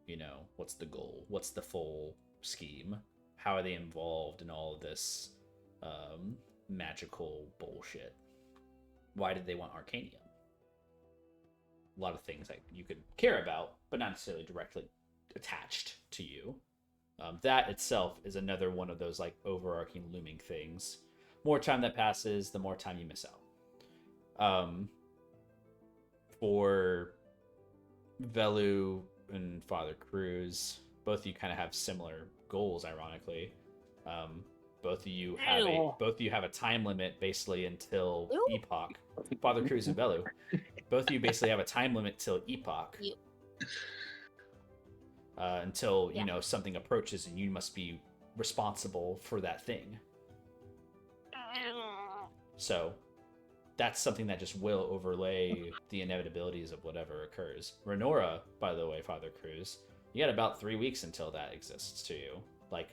you know, what's the goal, what's the full scheme, how are they involved in all of this magical bullshit, why did they want Arcanium? A lot of things that you could care about, but not necessarily directly attached to you. That itself is another one of those like overarching looming things. More time that passes, the more time you miss out. For Velu and Father Cruz, both of you kind of have similar goals, ironically. Both of you have a time limit basically until Epoch. Father Cruz and Velu, both of you basically have a time limit till Epoch. Until you know something approaches and you must be responsible for that thing. So that's something that just will overlay the inevitabilities of whatever occurs. Renora, by the way, Father Cruz, you got about 3 weeks until that exists to you. Like,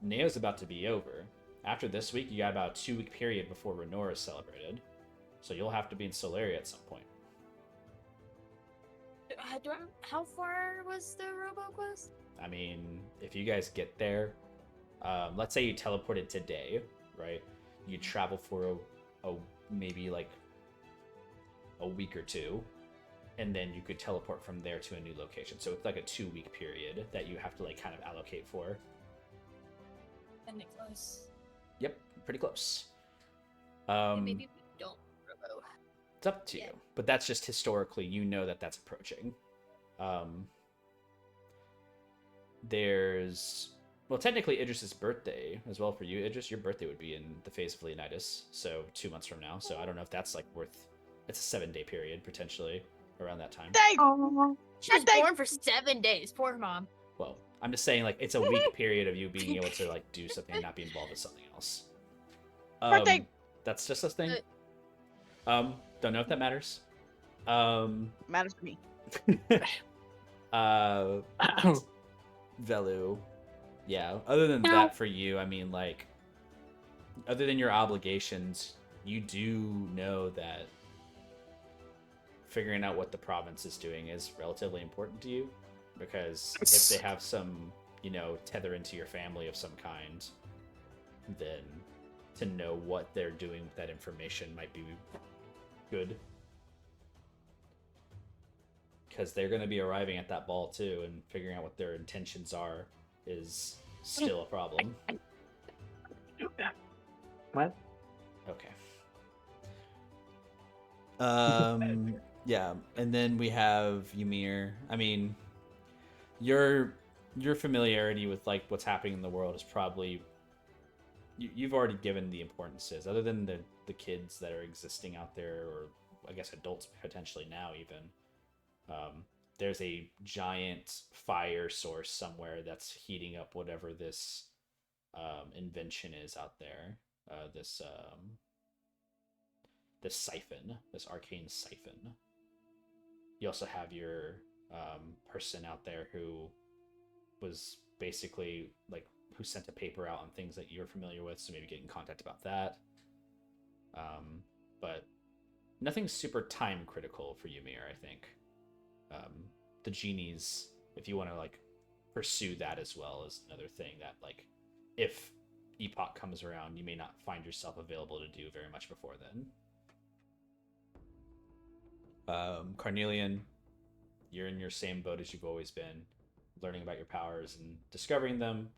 Neo's about to be over. After this week, you got about a 2-week period before Renora is celebrated. So you'll have to be in Solaria at some point. How far was the RoboQuest? I mean, if you guys get there, let's say you teleported today, right? You travel for a maybe like a week or 2, and then you could teleport from there to a new location. So it's like a 2-week period that you have to like kind of allocate for. And close. Yep, pretty close. Maybe we don't robo. It's up to you, but that's just historically, you know that that's approaching. There's, well, technically Idris's birthday as well for you. Idris, your birthday would be in the phase of Leonidas, so 2 months from now. So I don't know if that's like worth, it's a 7-day period potentially around that time. She was born for 7 days. Poor mom. Well, I'm just saying like it's a week period of you being able to like do something and not be involved with something else. Birthday. That's just a thing. Don't know if that matters. Matters to me. Velu. Yeah, other than that for you, I mean, like, other than your obligations, you do know that figuring out what the province is doing is relatively important to you, because if they have some, you know, tether into your family of some kind, then to know what they're doing with that information might be good. Because they're going to be arriving at that ball too, and figuring out what their intentions are is still a problem. What? Okay. Yeah, and then we have Ymir. I mean, your familiarity with like what's happening in the world is probably you've already given the importances, other than the kids that are existing out there, or I guess adults potentially now even. There's a giant fire source somewhere that's heating up whatever this invention is out there. This siphon, this arcane siphon. You also have your person out there who was basically like who sent a paper out on things that you're familiar with, so maybe get in contact about that. But nothing super time critical for Ymir, I think. The genies, if you want to like pursue that as well, is another thing that like if Epoch comes around, you may not find yourself available to do very much before then. Carnelian, You're in your same boat as you've always been, learning about your powers and discovering them,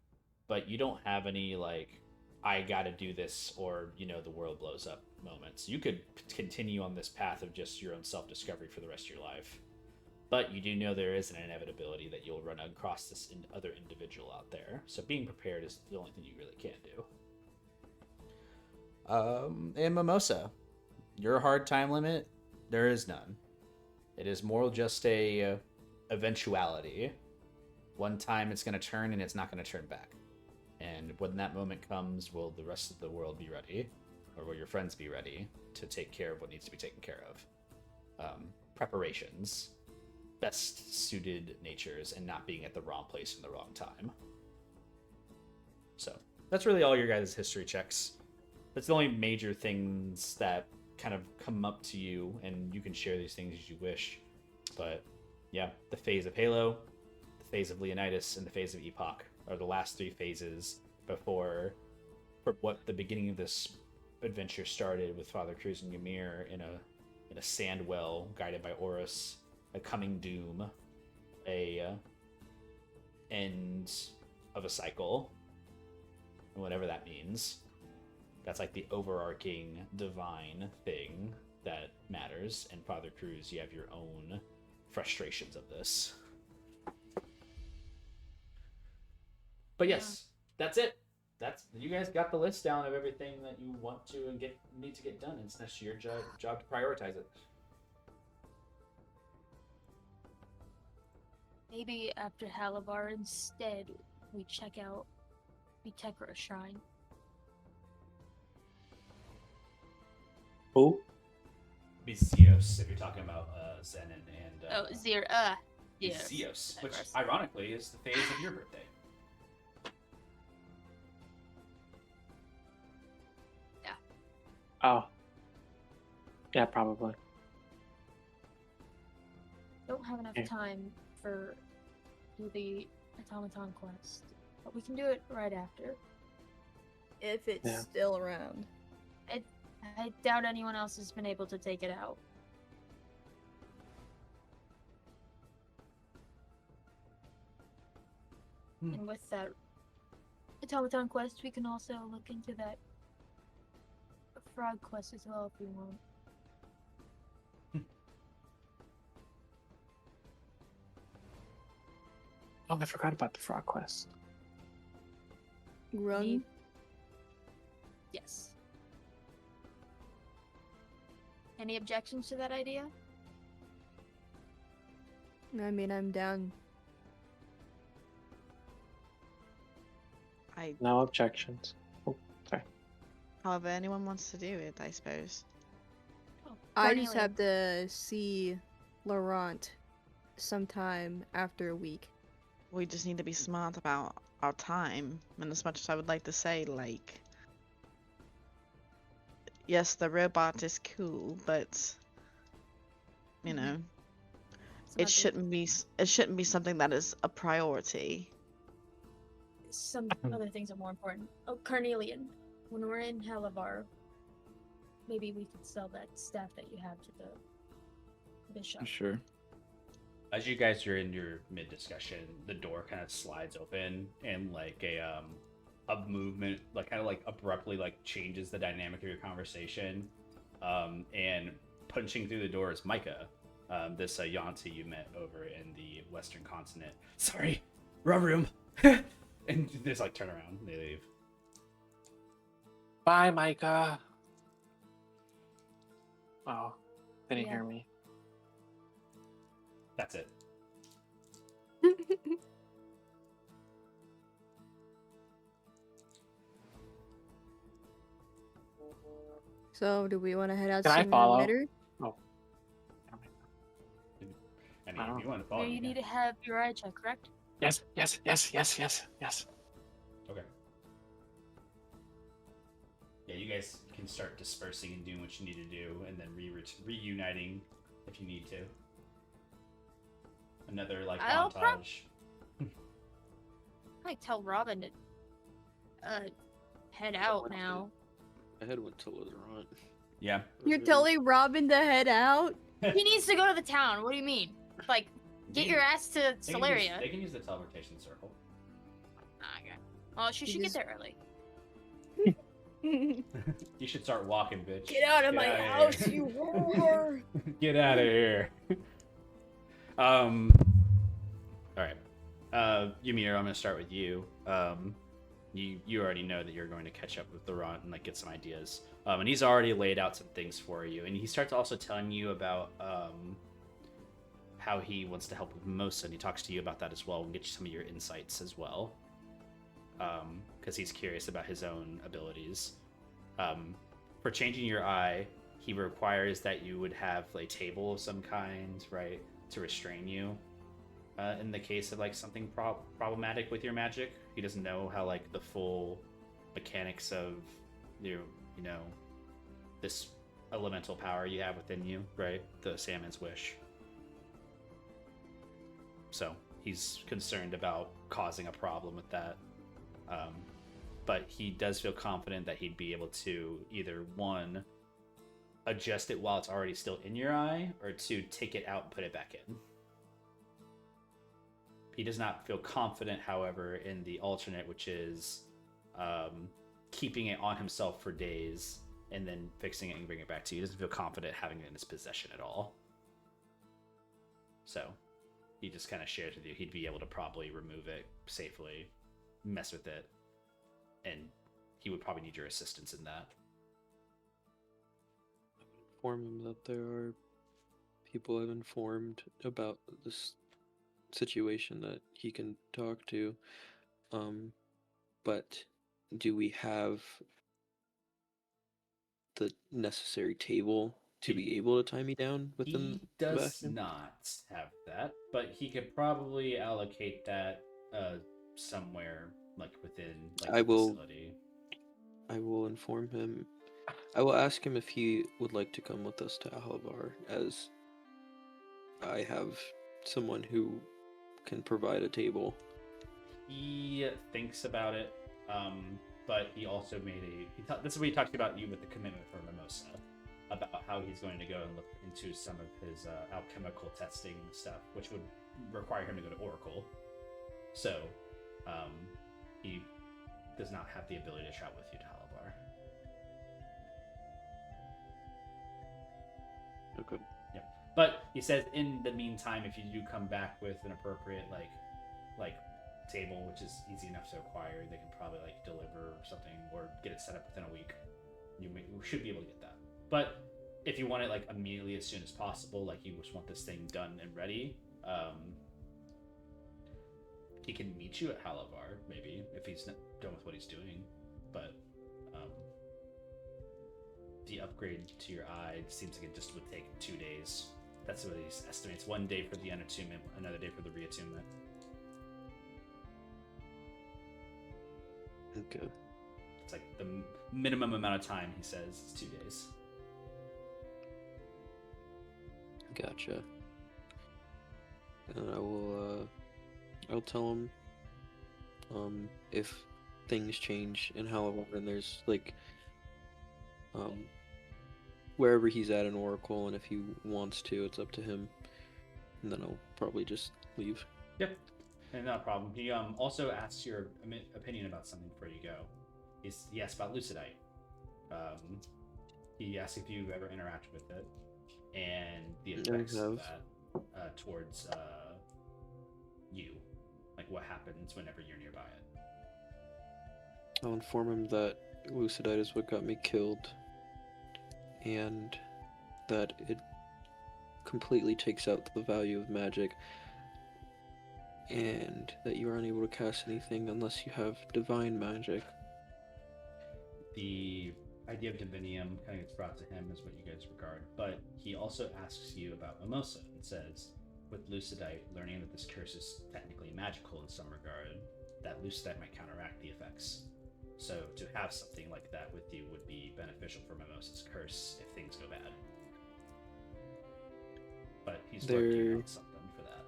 but you don't have any like I gotta do this or the world blows up moments. You could continue on this path of just your own self-discovery for the rest of your life, but you do know there is an inevitability that you'll run across this other individual out there, so being prepared is the only thing you really can do. And Mimosa, your hard time limit, there is none. It is more just a eventuality. One time it's going to turn and it's not going to turn back. And when that moment comes, will the rest of the world be ready? Or will your friends be ready to take care of what needs to be taken care of? Preparations. Best suited natures and not being at the wrong place in the wrong time. So, that's really all your guys' history checks. That's the only major things that kind of come up to you, and you can share these things as you wish. But, yeah, the phase of Halo, the phase of Leonidas, and the phase of Epoch are the last 3 phases before what the beginning of this adventure started with Father Cruz and Ymir in a sand well guided by Horus, a coming doom, a end of a cycle, and whatever that means. That's like the overarching divine thing that matters. And Father Cruz, you have your own frustrations of this. But yes, that's it. You guys got the list down of everything that you want to and need to get done. It's just your job to prioritize it. Maybe after Halabar instead, we check out Vitekra Shrine. Who? Be Zeus, if you're talking about Zenon and... Zeus. which ironically is the phase of your birthday. Oh. Yeah, probably. Don't have enough Yeah. time for the automaton quest, but we can do it right after. If it's Yeah. still around. I doubt anyone else has been able to take it out. And with that automaton quest, we can also look into that frog quest as well if we want. Oh, I forgot about the frog quest. Run. Yes. Any objections to that idea? I mean, I'm down. No objections. Oh, sorry. However anyone wants to do it, I suppose. Oh, I just Cornelia. have to see Laurent sometime after a week. We just need to be smart about our time. And as much as I would like to say, like, yes, the robot is cool, but you know, it shouldn't be something that is a priority. Some other things are more important. Oh, Carnelian. When we're in Halavar, maybe we could sell that staff that you have to the bishop. Sure. As you guys are in your mid-discussion, the door kind of slides open and like a movement, like kind of like abruptly like changes the dynamic of your conversation. And punching through the door is Micah, this Yanti you met over in the Western continent. Sorry, wrong room. And they just like turn around and they leave. Bye, Micah. Oh, didn't Yeah. hear me. That's it. So, do we want to head out Can I to follow? Mitter? Oh. I mean, I don't if you want to follow you me, need to have your eye check, correct? Yes. Okay. Yeah, you guys can start dispersing and doing what you need to do, and then reuniting if you need to. Another like I'll montage. I tell Robin to head out now. I had went to Laurent. Yeah. You're telling Robin to head out? He needs to go to the town. What do you mean? Like, Get your ass to They can Solaria. they can use the teleportation circle. Okay. Well, she should get there early. You should start walking, bitch. Get out of my outta house, here. you whore! Get out of here. All right. Ymir, I'm gonna start with you. You already know that you're going to catch up with Laurent and like get some ideas. And he's already laid out some things for you, and he starts also telling you about how he wants to help with Mimosa, and he talks to you about that as well, and get you some of your insights as well. Because he's curious about his own abilities. For changing your eye, he requires that you would have a table of some kind, right, to restrain you. In the case of like something problematic with your magic, he doesn't know how like the full mechanics of you know this elemental power you have within you, right? The Salmon's Wish. So he's concerned about causing a problem with that. But he does feel confident that he'd be able to either, one, adjust it while it's already still in your eye, or two, take it out and put it back in. He does not feel confident, however, in the alternate, which is keeping it on himself for days and then fixing it and bringing it back to you. He doesn't feel confident having it in his possession at all. So he just kind of shares with you he'd be able to probably remove it safely, mess with it, and he would probably need your assistance in that. Inform him that there are people I've informed about this situation that he can talk to. But do we have the necessary table to be able to tie me down within He does Sebastian? not have that, but he could probably allocate that somewhere like within like the facility. I will inform him. I will ask him if he would like to come with us to Ahlevar, as I have someone who can provide a table. He thinks about it, but he also made this is what he talked about you with the commitment for Mimosa, about how he's going to go and look into some of his alchemical testing stuff, which would require him to go to Oracle. So, he does not have the ability to travel with you to Halabar. Okay. Yep. But he says in the meantime, if you do come back with an appropriate like table, which is easy enough to acquire, they can probably like deliver something or get it set up within a week. You should be able to get that. But if you want it like immediately as soon as possible, like you just want this thing done and ready, he can meet you at Halavar, maybe, if he's not done with what he's doing. But the upgrade to your eye seems like it just would take 2 days. That's what he estimates. 1 day for the unattunement, another day for the reattunement. Okay. It's like the minimum amount of time, he says, is 2 days. Gotcha. And I'll tell him, if things change in Halavar and there's like, wherever he's at in Oracle, and if he wants to, it's up to him. And then I'll probably just leave. Yep. And not a problem. He also asks your opinion about something before you go. He asks about Lucidite. He asks if you've ever interacted with it and the effects of that towards you. Like what happens whenever you're nearby it. I'll inform him that Lucidite is what got me killed, and that it completely takes out the value of magic, and that you aren't able to cast anything unless you have divine magic. The idea of divinium kind of gets brought to him as what you guys regard, but he also asks you about Mimosa and says, with Lucidite, learning that this curse is technically magical in some regard, that Lucidite might counteract the effects. So to have something like that with you would be beneficial for Mimosa's curse if things go bad. But he's working on something for that.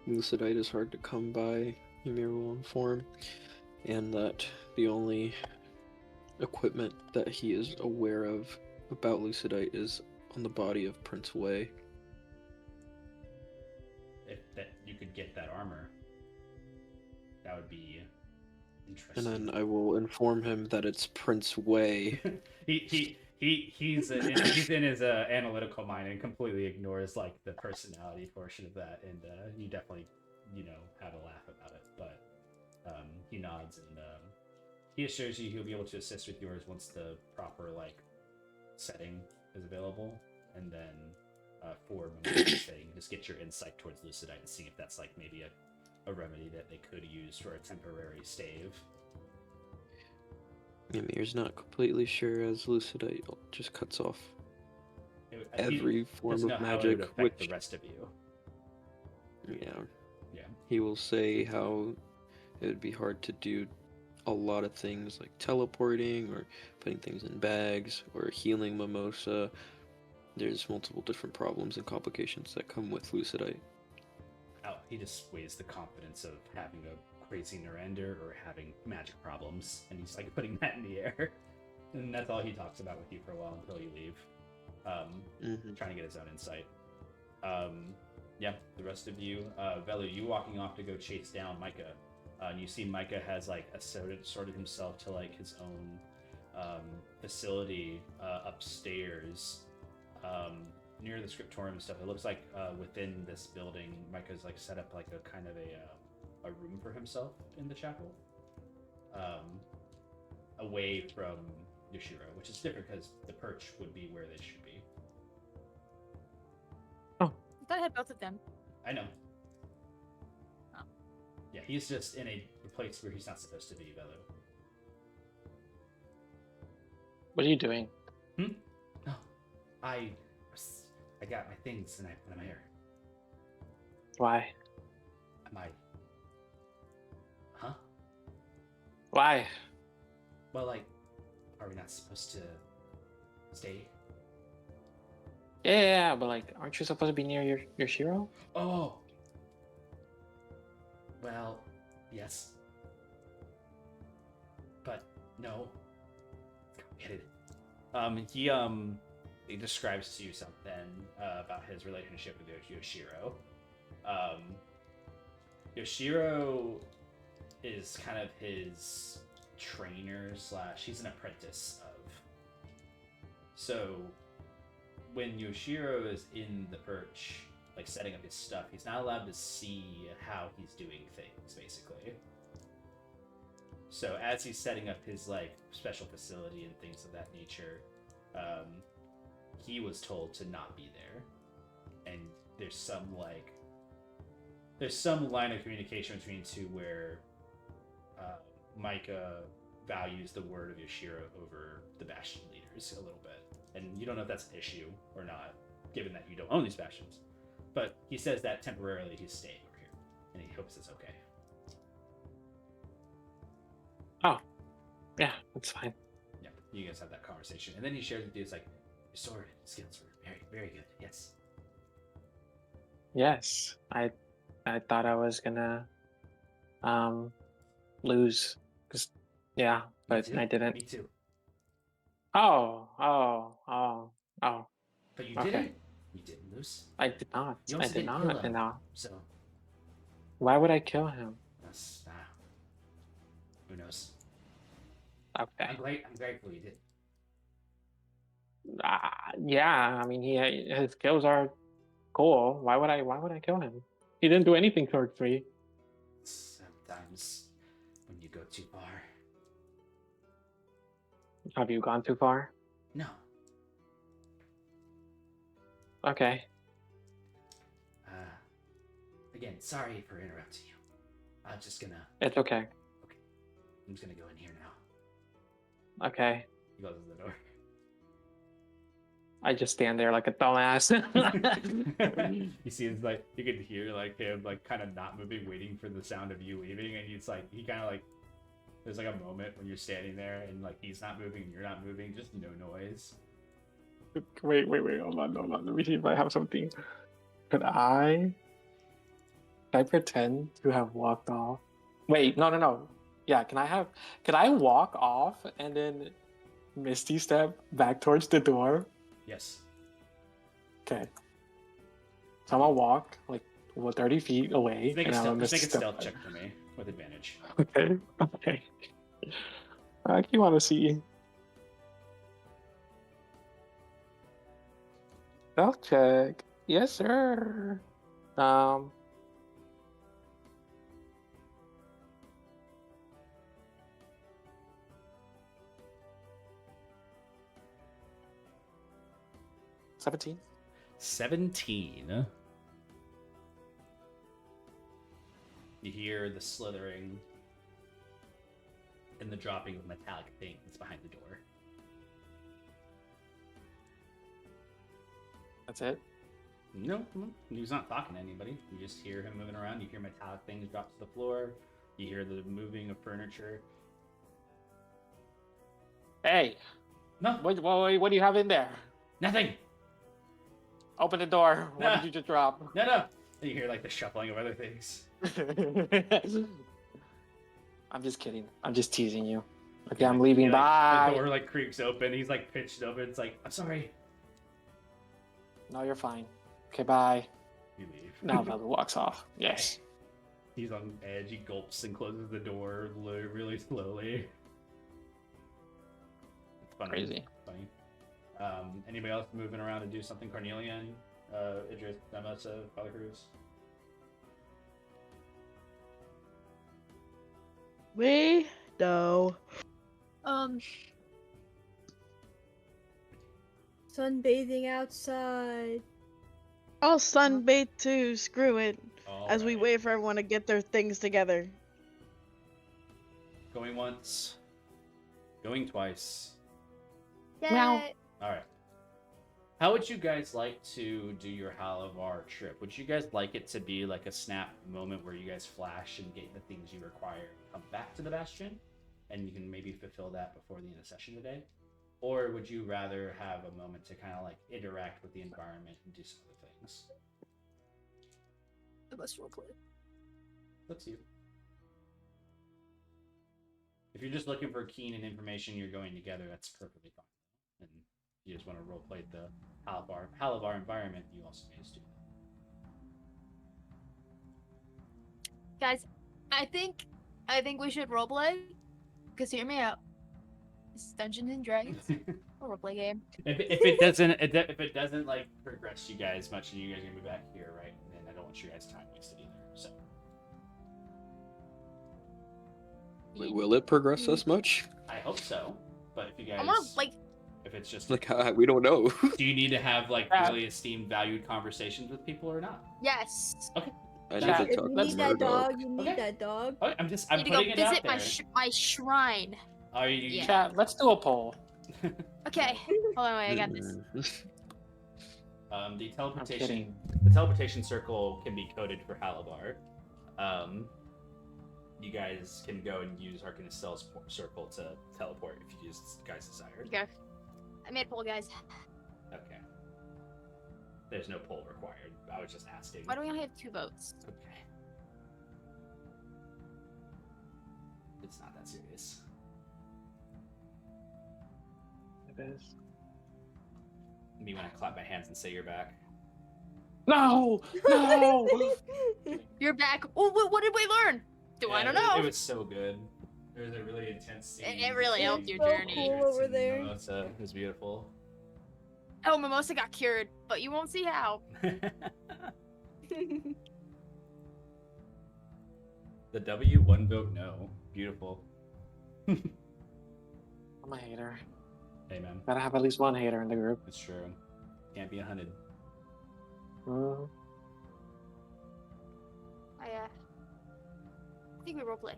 Lucidite is hard to come by, Ymir will inform, and that the only equipment that he is aware of about Lucidite is on the body of Prince Wei. could get that armor. That would be And interesting. then I will inform him that it's Prince Wei. He's in his analytical mind and completely ignores like the personality portion of that, and you definitely have a laugh about it. But he nods and he assures you he'll be able to assist with yours once the proper like setting is available, and then for momentary setting, just get your insight towards Lucidite and see if that's like maybe a remedy that they could use for a temporary stave. Ymir's not completely sure, as Lucidite just cuts off every form doesn't know of how it magic, would affect which the rest of you. yeah, Yeah. he will say how it would be hard to do a lot of things like teleporting or putting things in bags or healing Mimosa. There's multiple different problems and complications that come with Lucidite. Oh, he just weighs the confidence of having a crazy Narender or having magic problems, and he's like putting that in the air. And that's all he talks about with you for a while until you leave. Trying to get his own insight. Yeah, the rest of you, Velu, you walking off to go chase down Micah. And you see Micah has like sorted himself to like his own facility upstairs, near the scriptorium and stuff. It looks like within this building, Micah's like set up like a kind of a room for himself in the chapel, away from Yoshiro, which is different because the perch would be where they should be. I thought I had both of them. I know. Oh. Yeah, he's just in a place where he's not supposed to be, Velu. What are you doing? Oh, I got my things and I'm here. Why? Am I? Huh? Why? Well, like, are we not supposed to stay? Yeah, but like, aren't you supposed to be near your Shiro? Oh. Well, yes. But no. It's complicated. He describes to you something about his relationship with Yoshiro. Yoshiro is kind of his trainer / he's an apprentice of. So when Yoshiro is in the perch, like setting up his stuff, he's not allowed to see how he's doing things, basically. So as he's setting up his like special facility and things of that nature, he was told to not be there. And there's some line of communication between two where Micah values the word of Yoshiro over the Bastion leaders a little bit. And you don't know if that's an issue or not, given that you don't own these Bastions. But he says that temporarily he's staying over here, and he hopes it's okay. Oh, yeah, that's fine. Yeah, you guys have that conversation. And then he shares with you, it's like, your sword skills were very, very good, yes. Yes, I thought I was gonna lose, cause yeah, but I didn't. Me too. Oh. But you Okay. didn't. You didn't lose. I did not. You I also did didn't not. kill him. And So why would I kill him? that's who knows. Okay. I'm grateful you did. Yeah. I mean, his skills are cool. Why would I kill him? He didn't do anything towards me. Sometimes when you go too far. Have you gone too far? No. Okay. Again, sorry for interrupting you. I'm just gonna. It's okay. Okay. I'm just gonna go in here now. Okay. He goes to the door. I just stand there like a dumbass. You see, it's like you can hear like him like kind of not moving, waiting for the sound of you leaving, and he's like he kind of like there's like a moment when you're standing there and like he's not moving and you're not moving, just no noise. Wait, hold on. Let me see if I have something. Could I pretend to have walked off? Wait, no. Yeah, could I walk off and then Misty step back towards the door? Yes. Okay. So I'm gonna walk like 30 feet away. Just make, and a I'm stealth, gonna just make a step- stealth check for me with advantage. Okay. Okay. I keep want to see. Stealth check. Yes, sir. Um. 17. 17. You hear the slithering and the dropping of metallic things behind the door. That's it. No, he's not talking to anybody. You just hear him moving around. You hear metallic things drop to the floor. You hear the moving of furniture. Hey, No, what do you have in there? nothing. Open the door. What Nah. did you just drop? No. And you hear like the shuffling of other things. I'm just kidding. I'm just teasing you. Okay, Yeah, I'm leaving. he, like, Bye. The door like creaks open. He's like pitched open. It's like, I'm sorry. No, you're fine. Okay, bye. You leave. Now Velu walks off. Yes. He's on edge. He gulps and closes the door really slowly. It's funny. Crazy. Funny. Anybody else moving around to do something? Cornelian, Idris, Demasa, Father Cruz. We no. Sunbathing outside. I'll sunbathe too. Screw it. As we Alright. wait for everyone to get their things together. Going once. Going twice. Meow. Alright. How would you guys like to do your Halavar trip? Would you guys like it to be like a snap moment where you guys flash and get the things you require and come back to the Bastion? And you can maybe fulfill that before the end of session today? Or would you rather have a moment to kind of like interact with the environment and do some other things? The best roleplay. That's you. If you're just looking for keen and information you're going together, that's perfectly fine. And if you just want to roleplay the Halavar environment, you also may just do that. Guys, I think we should roleplay. Because hear me out. It's Dungeons and Dragons. A roleplay game. If it doesn't like progress you guys much, and you guys are gonna be back here, right? And I don't want you guys' time wasted either. So Wait, will it progress us much? I hope so. But if you guys, I'm gonna like. if it's just Like, we don't know. do you need to have like really esteemed, valued conversations with people or not? Yes. I Yeah, need to If talk you to need that Murdoch. dog, you need Okay. that dog. Okay, I'm I need to go putting it out visit there. my shrine. Are you? Yeah. Chat, let's do a poll. Okay. Hold on, wait, I got this. The I'm kidding. teleportation circle can be coded for Halavar. You guys can go and use Arcanist Cell's circle to teleport if you guys desire. Okay. I made a poll, guys. Okay. There's no poll required. I was just asking. Why do we only have 2 votes? Okay. It's not that serious. It is. Me when I clap my hands and say you're back. No! No! You're back. Oh, what did we learn? I don't know. It was so good. There was a really intense scene. It really helped your So journey. cool over there. Mimosa. It was beautiful. Oh, Mimosa got cured, but you won't see how. The W, 1 vote no. Beautiful. I'm a hater. Hey man, Gotta have at least one hater in the group. it's true. Can't be 100. Mm. I think we roleplay.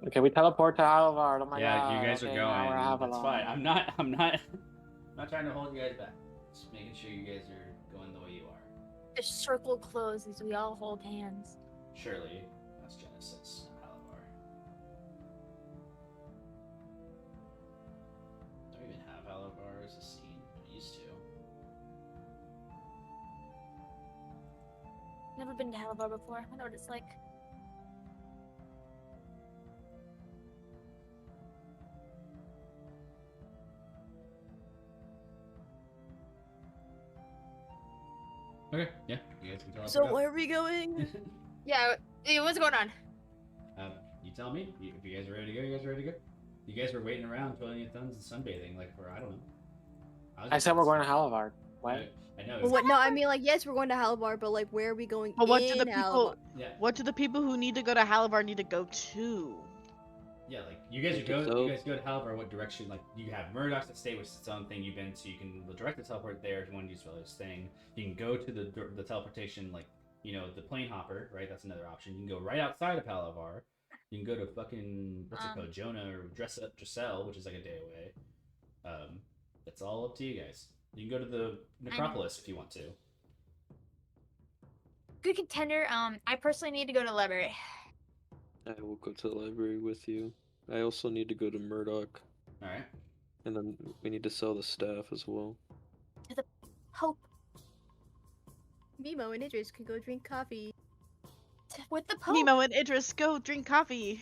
Okay, we teleport to Halvard. Oh my Yeah, god. you guys okay, are now going. we're That's Avalon. fine. I'm not trying to hold you guys back. Just making sure you guys are going the way you are. The circle closes. We all hold hands. Surely, that's Genesis, Halavar. Don't even have Halavar as a scene. I used to. Never been to Halabar before. I know what it's like. Okay, yeah. You guys can tell us So where are we going? Yeah, what's going on? You tell me. If you guys are ready to go, you guys are ready to go. You guys were waiting around, twiddling your thumbs and sunbathing, like for I don't know. I said we're going to Halivard. What? I know. Well, what? No, I mean like yes, we're going to Halabar, but like where are we going But what do the in people? Halabar? Yeah. What do the people who need to go to Halavar need to go to? Yeah, like you guys Like go. the You guys go to Halvar. What direction? Like you have Murdoch's estate, which is its own thing. You've been to. You can direct the teleport there if you want to use this thing. You can go to the teleportation, like the plane hopper, right? That's another option. You can go right outside of Palavar. You can go to fucking what's it called, Jonah or Dressel, which is like a day away. It's all up to you guys. You can go to the Necropolis if you want to. Good contender. I personally need to go to the library. I will go to the library with you. I also need to go to Murdoch, All right. and then we need to sell the staff as well. Hope Mimo and Idris could go drink coffee. with the Pope. Nemo and Idris, go drink coffee.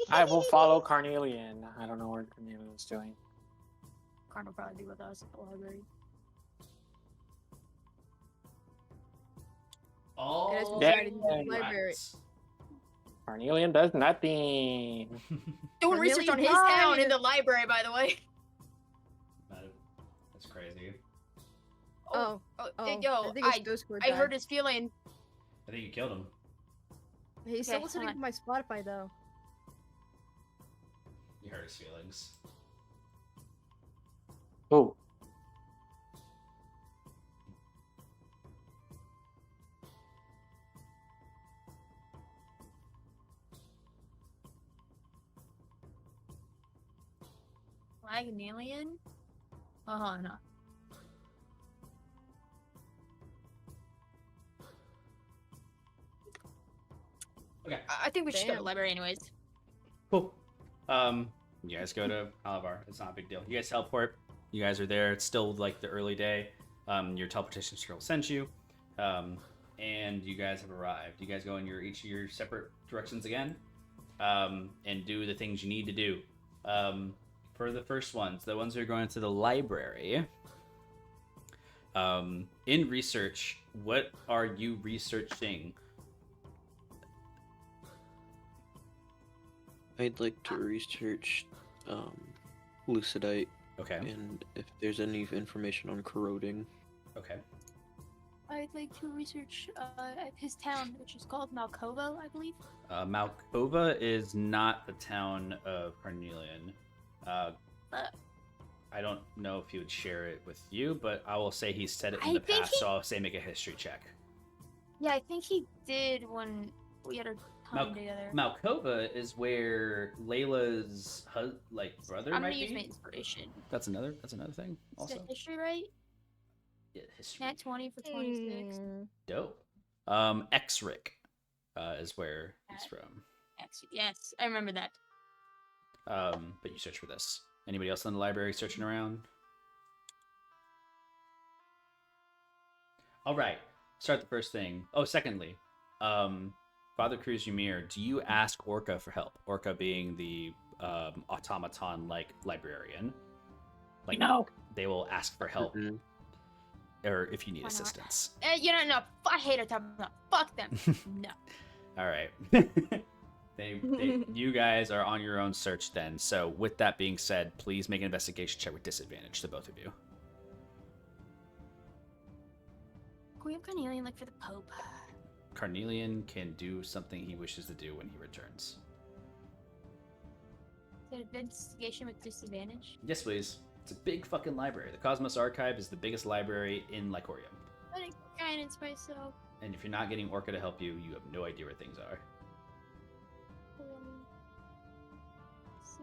I will follow Carnelian. I don't know what Carnelian's doing. Karn will probably be with us at the library. All As we Yeah. started in the library. right. Carnelian does nothing. Doing research on his town in the library, by the way. That's crazy. Oh, Yo, I think it's Discord. I heard his feeling. I think you killed him. He's still Okay, listening hold to my Spotify though. You hurt his feelings. Oh, Flag an alien? Oh, no. Okay. I think we should go to the Damn. library anyways. Cool. You guys go to Halavar. It's not a big deal. You guys teleport. You guys are there. It's still like the early day. Your teleportation scroll sent you. And you guys have arrived. You guys go in each of your separate directions again. And do the things you need to do. For the first ones, the ones who are going to the library. In research, what are you researching? I'd like to research Lucidite Okay. and if there's any information on corroding. Okay. I'd like to research his town, which is called Malkova, I believe. Malkova is not the town of Carnelian. I don't know if he would share it with you, but I will say he's said it in I the think past, so I'll say make a history check. Yeah, I think he did when we had our time together. Malkova is where Layla's brother I'm might gonna use my be. inspiration. That's another thing. Is Also, that history right? yeah, history. Nat 20 for 26. Dope. Exric is where he's from. Yes, I remember that. But you search for this. Anybody else in the library searching around? All right. Start the first thing. Oh, secondly, Father Cruz Ymir, do you ask Orca for help? Orca being the automaton-like librarian. Like, no. They will ask for help, Mhm. or if you need Why not? assistance. No. I hate automaton. Fuck them. No. All right. You guys are on your own search then. So with that being said, please make an investigation check with disadvantage to both of you. Can we have Carnelian look for the Pope? Carnelian can do something he wishes to do when he returns. Is it investigation with disadvantage? Yes, please. It's a big fucking library. The Cosmos Archive is the biggest library in Lycorium. I think guidance myself. And if you're not getting Orca to help you, you have no idea where things are. 6.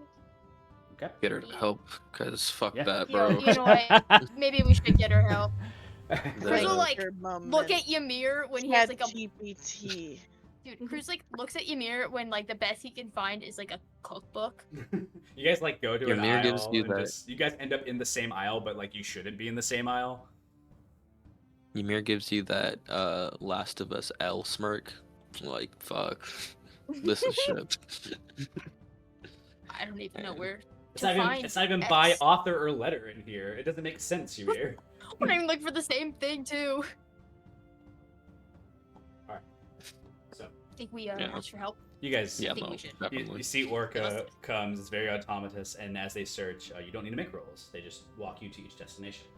Okay? Get her to help, cause fuck Yeah. that, Yo, bro. you know what? Maybe we should get her help. Cruz will That- like look at Ymir when he has like a GPT. dude. Cruz like looks at Ymir when like the best he can find is like a cookbook. You guys like go to an Ymir aisle gives you and that. you guys end up in the same aisle, but like you shouldn't be in the same aisle. Ymir gives you that Last of Us L smirk. Like, fuck. This is shit. I don't even know where It's To not even. find It's not even X. by author or letter in here. It doesn't make sense, Ymir. We're not even looking for the same thing too. So I think we Yeah. ask for help. you guys, Yeah, think no, we should. definitely. you see Let's Orca do it. comes. It's very automatous, and as they search, you don't need to make rolls. They just walk you to each destination.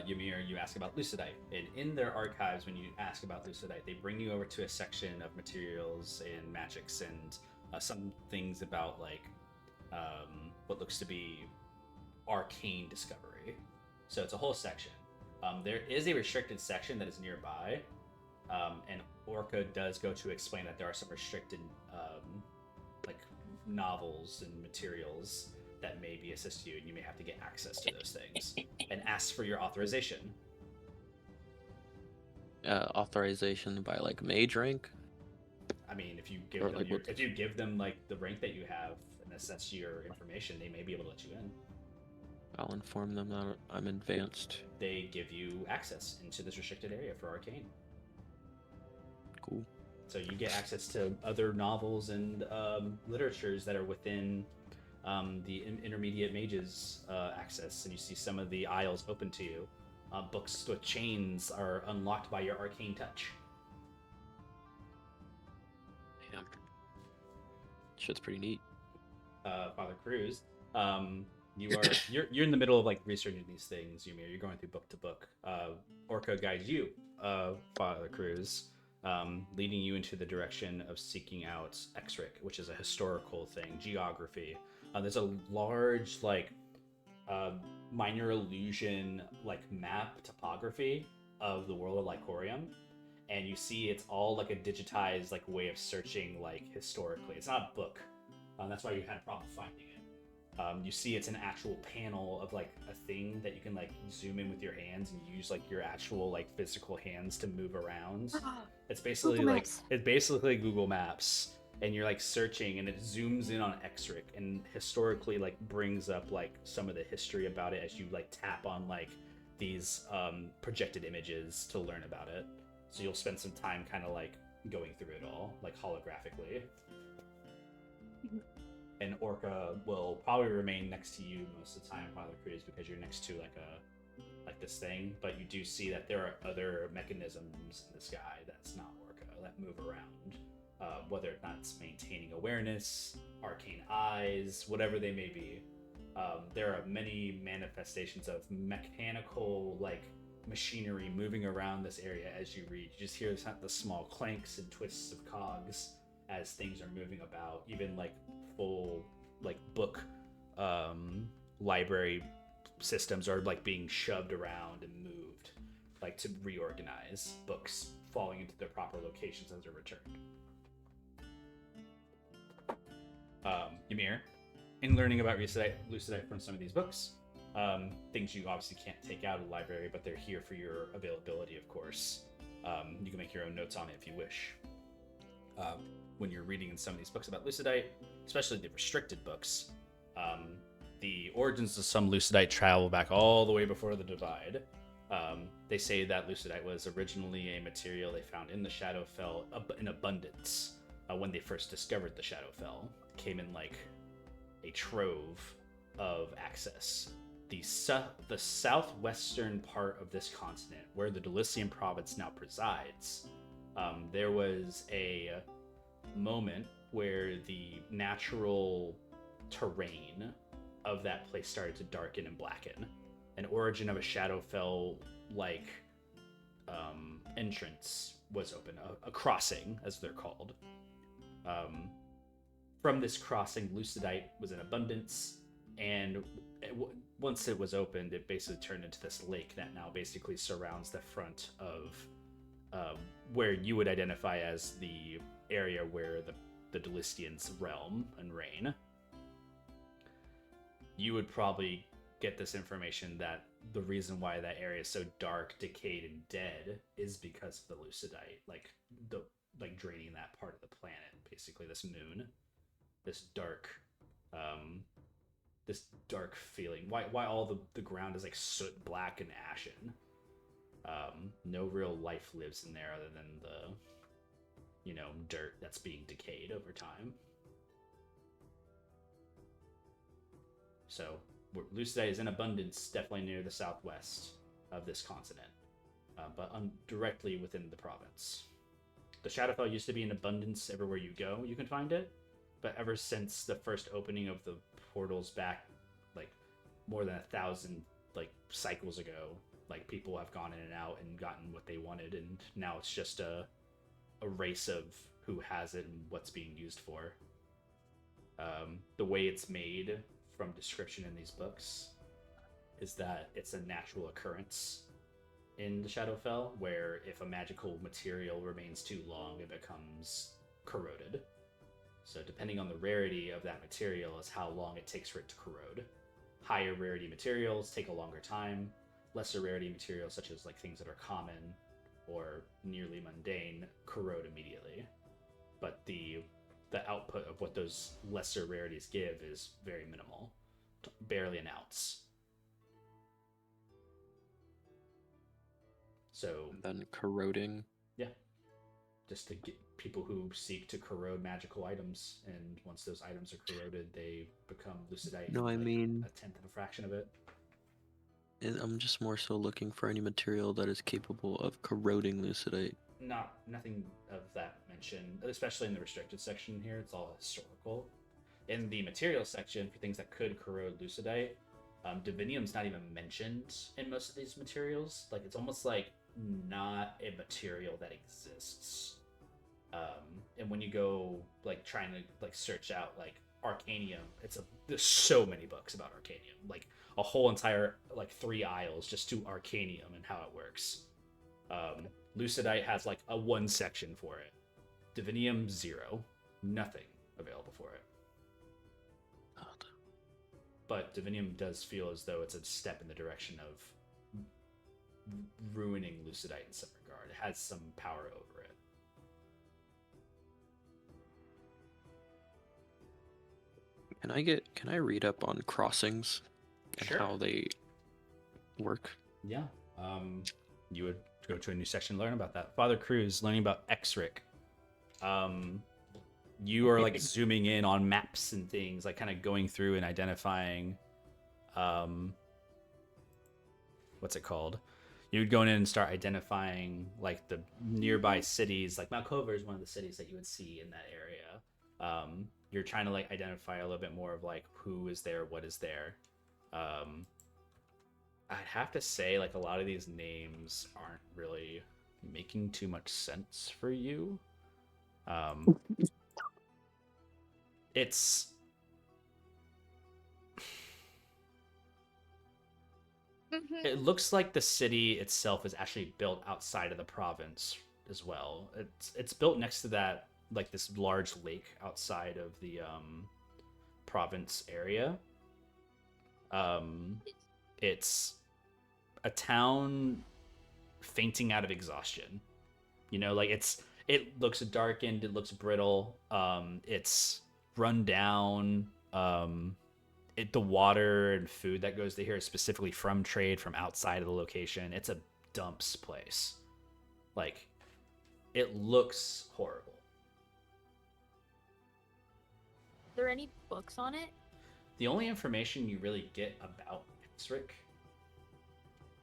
Ymir, you ask about Lucidite, and in their archives, when you ask about Lucidite, they bring you over to a section of materials and magics and some things about like what looks to be arcane discovery. So it's a whole section. There is a restricted section that is nearby, and Orca does go to explain that there are some restricted like novels and materials that may be assist you, and you may have to get access to those things and ask for your authorization. Authorization by like mage rank. I mean, if you give Or, them like, your, what- if you give them like the rank that you have and that's your information, they may be able to let you in. I'll inform them that I'm advanced. They give you access into this restricted area for arcane. Cool. So you get access to other novels and literatures that are within the intermediate mages access, and you see some of the aisles open to you. Books with chains are unlocked by your arcane touch. Yeah. Shit's pretty neat. Father Cruz, you're in the middle of like researching these things. Ymir, you're going through book to book. Orca guides you, Father Cruz, leading you into the direction of seeking out Exric, which is a historical thing, geography. There's a large like minor illusion like map topography of the world of Lycorium, and you see it's all like a digitized like way of searching like historically. It's not a book. That's why you had a problem finding it. You see it's an actual panel of like a thing that you can like zoom in with your hands and use like your actual like physical hands to move around. It's basically Google like Maps. it's basically Google Maps, and you're like searching and it zooms in on Exric and historically like brings up like some of the history about it as you like tap on like these projected images to learn about it. So you'll spend some time kind of like going through it all like holographically. And Orca will probably remain next to you most of the time, Father Cruz, because you're next to like this thing. But you do see that there are other mechanisms in the sky that's not Orca that move around, whether or not it's maintaining awareness, arcane eyes, whatever they may be. There are many manifestations of mechanical like machinery moving around this area as you read. You just hear the small clanks and twists of cogs as things are moving about, even like full like book library systems are like being shoved around and moved like to reorganize, books falling into their proper locations as they're returned. Ymir, in learning about Lucidite from some of these books, things you obviously can't take out of the library, but they're here for your availability, of course. You can make your own notes on it if you wish. When you're reading in some of these books about Lucidite, especially the restricted books, the origins of some Lucidite travel back all the way before the Divide. They say that Lucidite was originally a material they found in the Shadowfell in abundance when they first discovered the Shadowfell. It came in like a trove of access. The southwestern part of this continent, where the Dulissian province now presides, there was a moment where the natural terrain of that place started to darken and blacken. An origin of a Shadowfell like entrance was open, a crossing as they're called. From this crossing, Lucidite was in abundance, and once it was opened, it basically turned into this lake that now basically surrounds the front of where you would identify as the area where the Dulistians realm and reign. You would probably get this information that the reason why that area is so dark, decayed, and dead is because of the Lucidite, like draining that part of the planet. Basically, this moon, this dark feeling. Why all the ground is like soot black and ashen. No real life lives in there other than the dirt that's being decayed over time. So Lucite is in abundance, definitely near the southwest of this continent, but directly within the province. The Shadowfell used to be in abundance everywhere you go. You can find it, but ever since the first opening of the portals back, like more than 1,000 like cycles ago, like people have gone in and out and gotten what they wanted, and now it's just a race of who has it and what's being used for. The way it's made from description in these books is that it's a natural occurrence in the Shadowfell, where if a magical material remains too long, it becomes corroded. So depending on the rarity of that material is how long it takes for it to corrode. Higher rarity materials take a longer time. Lesser rarity materials, such as like things that are common or nearly mundane, corrode immediately. But the output of what those lesser rarities give is very minimal, barely an ounce. So And then corroding. yeah, just to get people who seek to corrode magical items, and once those items are corroded, they become lucidite. No, I mean, a tenth of a fraction of it. I'm just more so looking for any material that is capable of corroding lucidite. Nothing of that mention, especially in the restricted section here. It's all historical. In the material section, for things that could corrode lucidite, divinium's not even mentioned in most of these materials. Like, it's almost like not a material that exists. And when you go like trying to like search out like Arcanium, there's so many books about Arcanium, like a whole entire like 3 aisles just to Arcanium and how it works. Lucidite has like a 1 section for it. Divinium 0, nothing available for it. God. But Divinium does feel as though it's a step in the direction of ruining Lucidite in some regard. It has some power over it. Can I read up on crossings and Sure. how they work? Yeah. You would go to a new section to learn about that. Father Cruz, learning about Exric. You are like zooming in on maps and things, like kind of going through and identifying what's it called? You would go in and start identifying like the nearby cities. Like Malkova is one of the cities that you would see in that area. You're trying to like identify a little bit more of like who is there, what is there. I'd have to say like a lot of these names aren't really making too much sense for you. It's it looks like the city itself is actually built outside of the province as well. It's built next to that like this large lake outside of the province area. It's a town fainting out of exhaustion. You know, like it looks darkened, it looks brittle, it's run down. The water and food that goes to here is specifically from trade from outside of the location. It's a dumps place. Like, it looks horrible. Are there any books on it? The only information you really get about Exric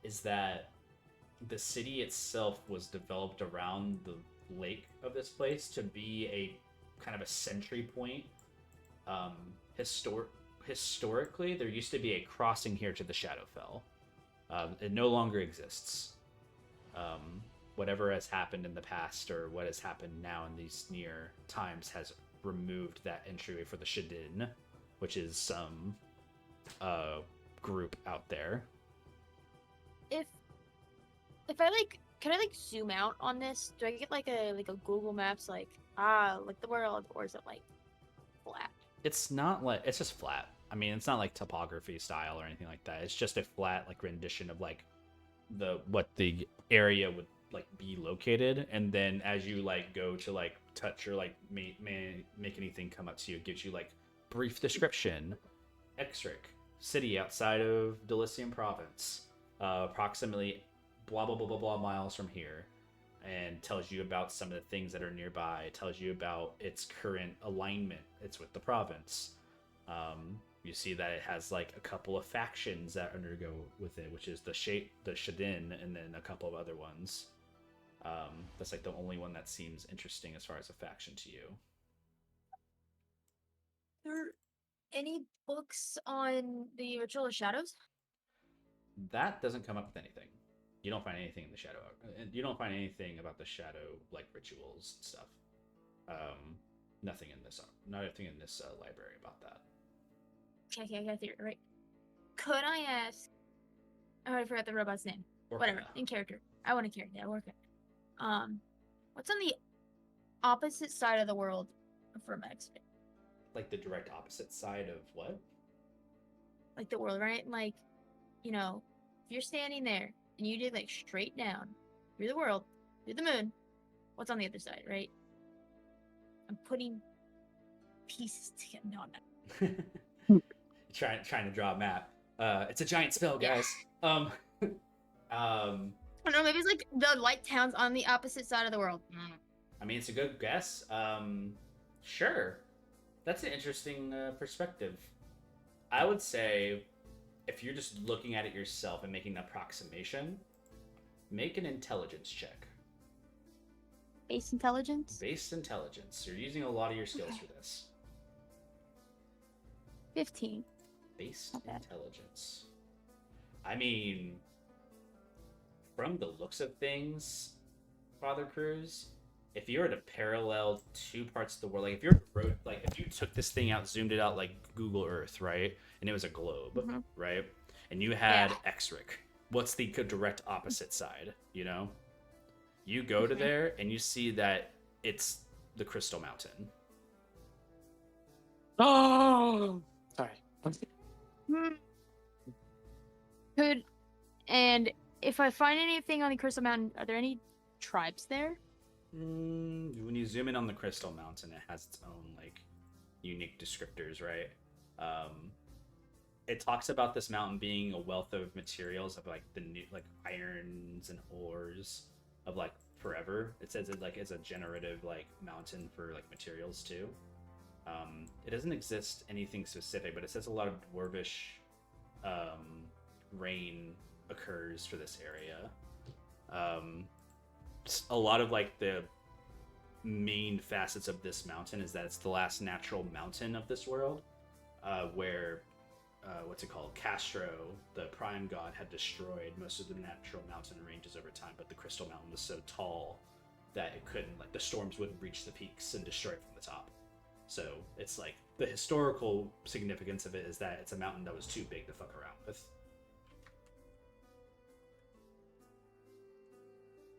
is that the city itself was developed around the lake of this place to be a kind of a sentry point. Historically, there used to be a crossing here to the Shadowfell. It no longer exists. Whatever has happened in the past or what has happened now in these near times has removed that entryway for the Shadin, which is some group out there. If I like, can I like zoom out on this? Do I get like a Google Maps like the world, or is it like flat? It's not like it's just flat. I mean, it's not like topography style or anything like that. It's just a flat like rendition of like what the area would like be located, and then as you like go to like touch or like make anything come up to you, it gives you like brief description. Exric, city outside of Delicium province, approximately blah blah blah blah blah miles from here, and tells you about some of the things that are nearby. It tells you about its current alignment. It's with the province. You see that it has like a couple of factions that undergo with it, which is the Shadin, and then a couple of other ones. That's like the only one that seems interesting as far as a faction to you. Are there any books on the Ritual of Shadows? That doesn't come up with anything. You don't find anything in the shadow. You don't find anything about the shadow like rituals and stuff. Nothing in this. Nothing in this library about that. Okay, I got it right. Could I ask? Oh, I forgot the robot's name. Whatever, in character. I want a character. I work it. What's on the opposite side of the world from X? Like the direct opposite side of what? Like the world, right? Like, you know, if you're standing there and you did like straight down through the world, through the moon, what's on the other side, right? I'm putting pieces together. No. trying to draw a map. It's a giant spell, guys. I don't know, maybe it's like the light towns on the opposite side of the world. I mean, it's a good guess. Sure. That's an interesting perspective. I would say, if you're just looking at it yourself and making an approximation, make an intelligence check. Base intelligence? Base intelligence. You're using a lot of your skills for this. 15. Base intelligence. I mean, from the looks of things, Father Cruz, if you were to parallel two parts of the world, like if if you took this thing out, zoomed it out like Google Earth, right, and it was a globe, right, and you had Exric, what's the direct opposite side? You know, you go to there and you see that it's the Crystal Mountain. Oh, sorry. And if I find anything on the Crystal Mountain, are there any tribes there? When you zoom in on the Crystal Mountain, it has its own like unique descriptors, right? It talks about this mountain being a wealth of materials of like the new like irons and ores of like forever. It says it like is a generative like mountain for like materials too. It doesn't exist anything specific, but it says a lot of dwarvish rain occurs for this area. A lot of like the main facets of this mountain is that it's the last natural mountain of this world, where what's it called? Castro, the prime god, had destroyed most of the natural mountain ranges over time, but the Crystal Mountain was so tall that it couldn't, like, the storms wouldn't reach the peaks and destroy it from the top. So it's like the historical significance of it is that it's a mountain that was too big to fuck around with.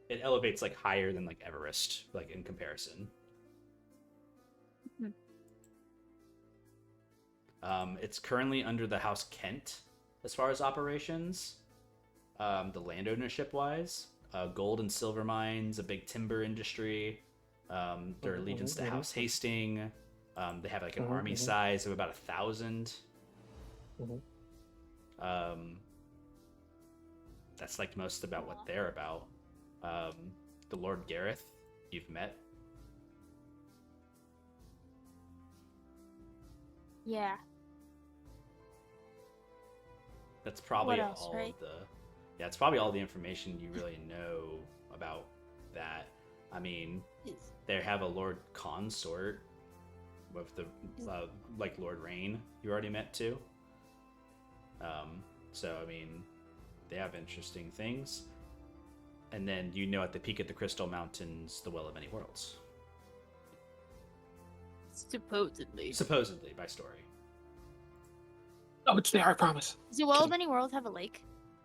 It elevates like higher than like Everest, like in comparison. It's currently under the House Kent as far as operations. The land ownership wise, gold and silver mines, a big timber industry. Their allegiance to House Hastings. They have like an army size of about 1,000. That's like most about what they're about. The Lord Gareth, you've met. Yeah. That's probably else, all right? of the. Yeah, it's probably all the information you really know about that. I mean, they have a Lord Consort with the like Lord Rain you already met too. So I mean, they have interesting things. And then you know at the peak of the Crystal Mountains, the Well of Many Worlds. Supposedly. Supposedly, by story. Oh, it's there, I promise. Does the Well of Many Worlds have a lake?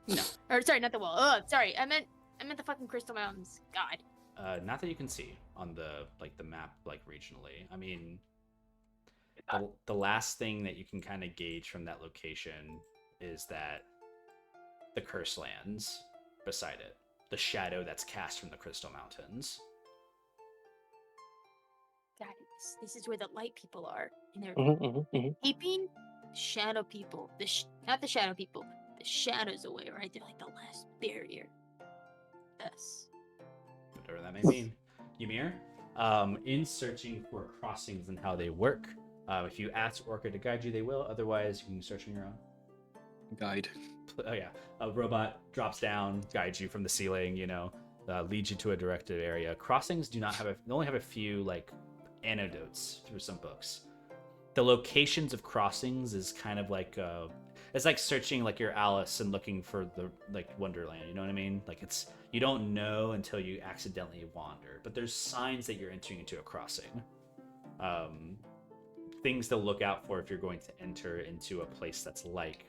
No. Or sorry, not the well. Oh, sorry. I meant the fucking Crystal Mountains. God. Not that you can see on the map regionally. I mean, the last thing that you can kind of gauge from that location is that the Curse Lands beside it. The shadow that's cast from the Crystal Mountains. God, this is where the light people are. And they're keeping shadow people. Not the shadow people. The shadows away, right? They're like the last barrier. Yes. Whatever that may mean. Ymir, in searching for crossings and how they work, If you ask Orca to guide you, they will. Otherwise, you can search on your own. Guide. Oh yeah, a robot drops down, guides you from the ceiling. Leads you to a directed area. Crossings do not have they only have a few like anecdotes through some books. The locations of crossings is kind of like it's like searching like your Alice and looking for the like Wonderland. You know what I mean? Like you don't know until you accidentally wander. But there's signs that you're entering into a crossing. Things to look out for if you're going to enter into a place that's like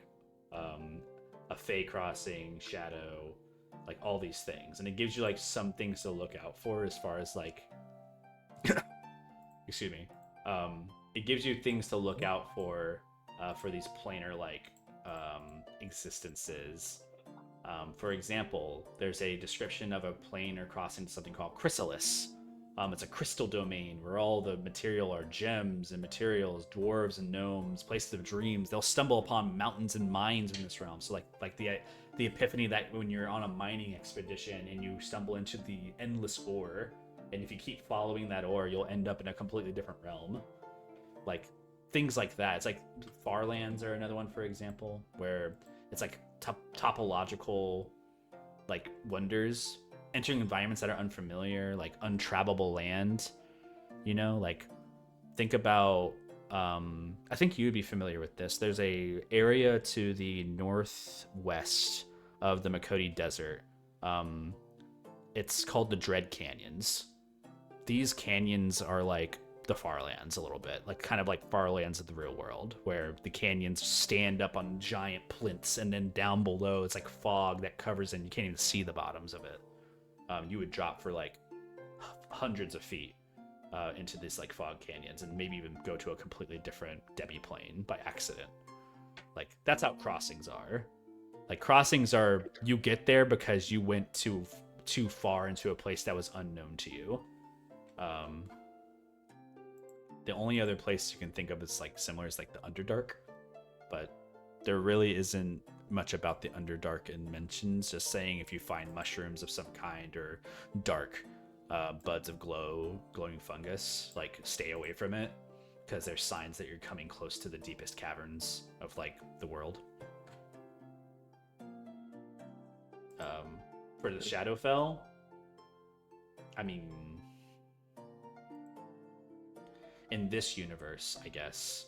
a Fey crossing, shadow, like all these things, and it gives you like some things to look out for as far as like excuse me, it gives you things to look out for these planar like existences. For example, there's a description of a plane or crossing something called chrysalis. It's a crystal domain where all the material are gems and materials, dwarves and gnomes, places of dreams. They'll stumble upon mountains and mines in this realm. So like the epiphany that when you're on a mining expedition and you stumble into the endless ore, and if you keep following that ore, you'll end up in a completely different realm. Like things like that. It's like Farlands are another one, for example, where it's like topological like wonders. Entering environments that are unfamiliar, like untravelable land, like think about I think you would be familiar with this. There's a area to the northwest of the Makoti Desert. It's called the Dread Canyons. These canyons are like the Farlands a little bit, like kind of like Farlands of the real world, where the canyons stand up on giant plinths, and then down below it's like fog that covers and you can't even see the bottoms of it. You would drop for like hundreds of feet into these like fog canyons, and maybe even go to a completely different demi-plane by accident. Like that's how crossings are. Like crossings are, you get there because you went too far into a place that was unknown to you. The only other place you can think of is like similar is like the Underdark, but there really isn't much about the Underdark in mentions. Just saying, if you find mushrooms of some kind or dark buds of glowing fungus, like stay away from it, because there's signs that you're coming close to the deepest caverns of like the world. For the Shadowfell, I mean, in this universe, I guess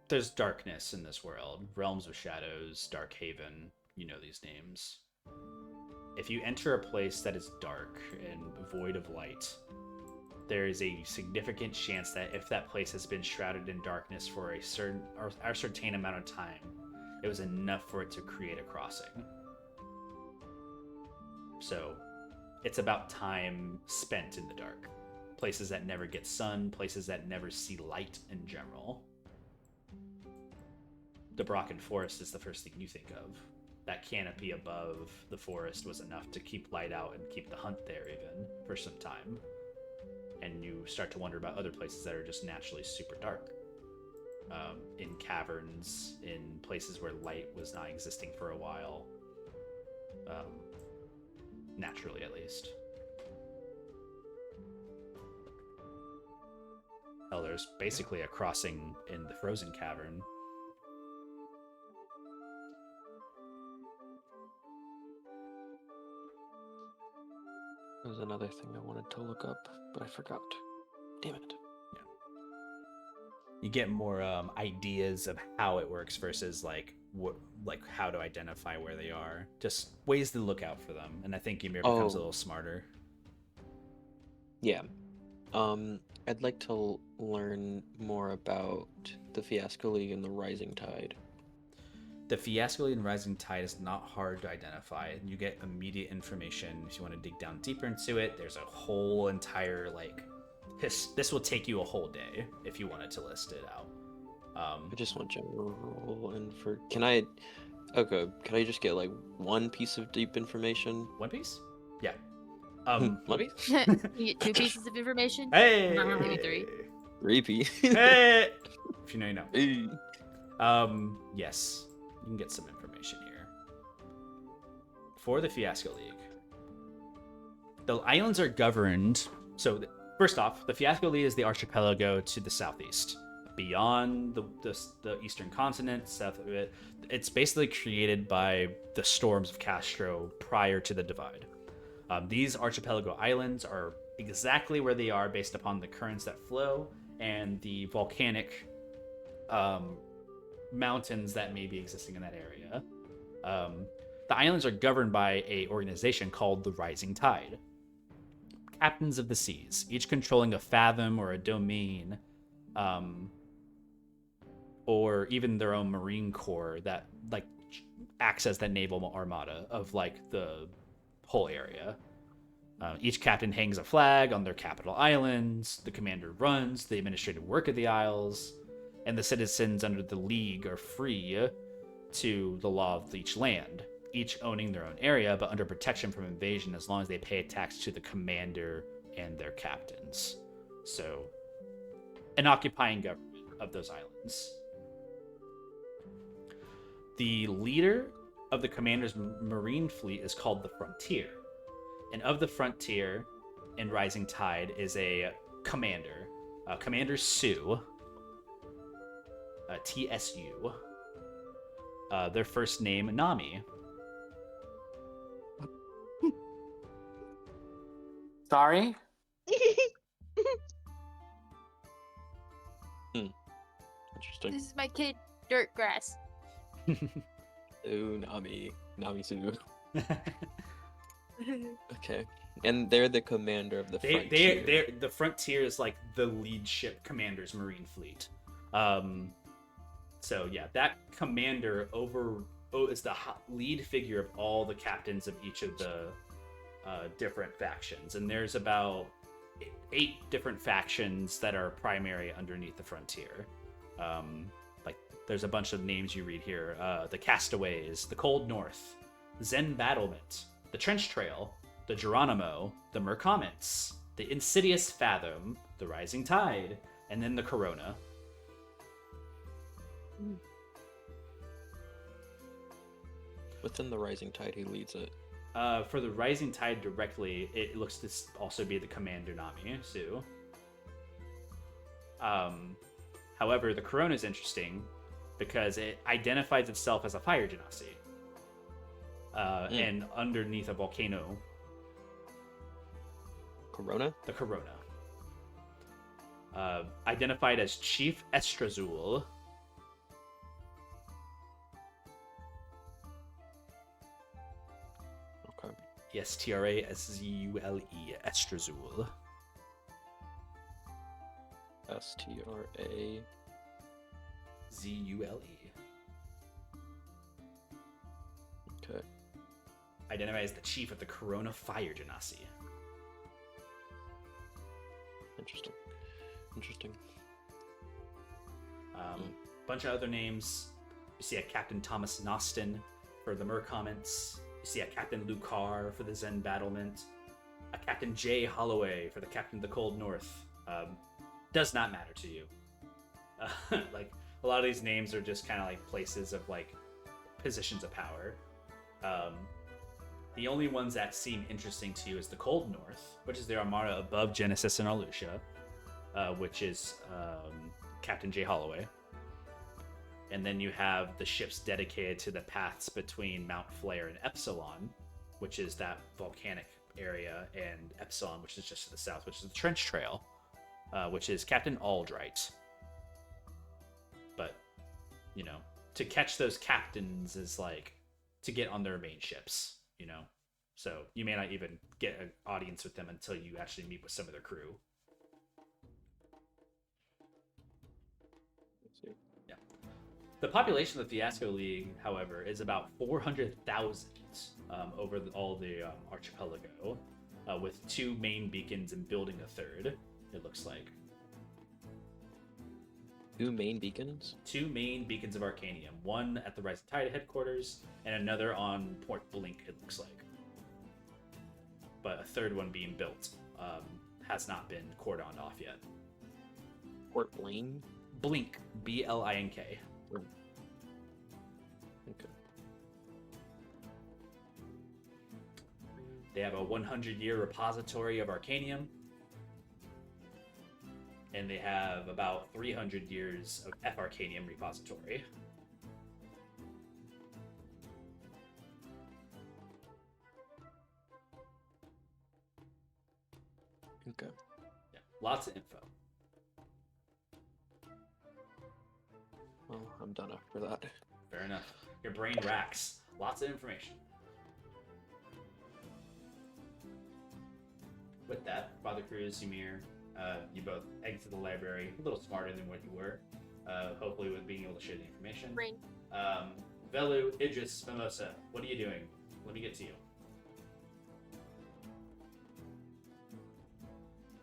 there's darkness in this world. Realms of Shadows, Darkhaven, you know these names. If you enter a place that is dark and void of light, there is a significant chance that if that place has been shrouded in darkness for a certain amount of time, it was enough for it to create a crossing. So it's about time spent in the dark. Places that never get sun, places that never see light in general. The Brocken Forest is the first thing you think of. That canopy above the forest was enough to keep light out and keep the hunt there even for some time. And you start to wonder about other places that are just naturally super dark. In caverns, in places where light was not existing for a while. Naturally, at least. Hell, there's basically a crossing in the Frozen Cavern. There was another thing I wanted to look up, but I forgot. Damn it. Yeah. You get more ideas of how it works versus like how to identify where they are. Just ways to look out for them, and I think Ymir becomes a little smarter. Yeah. I'd like to learn more about the Fiasco League and the Rising Tide. The Fiasco League and Rising Tide is not hard to identify. You get immediate information. If you want to dig down deeper into it, there's a whole entire this will take you a whole day if you wanted to list it out. I just want general info. Can I just get like one piece of deep information? One piece? Yeah. One piece? You get 2 pieces of information? Hey! Maybe 3. Creepy. Hey! If you know, you know. Hey. Yes. You can get some information here. For the Fiasco League, The islands are governed. So, first off, the Fiasco League is the archipelago to the southeast. Beyond the eastern continent, south of it, it's basically created by the storms of Castro prior to the divide. These archipelago islands are exactly where they are based upon the currents that flow and the volcanic mountains that may be existing in that area. The islands are governed by a organization called the Rising Tide. Captains of the seas, each controlling a fathom or a domain, or even their own marine corps that like acts as that naval armada of like the whole area. Each captain hangs a flag on their capital islands. The commander runs the administrative work of the isles, and the citizens under the league are free to the law of each land, each owning their own area but under protection from invasion as long as they pay a tax to the commander and their captains. So, an occupying government of those islands. The leader of the commander's marine fleet is called the Frontier. And of the Frontier in Rising Tide is a commander, Commander Sue, TSU. Their first name, Nami. Sorry? Interesting. This is my kid, Dirtgrass. Ooh, Nami. Nami-Sue. Okay. And they're the commander of the Frontier. The Frontier is like the lead ship commander's marine fleet. So yeah, that commander is the lead figure of all the captains of each of the different factions, and there's about 8 different factions that are primary underneath the Frontier. Like there's a bunch of names you read here: the Castaways, the Cold North, Zen Battlement, the Trench Trail, the Geronimo, the Mercomets, the Insidious Fathom, the Rising Tide, and then the Corona. Within the Rising Tide, who leads it? For the Rising Tide directly, it looks to also be the commander Nami Sue. However, the Corona is interesting because it identifies itself as a fire genasi. And underneath a volcano. Corona? The Corona. Identified as Chief Estrazul. Okay. Straszule, Estrazul. STRA Zule. Okay. Identified as the chief of the Corona Fire Genasi. Interesting. Interesting. Bunch of other names. You see a Captain Thomas Nostin for the Mercomets. You see a Captain Lucar for the Zen Battlement. A Captain J. Holloway for the Captain of the Cold North. Does not matter to you. Like, a lot of these names are just kind of like places of like positions of power. The only ones that seem interesting to you is the Cold North, which is the armada above Genesis and Alucia, which is Captain J. Holloway. And then you have the ships dedicated to the paths between Mount Flare and Epsilon, which is that volcanic area, and Epsilon, which is just to the south, which is the Trench Trail, which is Captain Aldrite. But, you know, to catch those captains is like to get on their main ships, you know? So you may not even get an audience with them until you actually meet with some of their crew. Yeah. The population of the Fiasco League, however, is about 400,000 over all the archipelago, with 2 main beacons and building a 3rd, it looks like. 2 main beacons? 2 main beacons of Arcanium. One at the Rising Tide headquarters, and another on Port Blink, it looks like. But a 3rd one being built has not been cordoned off yet. Port Blaine? Blink, Blink. Okay. They have a 100-year repository of Arcanium. And they have about 300 years of F Arcanium repository. Okay. Yeah, lots of info. Well, I'm done after that. Fair enough. Your brain racks. Lots of information. With that, Father Cruz, Ymir, you both exit the library a little smarter than what you were. Hopefully with being able to share the information. Brain. Velu, Idris, Mimosa, what are you doing? Let me get to you.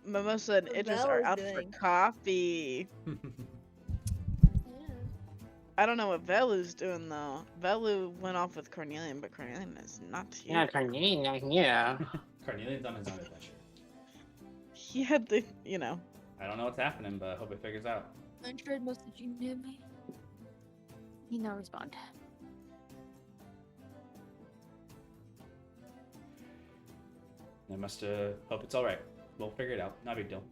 Mimosa and What Idris Val are is out doing. for coffee. I don't know what Velu's doing though. Velu went off with Cornelian, but Cornelian is not here. Yeah, Carnelian, yeah. Carnelian's on his own adventure. He had the, you know. I don't know what's happening, but I hope it figures out. I tried messaging him. He not respond. I must hope it's alright. We'll figure it out. Not a big deal.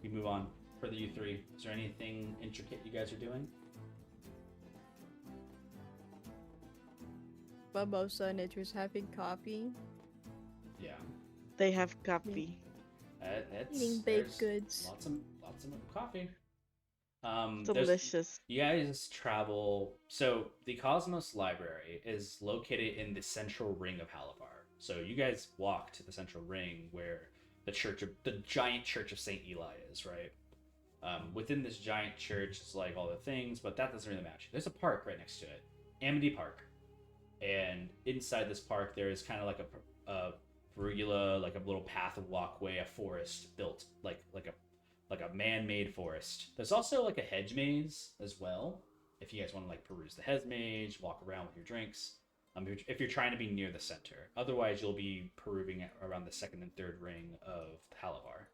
We move on. For the you three, is there anything intricate you guys are doing? Mimosa and Idris having coffee. Yeah. They have coffee. Eating baked goods. Lots of coffee. There's- Delicious. You guys travel. So the Cosmos Library is located in the central ring of Halavar. So you guys walk to the central ring where the giant church of Saint Eli is, right? Within this giant church, it's like all the things, but that doesn't really matter. There's a park right next to it, Amity Park, and inside this park there is kind of like a pergola, like a little path of walkway, a forest built like a man-made forest. There's also like a hedge maze as well, if you guys want to like peruse the hedge maze, walk around with your drinks. If you're trying to be near the center. Otherwise, you'll be perusing around the second and third ring of Halavar.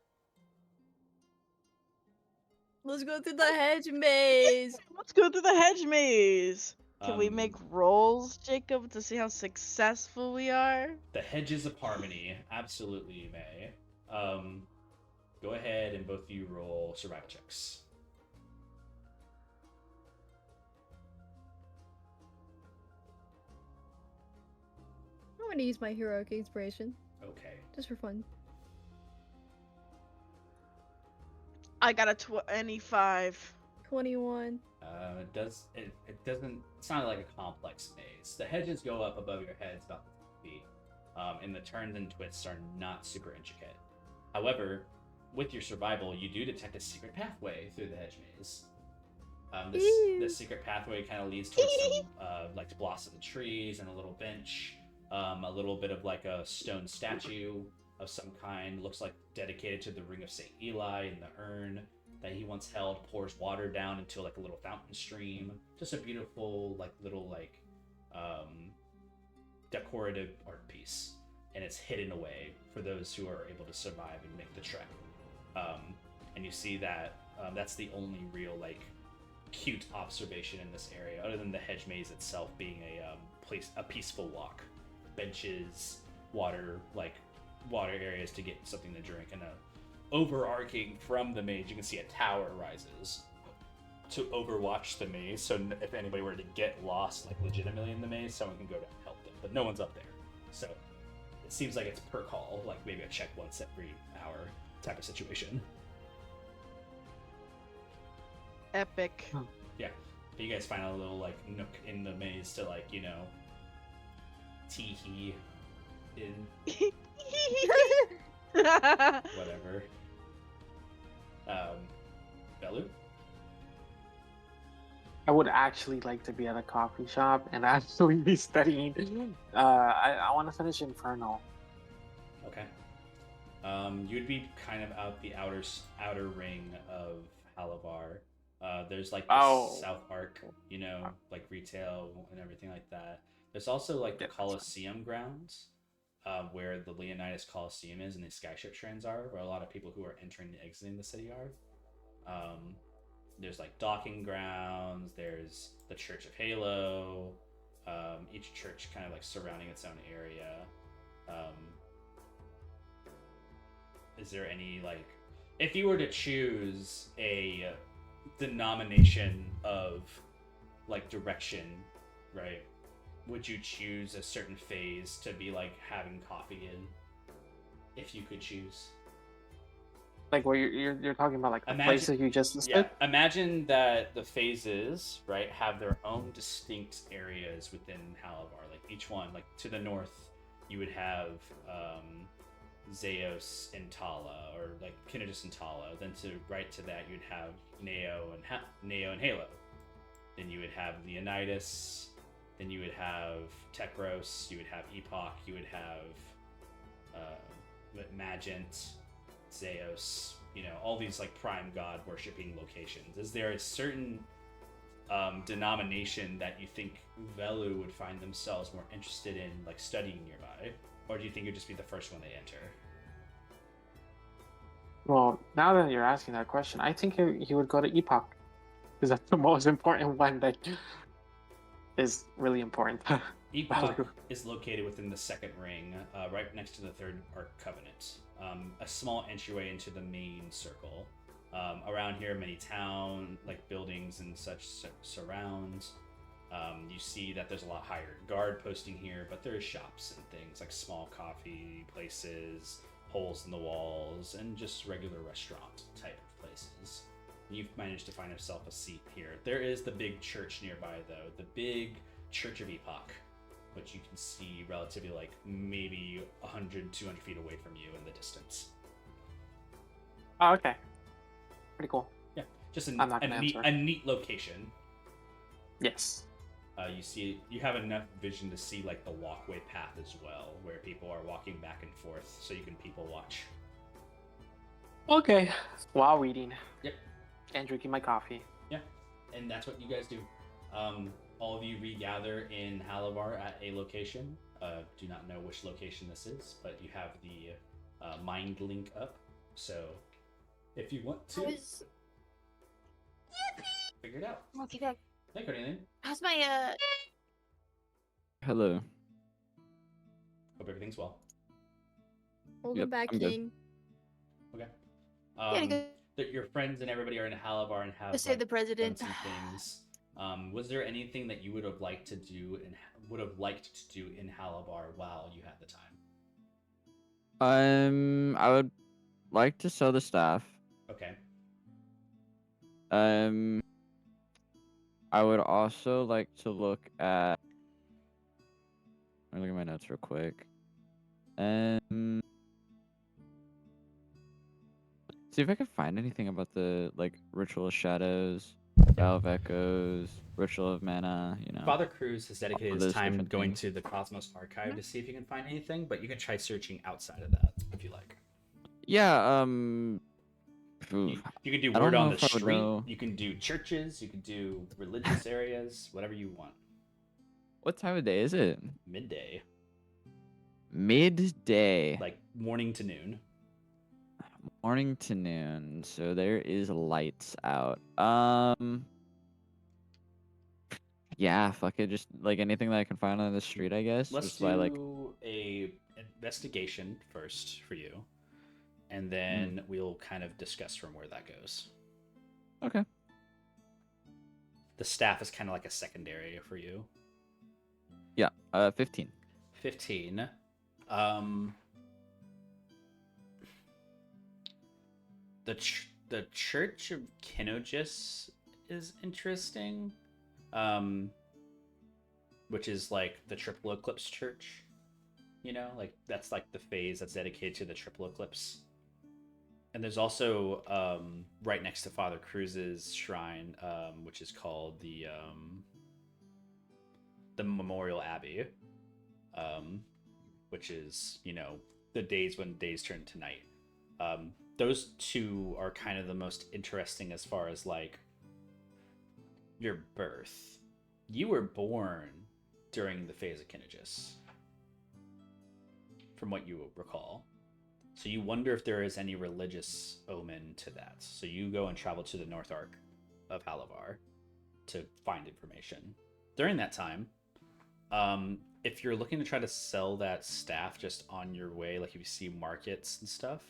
Let's go through the hedge maze. Let's go through the hedge maze. Can we Um, make rolls, Jacob, to see how successful we are? The Hedges of Harmony? Absolutely, you may. Go ahead and both of you roll survival checks. I'm gonna use my heroic inspiration Okay. just for fun. I got a 25. 21. It's not like a complex maze. The hedges go up above your heads about 50 feet, and the turns and twists are not super intricate. However, with your survival, you do detect a secret pathway through the hedge maze. This secret pathway kind of leads towards some like blossomed trees and a little bench, a little bit of like a stone statue of some kind, looks like dedicated to the ring of Saint Eli, and the urn that he once held pours water down into like a little fountain stream. Just a beautiful like little like decorative art piece, and it's hidden away for those who are able to survive and make the trek. And you see that that's the only real like cute observation in this area, other than the hedge maze itself being a peaceful walk, benches, water areas to get something to drink, and overarching from the maze you can see a tower rises to overwatch the maze, so if anybody were to get lost like legitimately in the maze, someone can go down and help them, but no one's up there. So it seems like it's per call, like maybe a check once every hour type of situation. Epic. Yeah, but you guys find a little like nook in the maze to like, you know, tee-hee in whatever. Belu? I would actually like to be at a coffee shop and actually be studying. I want to finish Infernal. Okay. You'd be kind of out the outer ring of Halavar. There's like this South Arc, you know, like retail and everything like that. There's also like the Colosseum grounds, where the Leonidas Colosseum is and the Skyship trains are, where a lot of people who are entering and exiting the city are. There's like docking grounds, there's the Church of Halo, each church kind of like surrounding its own area. is there any like, if you were to choose a denomination of like direction, right? Would you choose a certain phase to be like having coffee in, if you could choose? Like what you're talking about, like the Imagine- places you just listed? Yeah, imagine that the phases, right, have their own distinct areas within Halavar. Like each one, like to the north, you would have Zeos and Tala, or like Kinedis and Tala. Then to right to that, you'd have Neo and Halo. Then you would have Leonidas. Then you would have Tekros. You would have Epoch. You would have Magent, Zeos. You know, all these like prime god worshipping locations. Is there a certain denomination that you think Velu would find themselves more interested in, like studying nearby, or do you think it'd just be the first one they enter? Well, now that you're asking that question, I think he would go to Epoch, because that's the most important one that is really important. Epoch is located within the second ring, right next to the third Arc Covenant. A small entryway into the main circle. Around here, many town like buildings and such surround. You see that there's a lot higher guard posting here, but there are shops and things like small coffee places, holes in the walls, and just regular restaurant type of places. You've managed to find yourself a seat here. There is the big church nearby, though, the big Church of Epoch, which you can see relatively like maybe 100, 200 feet away from you in the distance. Oh, okay. Pretty cool. Yeah, just I'm not gonna answer. a neat location. Yes. You have enough vision to see like the walkway path as well, where people are walking back and forth, so you can people watch. Okay. While reading. Yep. And drinking my coffee. Yeah, and that's what you guys do. All of you regather in Halavar at a location. Do not know which location this is, but you have the mind link up. So if you want to figure it out. Okay, good. Hey, Cornelia. How's my Hello. Hope everything's well. Welcome Yep, back, I'm good. King. Okay. gotta go That your friends and everybody are in Halavar and have to save the done president? some things. Was there anything that you would have liked to do in Halavar while you had the time? I would like to sell the staff. Okay. I would also like to look at. Let me look at my notes real quick. See if I can find anything about the like Ritual of Shadows, Valve Echoes, Ritual of Mana. You know. Father Cruz has dedicated all his those time different going things. to the Cosmos Archive to see if you can find anything, but you can try searching outside of that if you like. Yeah. You can do I don't word on know the if I would street. know. You can do churches. You can do religious areas. Whatever you want. What time of day is it? Midday, Midday. like morning to noon. Morning to noon. So there is lights out. Yeah, fuck it. Just like anything that I can find on the street, I guess. Let's just do by, like, a investigation first for you, and then we'll kind of discuss from where that goes. okay. The staff is kind of like a secondary for you. Yeah. 15. 15. The Church of Kinogis is interesting. Which is like the Triple Eclipse Church. You know, like that's like the phase that's dedicated to the Triple Eclipse. And there's also right next to Father Cruz's shrine, which is called the Memorial Abbey, which is, you know, the days when days turn to night. Those two are kind of the most interesting as far as like your birth. You were born during the phase of Kinegis, from what you recall. So you wonder if there is any religious omen to that. So you go and travel to the North Arc of Halavar to find information. During that time, if you're looking to try to sell that staff just on your way, like if you see markets and stuff,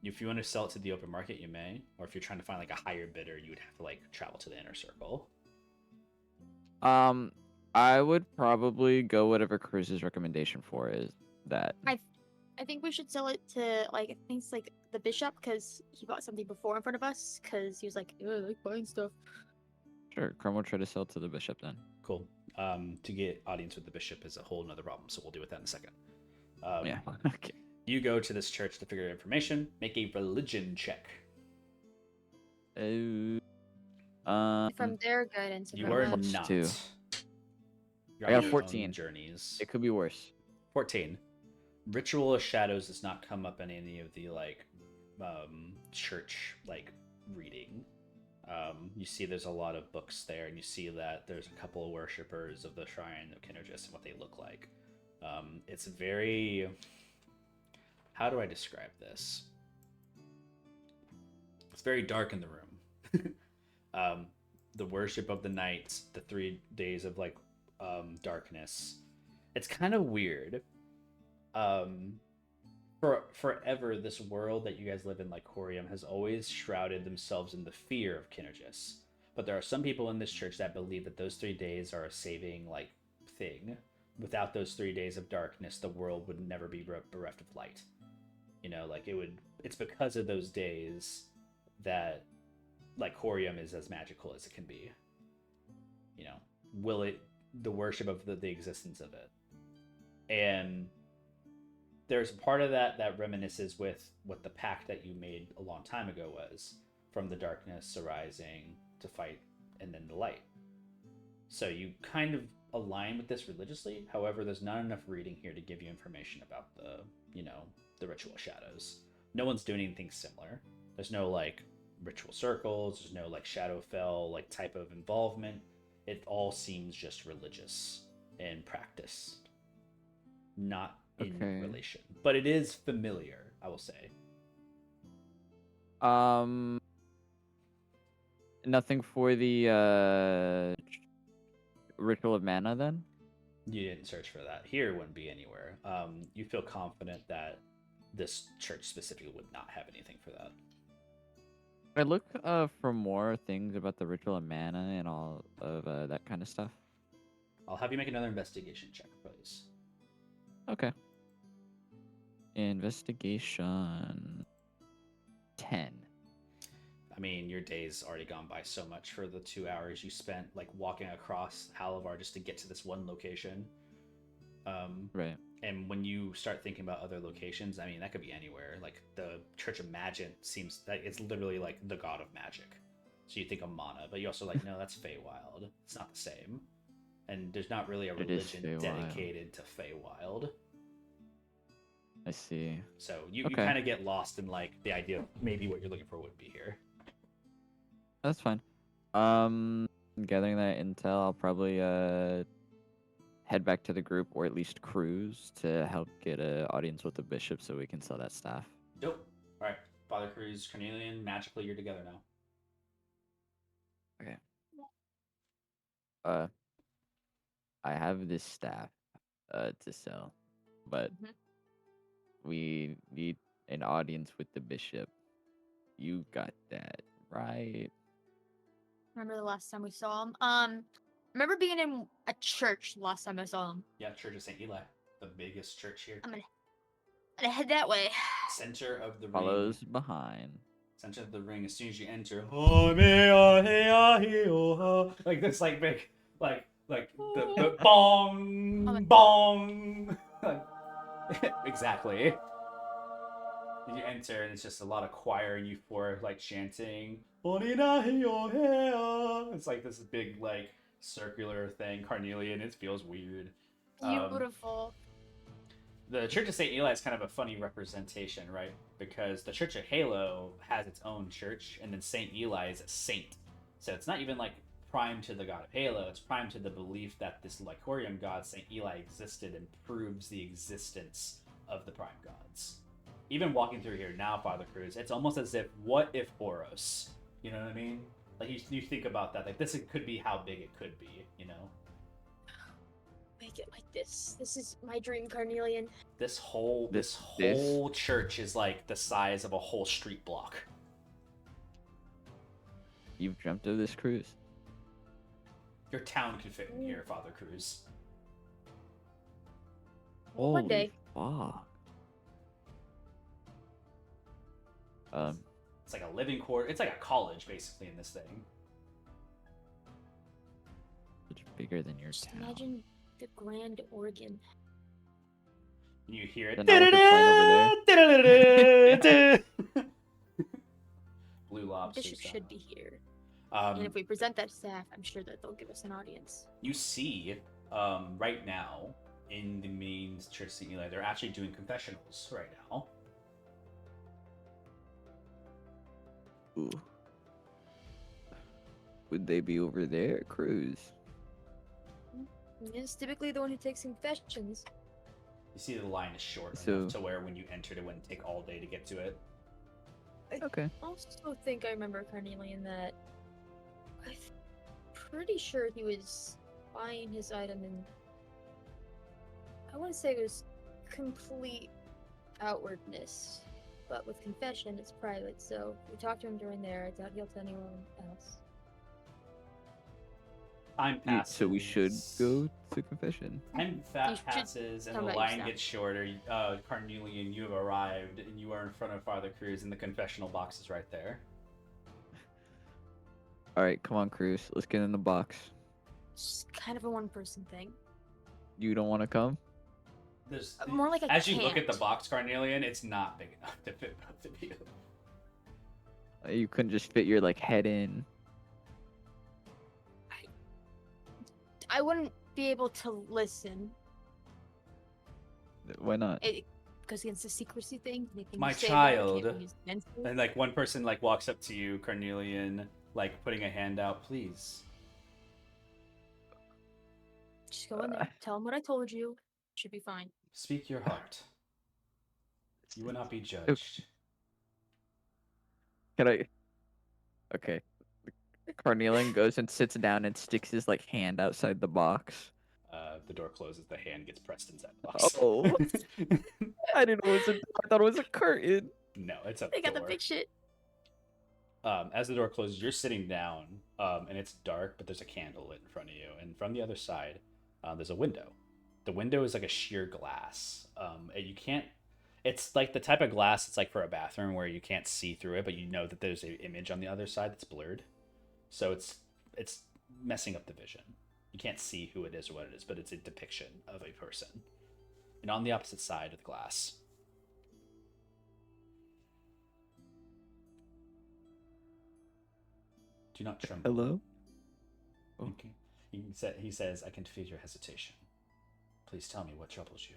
If you want to sell it to the open market, you may, or if you're trying to find like a higher bidder, you would have to like travel to the inner circle. I would probably go whatever Cruz's recommendation for is that. I think we should sell it to like I think it's like the bishop because he bought something before in front of us because he was like, I like buying stuff. Sure, Chrome will try to sell to the bishop then. Cool. To get audience with the bishop is a whole nother problem, so we'll deal with that in a second. Yeah. Okay. You go to this church to figure out information. Make a religion check. From their guidance, You are Plus not. 2. You're I got on your 14. own journeys. It could be worse. 14. Ritual of Shadows does not come up in any of the like church like reading. You see there's a lot of books there, and you see that there's a couple of worshippers of the Shrine of Kindergis and what they look like. It's very... How do I describe this? It's very dark in the room. The worship of the night, the 3 days of like darkness. It's kind of weird. Forever, this world that you guys live in, like Corium, has always shrouded themselves in the fear of Kindergis. But there are some people in this church that believe that those 3 days are a saving like thing. Without those 3 days of darkness, the world would never be bereft of light. You know, like it's because of those days that like Corium is as magical as it can be. You know, the worship of the existence of it. And there's a part of that reminisces with what the pact that you made a long time ago was, from the darkness arising to fight and then the light. So you kind of align with this religiously. However, there's not enough reading here to give you information about the ritual shadows. No one's doing anything similar. There's no like ritual circles, there's no like Shadowfell like type of involvement. It all seems just religious in practice, not in relation. But it is familiar, I will say. Nothing for the ritual of mana then? You didn't search for that. Here it wouldn't be anywhere. You feel confident that this church specifically would not have anything for that. I look for more things about the ritual of mana and all of that kind of stuff. I'll have you make another investigation check, please. Okay. Investigation 10. I mean, your day's already gone by so much for the 2 hours you spent like walking across Halavar just to get to this one location. Right. And when you start thinking about other locations, I mean, that could be anywhere. Like the Church of Magic seems that it's literally like the god of magic. So you think of mana, but you also like, no, that's Feywild. It's not the same. And there's not really a religion dedicated to Feywild. I see. So you kind of get lost in like the idea of maybe what you're looking for would be here. That's fine. Gathering that intel, I'll probably head back to the group, or at least cruise, to help get an audience with the bishop so we can sell that staff. Dope. All right, Father Cruz, Cornelian, magically you're together now. Okay. I have this staff to sell, but we need an audience with the bishop. You got that, right? Remember the last time we saw him? Remember being in a church last time I saw him. Yeah, Church of St. Eli, the biggest church here. I'm gonna head that way. Center of the ring. Follows behind. Center of the ring. As soon as you enter, like this, like big, like the bong, bong. Exactly. You enter and it's just a lot of choir and euphoric like chanting. It's like this big like circular thing, carnelian. It feels weird. Beautiful. The Church of St. Eli is kind of a funny representation, right? Because the Church of Halo has its own church, and then St. Eli is a saint. So it's not even like prime to the god of Halo, it's prime to the belief that this Lycorium god, St. Eli, existed and proves the existence of the prime gods. Even walking through here now, Father Cruz, it's almost as if, what if Boros? You know what I mean? Like, you think about that, like, this could be how big it could be, you know? Big make it like this. This is my dream, Carnelian. This whole church is like the size of a whole street block. You've dreamt of this, Cruz? Your town could fit in here, Father Cruz. One day. Fuck. It's like a living quarter. It's like a college, basically, in this thing. It's bigger than your Just town. imagine the grand organ. You hear it. The notes are playing over there. Blue The lobster. bishop should be here. Um, And if we present that to staff, I'm sure that they'll give us an audience. you see, right now, in the main church of St. Eli, they're actually doing confessionals right now. Ooh. Would they be over there, Cruz? It's typically the one who takes confessions. You see the line is short So- enough to where when you entered it wouldn't take all day to get to it. Okay. I also think I remember Carnelian that I'm pretty sure he was buying his item in, I want to say it was complete outwardness, but with confession it's private, so we talked to him during there. I doubt he'll tell anyone else. Time passes. So we should go to confession. Time You should passes and tell the about line yourself. gets shorter. Carnelian, you have arrived and you are in front of Father Cruz and the confessional box is right there. All right, come on, Cruz. Let's get in the box. It's kind of a one-person thing. You don't want to come? There's More like a as you look at the can't. box, Carnelian, it's not big enough to fit both of you. You couldn't just fit your like head in. I wouldn't be able to listen. Why not? It goes against the secrecy thing. Anything My you say there can't child. be used against you. And like one person like walks up to you, Carnelian, like putting a hand out, please. Just go in there. Tell him what I told you. Should be fine. Speak your heart. You will not be judged. Can I? Okay. Carnelian goes and sits down and sticks his like hand outside the box. The door closes, the hand gets pressed inside the box. Oh. I didn't know it was a. I thought it was a curtain. No, it's a They got the door. big shit. As the door closes, you're sitting down, and it's dark, but there's a candle lit in front of you. And from the other side, there's a window. The window is like a sheer glass. And you can't. It's like the type of glass it's like for a bathroom where you can't see through it, but you know that there's an image on the other side that's blurred. So it's messing up the vision. You can't see who it is or what it is, but it's a depiction of a person. And on the opposite side of the glass, do not tremble. Hello. Oh. Okay. He says, I can feel your hesitation. Please tell me what troubles you.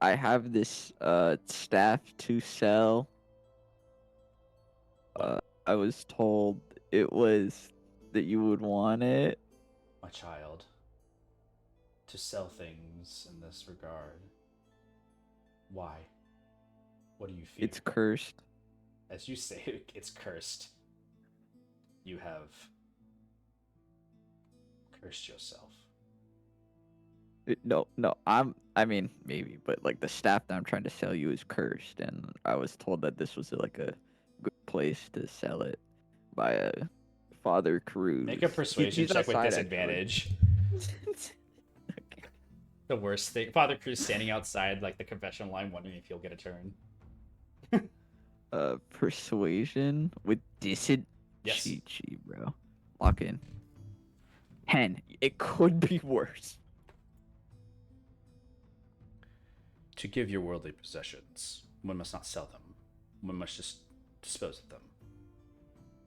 I have this staff to sell. I was told it was that you would want it. My child, to sell things in this regard. Why? What do you fear? It's cursed. As you say, it's cursed. You have cursed yourself. No, I mean, maybe, but like the staff that I'm trying to sell you is cursed, and I was told that this was like a good place to sell it by a Father Cruz. Make a persuasion check with outside, disadvantage. Okay. The worst thing. Father Cruz standing outside like the confessional line, wondering if he'll get a turn. Persuasion with disadvantage. Yes. Cheat, bro. Lock in. 10. It could be worse. To give your worldly possessions, one must not sell them. One must just dispose of them.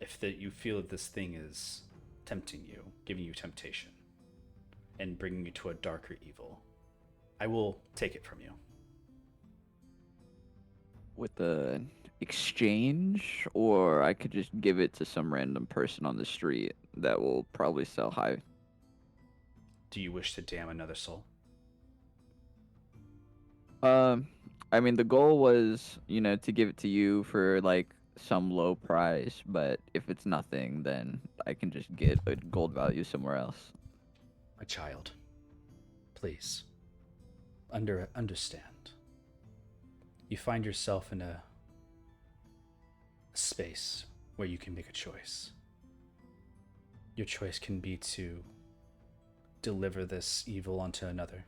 If you feel that this thing is tempting you, giving you temptation, and bringing you to a darker evil, I will take it from you. With the exchange, or I could just give it to some random person on the street that will probably sell high. Do you wish to damn another soul? I mean, the goal was, to give it to you for like some low price, but if it's nothing, then I can just get a gold value somewhere else. My child, please understand. You find yourself in a space where you can make a choice. Your choice can be to deliver this evil onto another,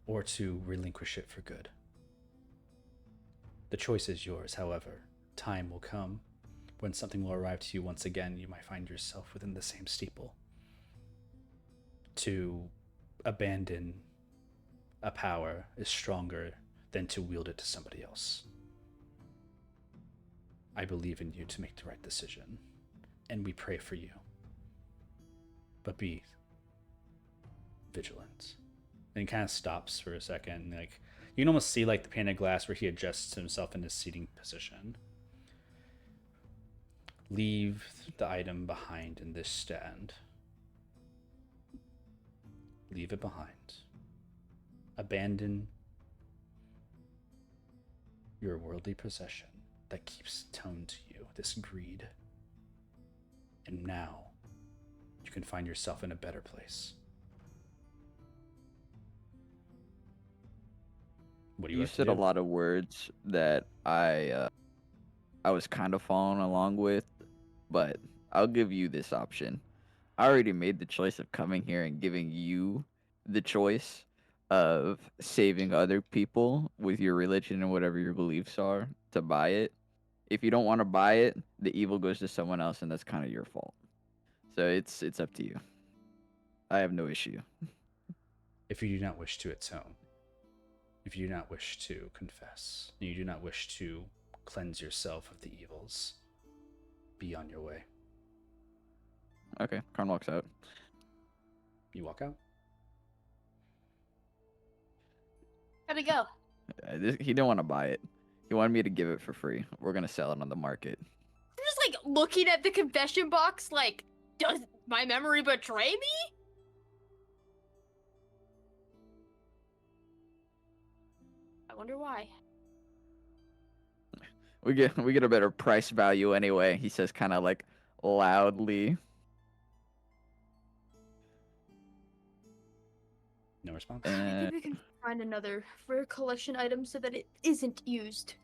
or to relinquish it for good. The choice is yours, however. Time will come when something will arrive to you once again. You might find yourself within the same steeple. To abandon a power is stronger than to wield it to somebody else. I believe in you to make the right decision, and we pray for you. But be vigilant. And he kind of stops for a second. Like, you can almost see like the pane of glass where he adjusts himself in his seating position. Leave the item behind in this stand. Leave it behind. Abandon your worldly possession that keeps tone to you, this greed. And now you can find yourself in a better place. What do you You have to said do? a lot of words that I was kind of following along with, but I'll give you this option. I already made the choice of coming here and giving you the choice of saving other people with your religion and whatever your beliefs are to buy it. If you don't want to buy it, the evil goes to someone else, and that's kind of your fault. So it's up to you. I have no issue. If you do not wish to atone, if you do not wish to confess, and you do not wish to cleanse yourself of the evils, be on your way. Okay, Karn walks out. You walk out. How'd it go? He didn't want to buy it. He wanted me to give it for free. We're gonna sell it on the market. I'm just like looking at the confession box, like, does my memory betray me? I wonder why. We get a better price value anyway. He says, kind of like loudly. No response. Maybe we can find another rare collection item so that it isn't used.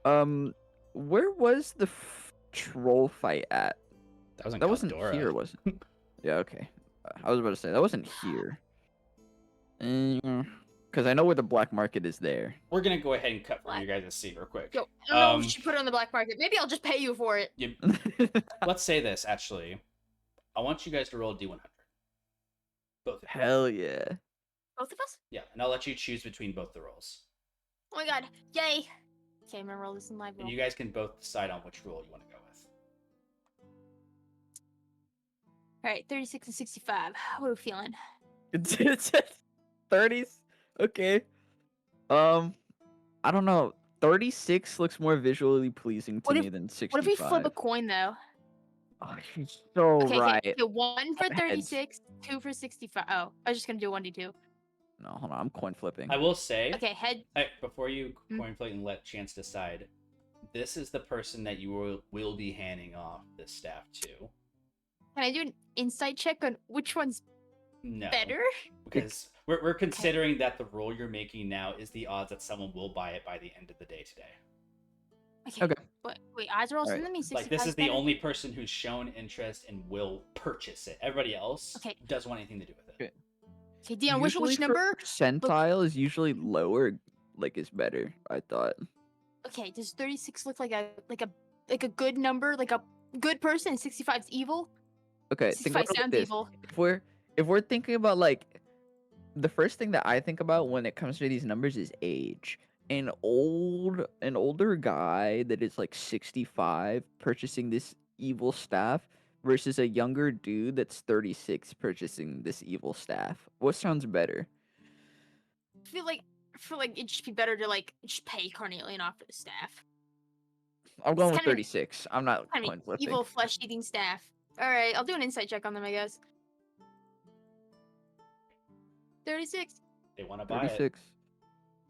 Where was the troll fight at? That wasn't That wasn't Caldora. here, was it? Yeah, okay. I was about to say that wasn't here. Because I know where the black market is there. We're gonna go ahead and cut from What? you guys a scene real quick. Yo, I don't know if you should put it on the black market. Maybe I'll just pay you for it. Let's say this actually. I want you guys to roll a D100. Both of you. Hell yeah. Both of us? Yeah, and I'll let you choose between both the rolls. Oh my god. Yay. Okay, I'm gonna roll this in live roll. And you guys can both decide on which roll you want to go with. Alright, 36 and 65. What are we feeling? It's 30s. Okay. I don't know. 36 looks more visually pleasing to What me if- than 65. What if we flip a coin though? Oh, you're so Okay, right. okay, 1 for Heads. 36, 2 for 65. Oh, I was just gonna do 1d2. No, hold on. I'm coin flipping. I will say, Okay, head. before you Hmm? coin flip and let Chance decide, this is the person that you will be handing off this staff to. Can I do an insight check on which one's No. better? Because we're considering that the roll you're making now is the odds that someone will buy it by the end of the day today. Okay. Wait, odds rolls. Alright. Doesn't that mean 65 Like, this is the better? only person who's shown interest and will purchase it. Everybody else Okay. doesn't want anything to do with it. Okay. Okay, Dion, which Usually for number? percentile is usually lower, like is better. I thought. Okay, does 36 look like a good number, like a good person, and 65's evil? Okay, think 65 about it like sounds this. evil. If we're thinking about like the first thing that I think about when it comes to these numbers is age. An older guy that is like 65 purchasing this evil staff versus a younger dude that's 36 purchasing this evil staff. What sounds better? I feel like it'd just be better to like just pay Carnelian off for the staff. I'm going with kind of- 36. I'm not I mean, coin flipping. evil flesh-eating staff. All right, I'll do an insight check on them, I guess. 36. They want to buy it. 36.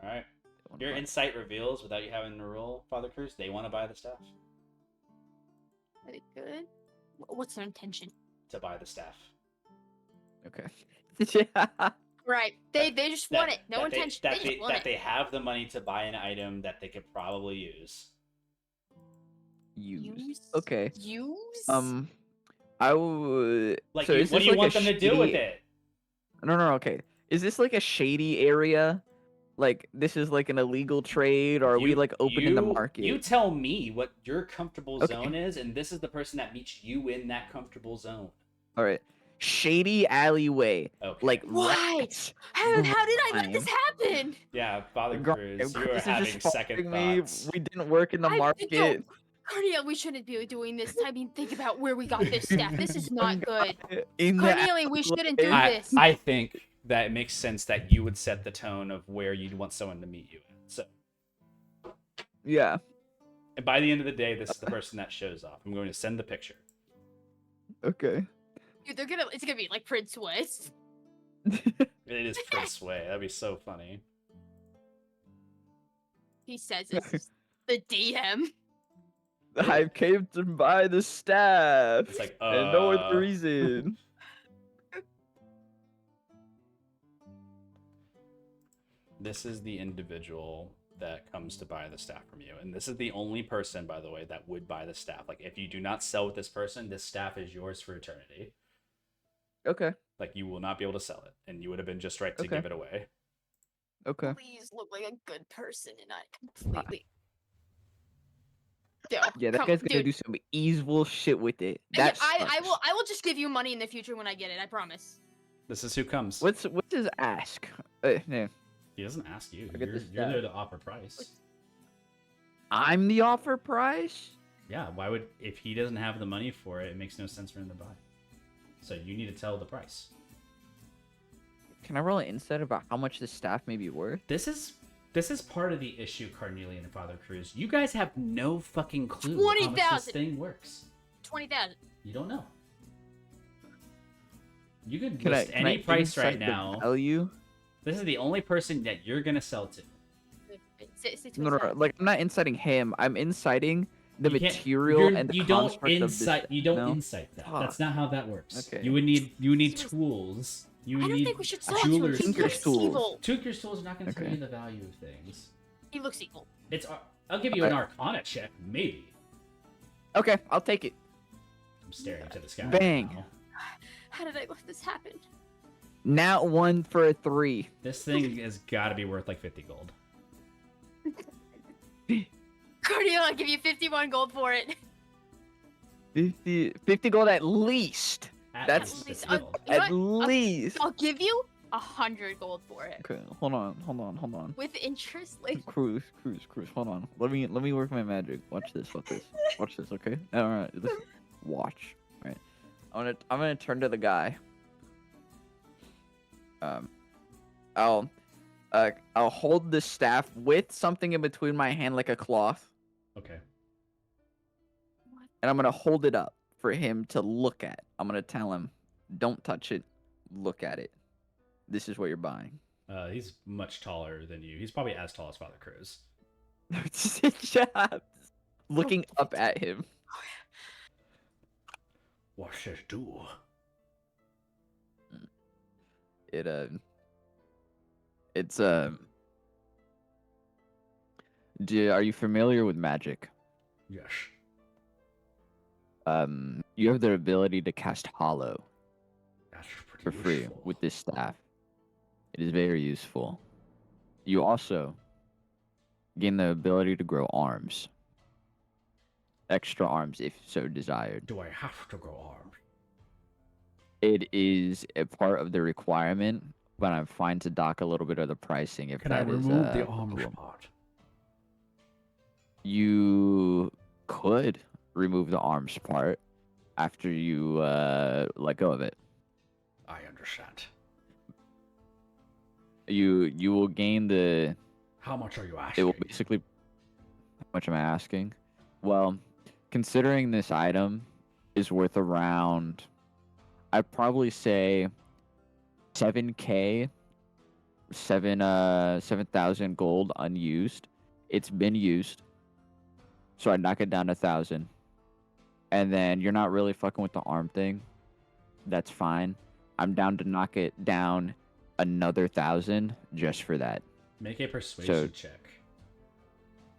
All right. wanna Your buy it. insight reveals, without you having to roll, Father Cruz, they want to buy the staff. Very good. What's their intention? To buy the staff. Okay. Yeah. Right. They just want it. No that intention. They just want that it. they have the money to buy an item that they could probably use. Use. Okay. Use? I would. Like, So is what this do you like want a them to do with shady- it? No. Okay. Is this like a shady area? Like this is like an illegal trade, or are we like open in the market? You tell me what your comfortable Okay. zone is, and this is the person that meets you in that comfortable zone. All right. Shady alleyway. Okay. Like Why? rats. How did I let this happen? Yeah, Father Grind. Cruz, you are This is having just second following me. thoughts. We didn't work in the market. Cornelia, we shouldn't be doing this. I mean, think about where we got this staff. This is not good. In the Cornelia, we shouldn't do alleyway. this. I think that it makes sense that you would set the tone of where you'd want someone to meet you at. So, Yeah. and by the end of the day, this is the person that shows up. I'm going to send the picture. Okay. Dude, it's gonna be like Prince West. It is Prince Way. That'd be so funny. He says it's the DM. I came to buy the staff. It's like, and no other reason. This is the individual that comes to buy the staff from you. And this is the only person, by the way, that would buy the staff. Like, if you do not sell with this person, this staff is yours for eternity. Okay. Like, you will not be able to sell it. And you would have been just right to Okay. give it away. Okay. Please look like a good person and not completely. No, Yeah, that guy's gonna do some evil shit with it. Yeah, That I sucks. will just give you money in the future when I get it. I promise. This is who comes. What's his ask? Yeah. He doesn't ask you. I get You're this there staff. to offer price. I'm the offer price? Yeah, why would, if he doesn't have the money for it, it makes no sense for him to buy. So you need to tell the price. Can I roll an insight about how much this staff may be worth? This is part of the issue, Carnelian and Father Cruz. You guys have no fucking clue how much this 20,000. thing works. 20,000. You don't know. You could Can list I any price right insight the now. value? This is the only person that you're gonna sell to. Say No. 27. Like I'm not inciting him. I'm inciting the You can't- material you're- and the you don't construct of this. insight. You don't no? insight that. Fuck. That's not how that works. Okay. You would need tools. You I would don't need think we should sell a it to him. jeweler's He Tinker's looks tools. evil. Tinker's tools are not gonna tell Okay. you the value of things. He looks evil. I'll give you an Arcana check, maybe. Okay, I'll take it. I'm staring to the sky. Bang. Now. How did I let this happen? Now 1 for a 3. This thing has got to be worth like 50 gold. Cornelia, I'll give you 51 gold for it. 50 gold at least. That's least. 50 gold. You know At what? least. I'll give you 100 gold for it. Okay, hold on. With interest, like Cruise. Hold on. Let me work my magic. Watch this. Watch this. Okay. All right. Listen. Watch. All right. I'm gonna turn to the guy. I'll hold the staff with something in between my hand, like a cloth, Okay. and I'm gonna hold it up for him to look at. I'm gonna tell him, "Don't touch it. Look at it. This is what you're buying." He's much taller than you. He's probably as tall as Father Cruz. Just looking up at him. What should I do? Are you familiar with magic? Yes. You have the ability to cast Hollow That's pretty for free useful. with this staff. It is very useful. You also gain the ability to grow arms. Extra arms if so desired. Do I have to grow arms? It is a part of the requirement, but I'm fine to dock a little bit of the pricing if Can I that is remove the arms cool. part? You could remove the arms part after you let go of it. I understand. You will gain the. How much are you It asking? will basically. How much am I asking? Well, considering this item is worth around, I'd probably say 7K 7,000 gold unused. It's been used, so I knock it down to 1,000. And then you're not really fucking with the arm thing. That's fine. I'm down to knock it down another 1,000 just for that. Make a persuasion So- check.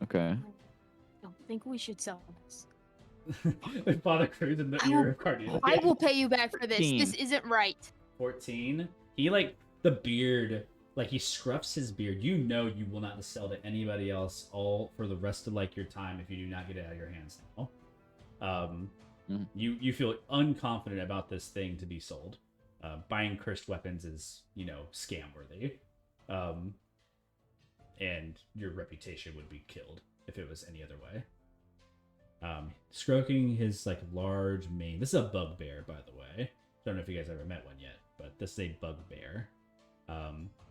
Okay. I don't think we should sell this. Father Cruz in the I ear will- of Cordelia. I will pay you back for this. 14. This isn't right. 14. He like the beard, like he scruffs his beard. You know you will not sell to anybody else all for the rest of like your time if you do not get it out of your hands now. You feel unconfident about this thing to be sold. Buying cursed weapons is, you know, scam worthy. And your reputation would be killed if it was any other way. Stroking his like large mane. This is a bugbear, by the way. Don't know if you guys ever met one yet, but this is a bugbear.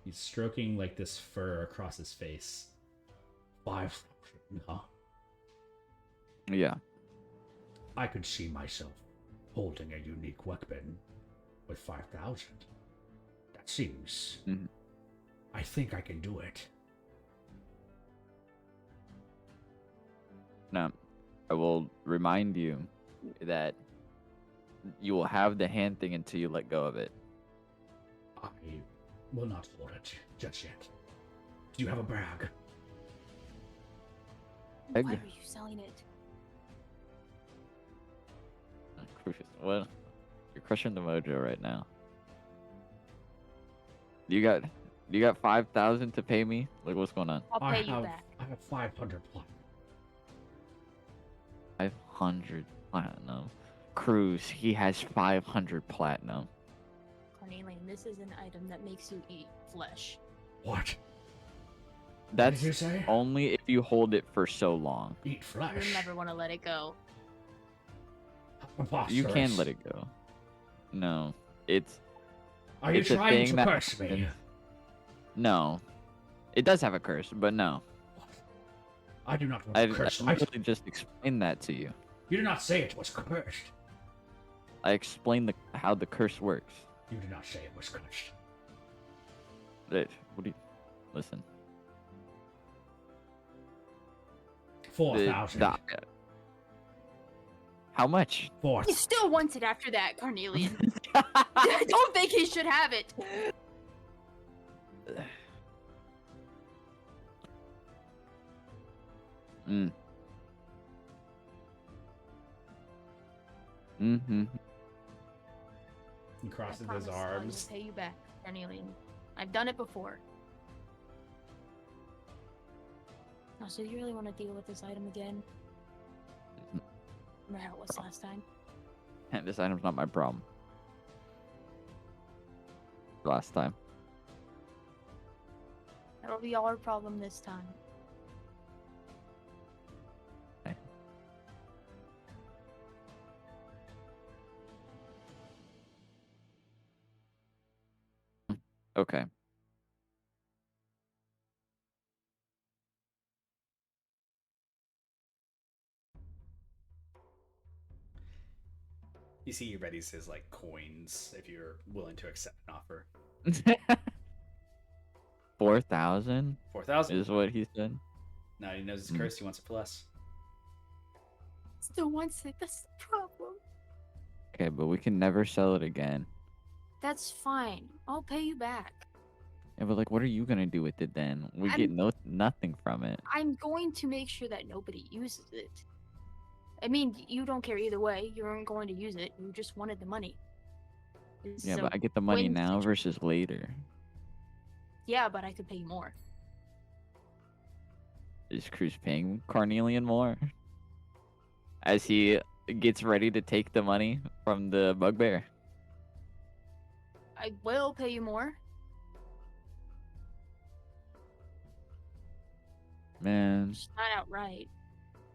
He's stroking like this fur across his face. 5,000, huh? Yeah. I could see myself holding a unique weapon with 5,000. That seems... Mhm. I think I can do it. Now, I will remind you that you will have the hand thing until you let go of it. I will not hold it just yet. Do you have a bag? Egg. Why are you selling it? What? You're crushing the mojo right now. You got 5,000 to pay me? Like, what's going on? I'll pay you back. I have 500 plus. 500 platinum. Cruz, he has 500 platinum. Cornelian, this is an item that makes you eat flesh. What? That's did you say? only if you hold it for so long. Eat flesh. You'll never want to let it go. You can let it go. No, it's Are you it's a trying thing to that curse me? happens. No, it does have a curse, but no. I do not want I to curse. literally just explained that to you. You did not say it was cursed. I explained how the curse works. You did not say it was cursed. What do you listen? 4,000. How much? 4. He still wants it after that, Cornelian. I don't think he should have it. Mm. Mm-hmm. He crosses I his promise I will arms. pay you back, Cornelian. I've done it before. Oh, so you really want to deal with this item again? Remember how it was last time? This item's not my problem. Last time. That'll be our problem this time. Okay. You see, he readies his like coins if you're willing to accept an offer. 4,000 4,000. is what he said. Now he knows it's Mm. cursed. He wants it for less. Still wants it. That's the problem. Okay, but we can never sell it again. That's fine. I'll pay you back. Yeah, but like, what are you gonna do with it then? We get nothing from it. I'm going to make sure that nobody uses it. I mean, you don't care either way. You aren't going to use it. You just wanted the money. It's Yeah, a but I get the money win now situ- versus later. Yeah, but I could pay you more. Is Cruz paying Carnelian more? As he gets ready to take the money from the bugbear. I will pay you more. Man, Just not outright,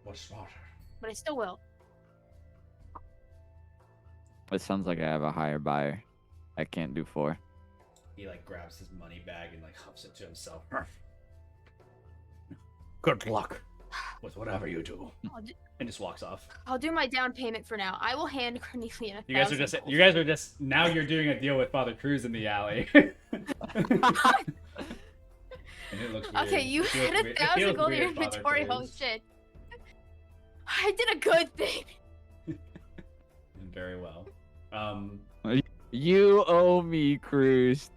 What's smarter? but I still will. it sounds like I have a higher buyer. I can't do 4. He like grabs his money bag and like huffs it to himself. Good luck with whatever you do. And just walks off. I'll do my down payment for now. I will hand Cornelian You guys are 1,000 just gold. you guys are just now you're doing a deal with Father Cruz in the alley. And it looks weird. Okay, you It feels had weird. It 1,000 feels gold in your weird, Father inventory. Holy Chris. shit! I did a good thing. Very well. You owe me, Cruz.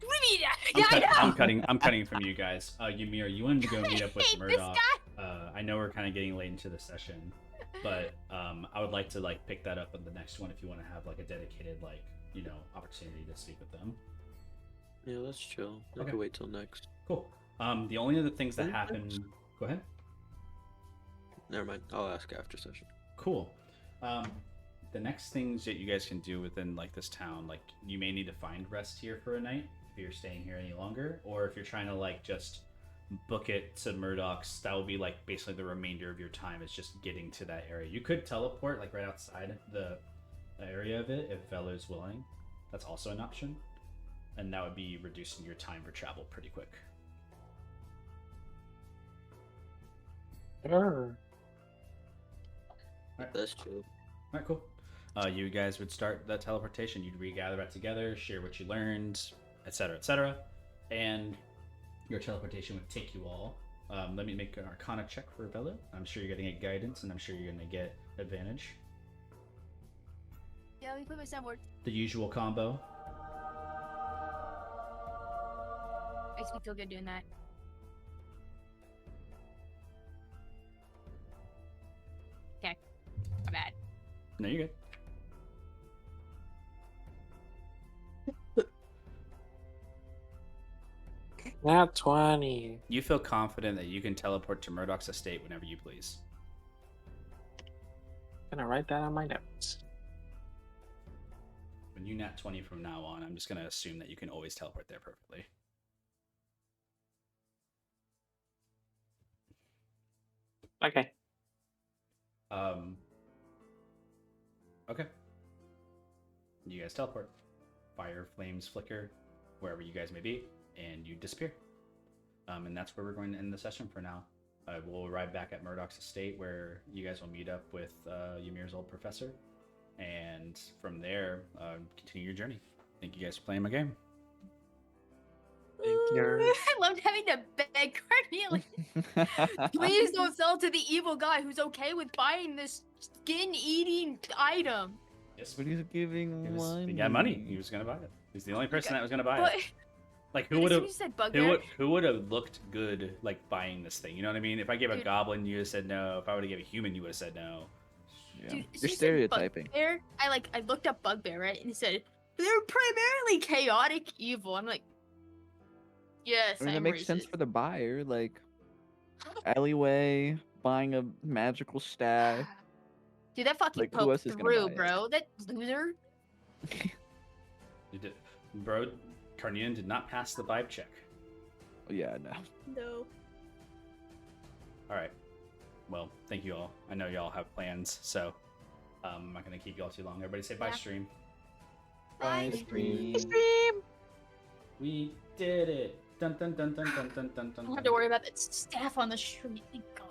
What do you mean? I'm cutting from you guys. Ymir, you wanted to go meet up with I hate this Murdoch. I know we're kind of getting late into the session, but I would like to like pick that up on the next one if you want to have like a dedicated like opportunity to speak with them. Yeah, let's chill. I Okay. can wait till next. Cool. The only other things that happen. Go ahead. Never mind. I'll ask after session. Cool. The next things that you guys can do within like this town, like you may need to find rest here for a night if you're staying here any longer, or if you're trying to like just book it to Murdoch's, that will be like basically the remainder of your time is just getting to that area. You could teleport like right outside the area of it if Velo's willing. That's also an option, and that would be reducing your time for travel pretty quick. Sure. That's chill. All right, cool. You guys would start that teleportation. You'd regather that together, share what you learned, etc., and your teleportation would take you all. Let me make an Arcana check for Velo. I'm sure you're going to get guidance, and I'm sure you're going to get advantage. Yeah, let me put my soundboard. The usual combo. Makes me feel good doing that. Okay, my bad. No, you're good. Not 20. You feel confident that you can teleport to Murdoch's estate whenever you please. Gonna write that on my notes. When you nat 20 from now on, I'm just going to assume that you can always teleport there perfectly. Okay. Okay. You guys teleport. Fire, flames flicker, wherever you guys may be, and you disappear. And that's where we're going to end the session for now. We'll arrive back at Murdoch's estate, where you guys will meet up with Ymir's old professor, and from there, continue your journey. Thank you guys for playing my game. Thank you. I loved having to beg Cornelia. Please don't sell to the evil guy who's okay with buying this skin-eating item. Yes, But he's giving money. he got money. He was gonna buy it. He's the only person that was gonna buy But it. Like who as would soon have? as you said bugbear, Who would have looked good like buying this thing? You know what I mean? If I gave a Dude. goblin, you would have said no. If I would have given a human, you would have said no. Yeah. dude, as soon You're as you said stereotyping. Bugbear, I looked up bugbear, right, and it said they're primarily chaotic evil. I'm like, yes, I mean, that I'm makes sense racist. for the buyer. Like, alleyway, buying a magical staff. Dude, that fucking Like, who poked else is gonna through, buy it? bro. That loser. You did, bro. Carnian did not pass the vibe check. Yeah, no. No. All right. Well, thank you all. I know y'all have plans, so I'm not gonna keep y'all too long. Everybody say bye, Yeah. stream. Bye. Stream. Stream. We did it. Dun dun dun dun dun dun dun dun. I don't have to worry about that staff on the street. Thank God.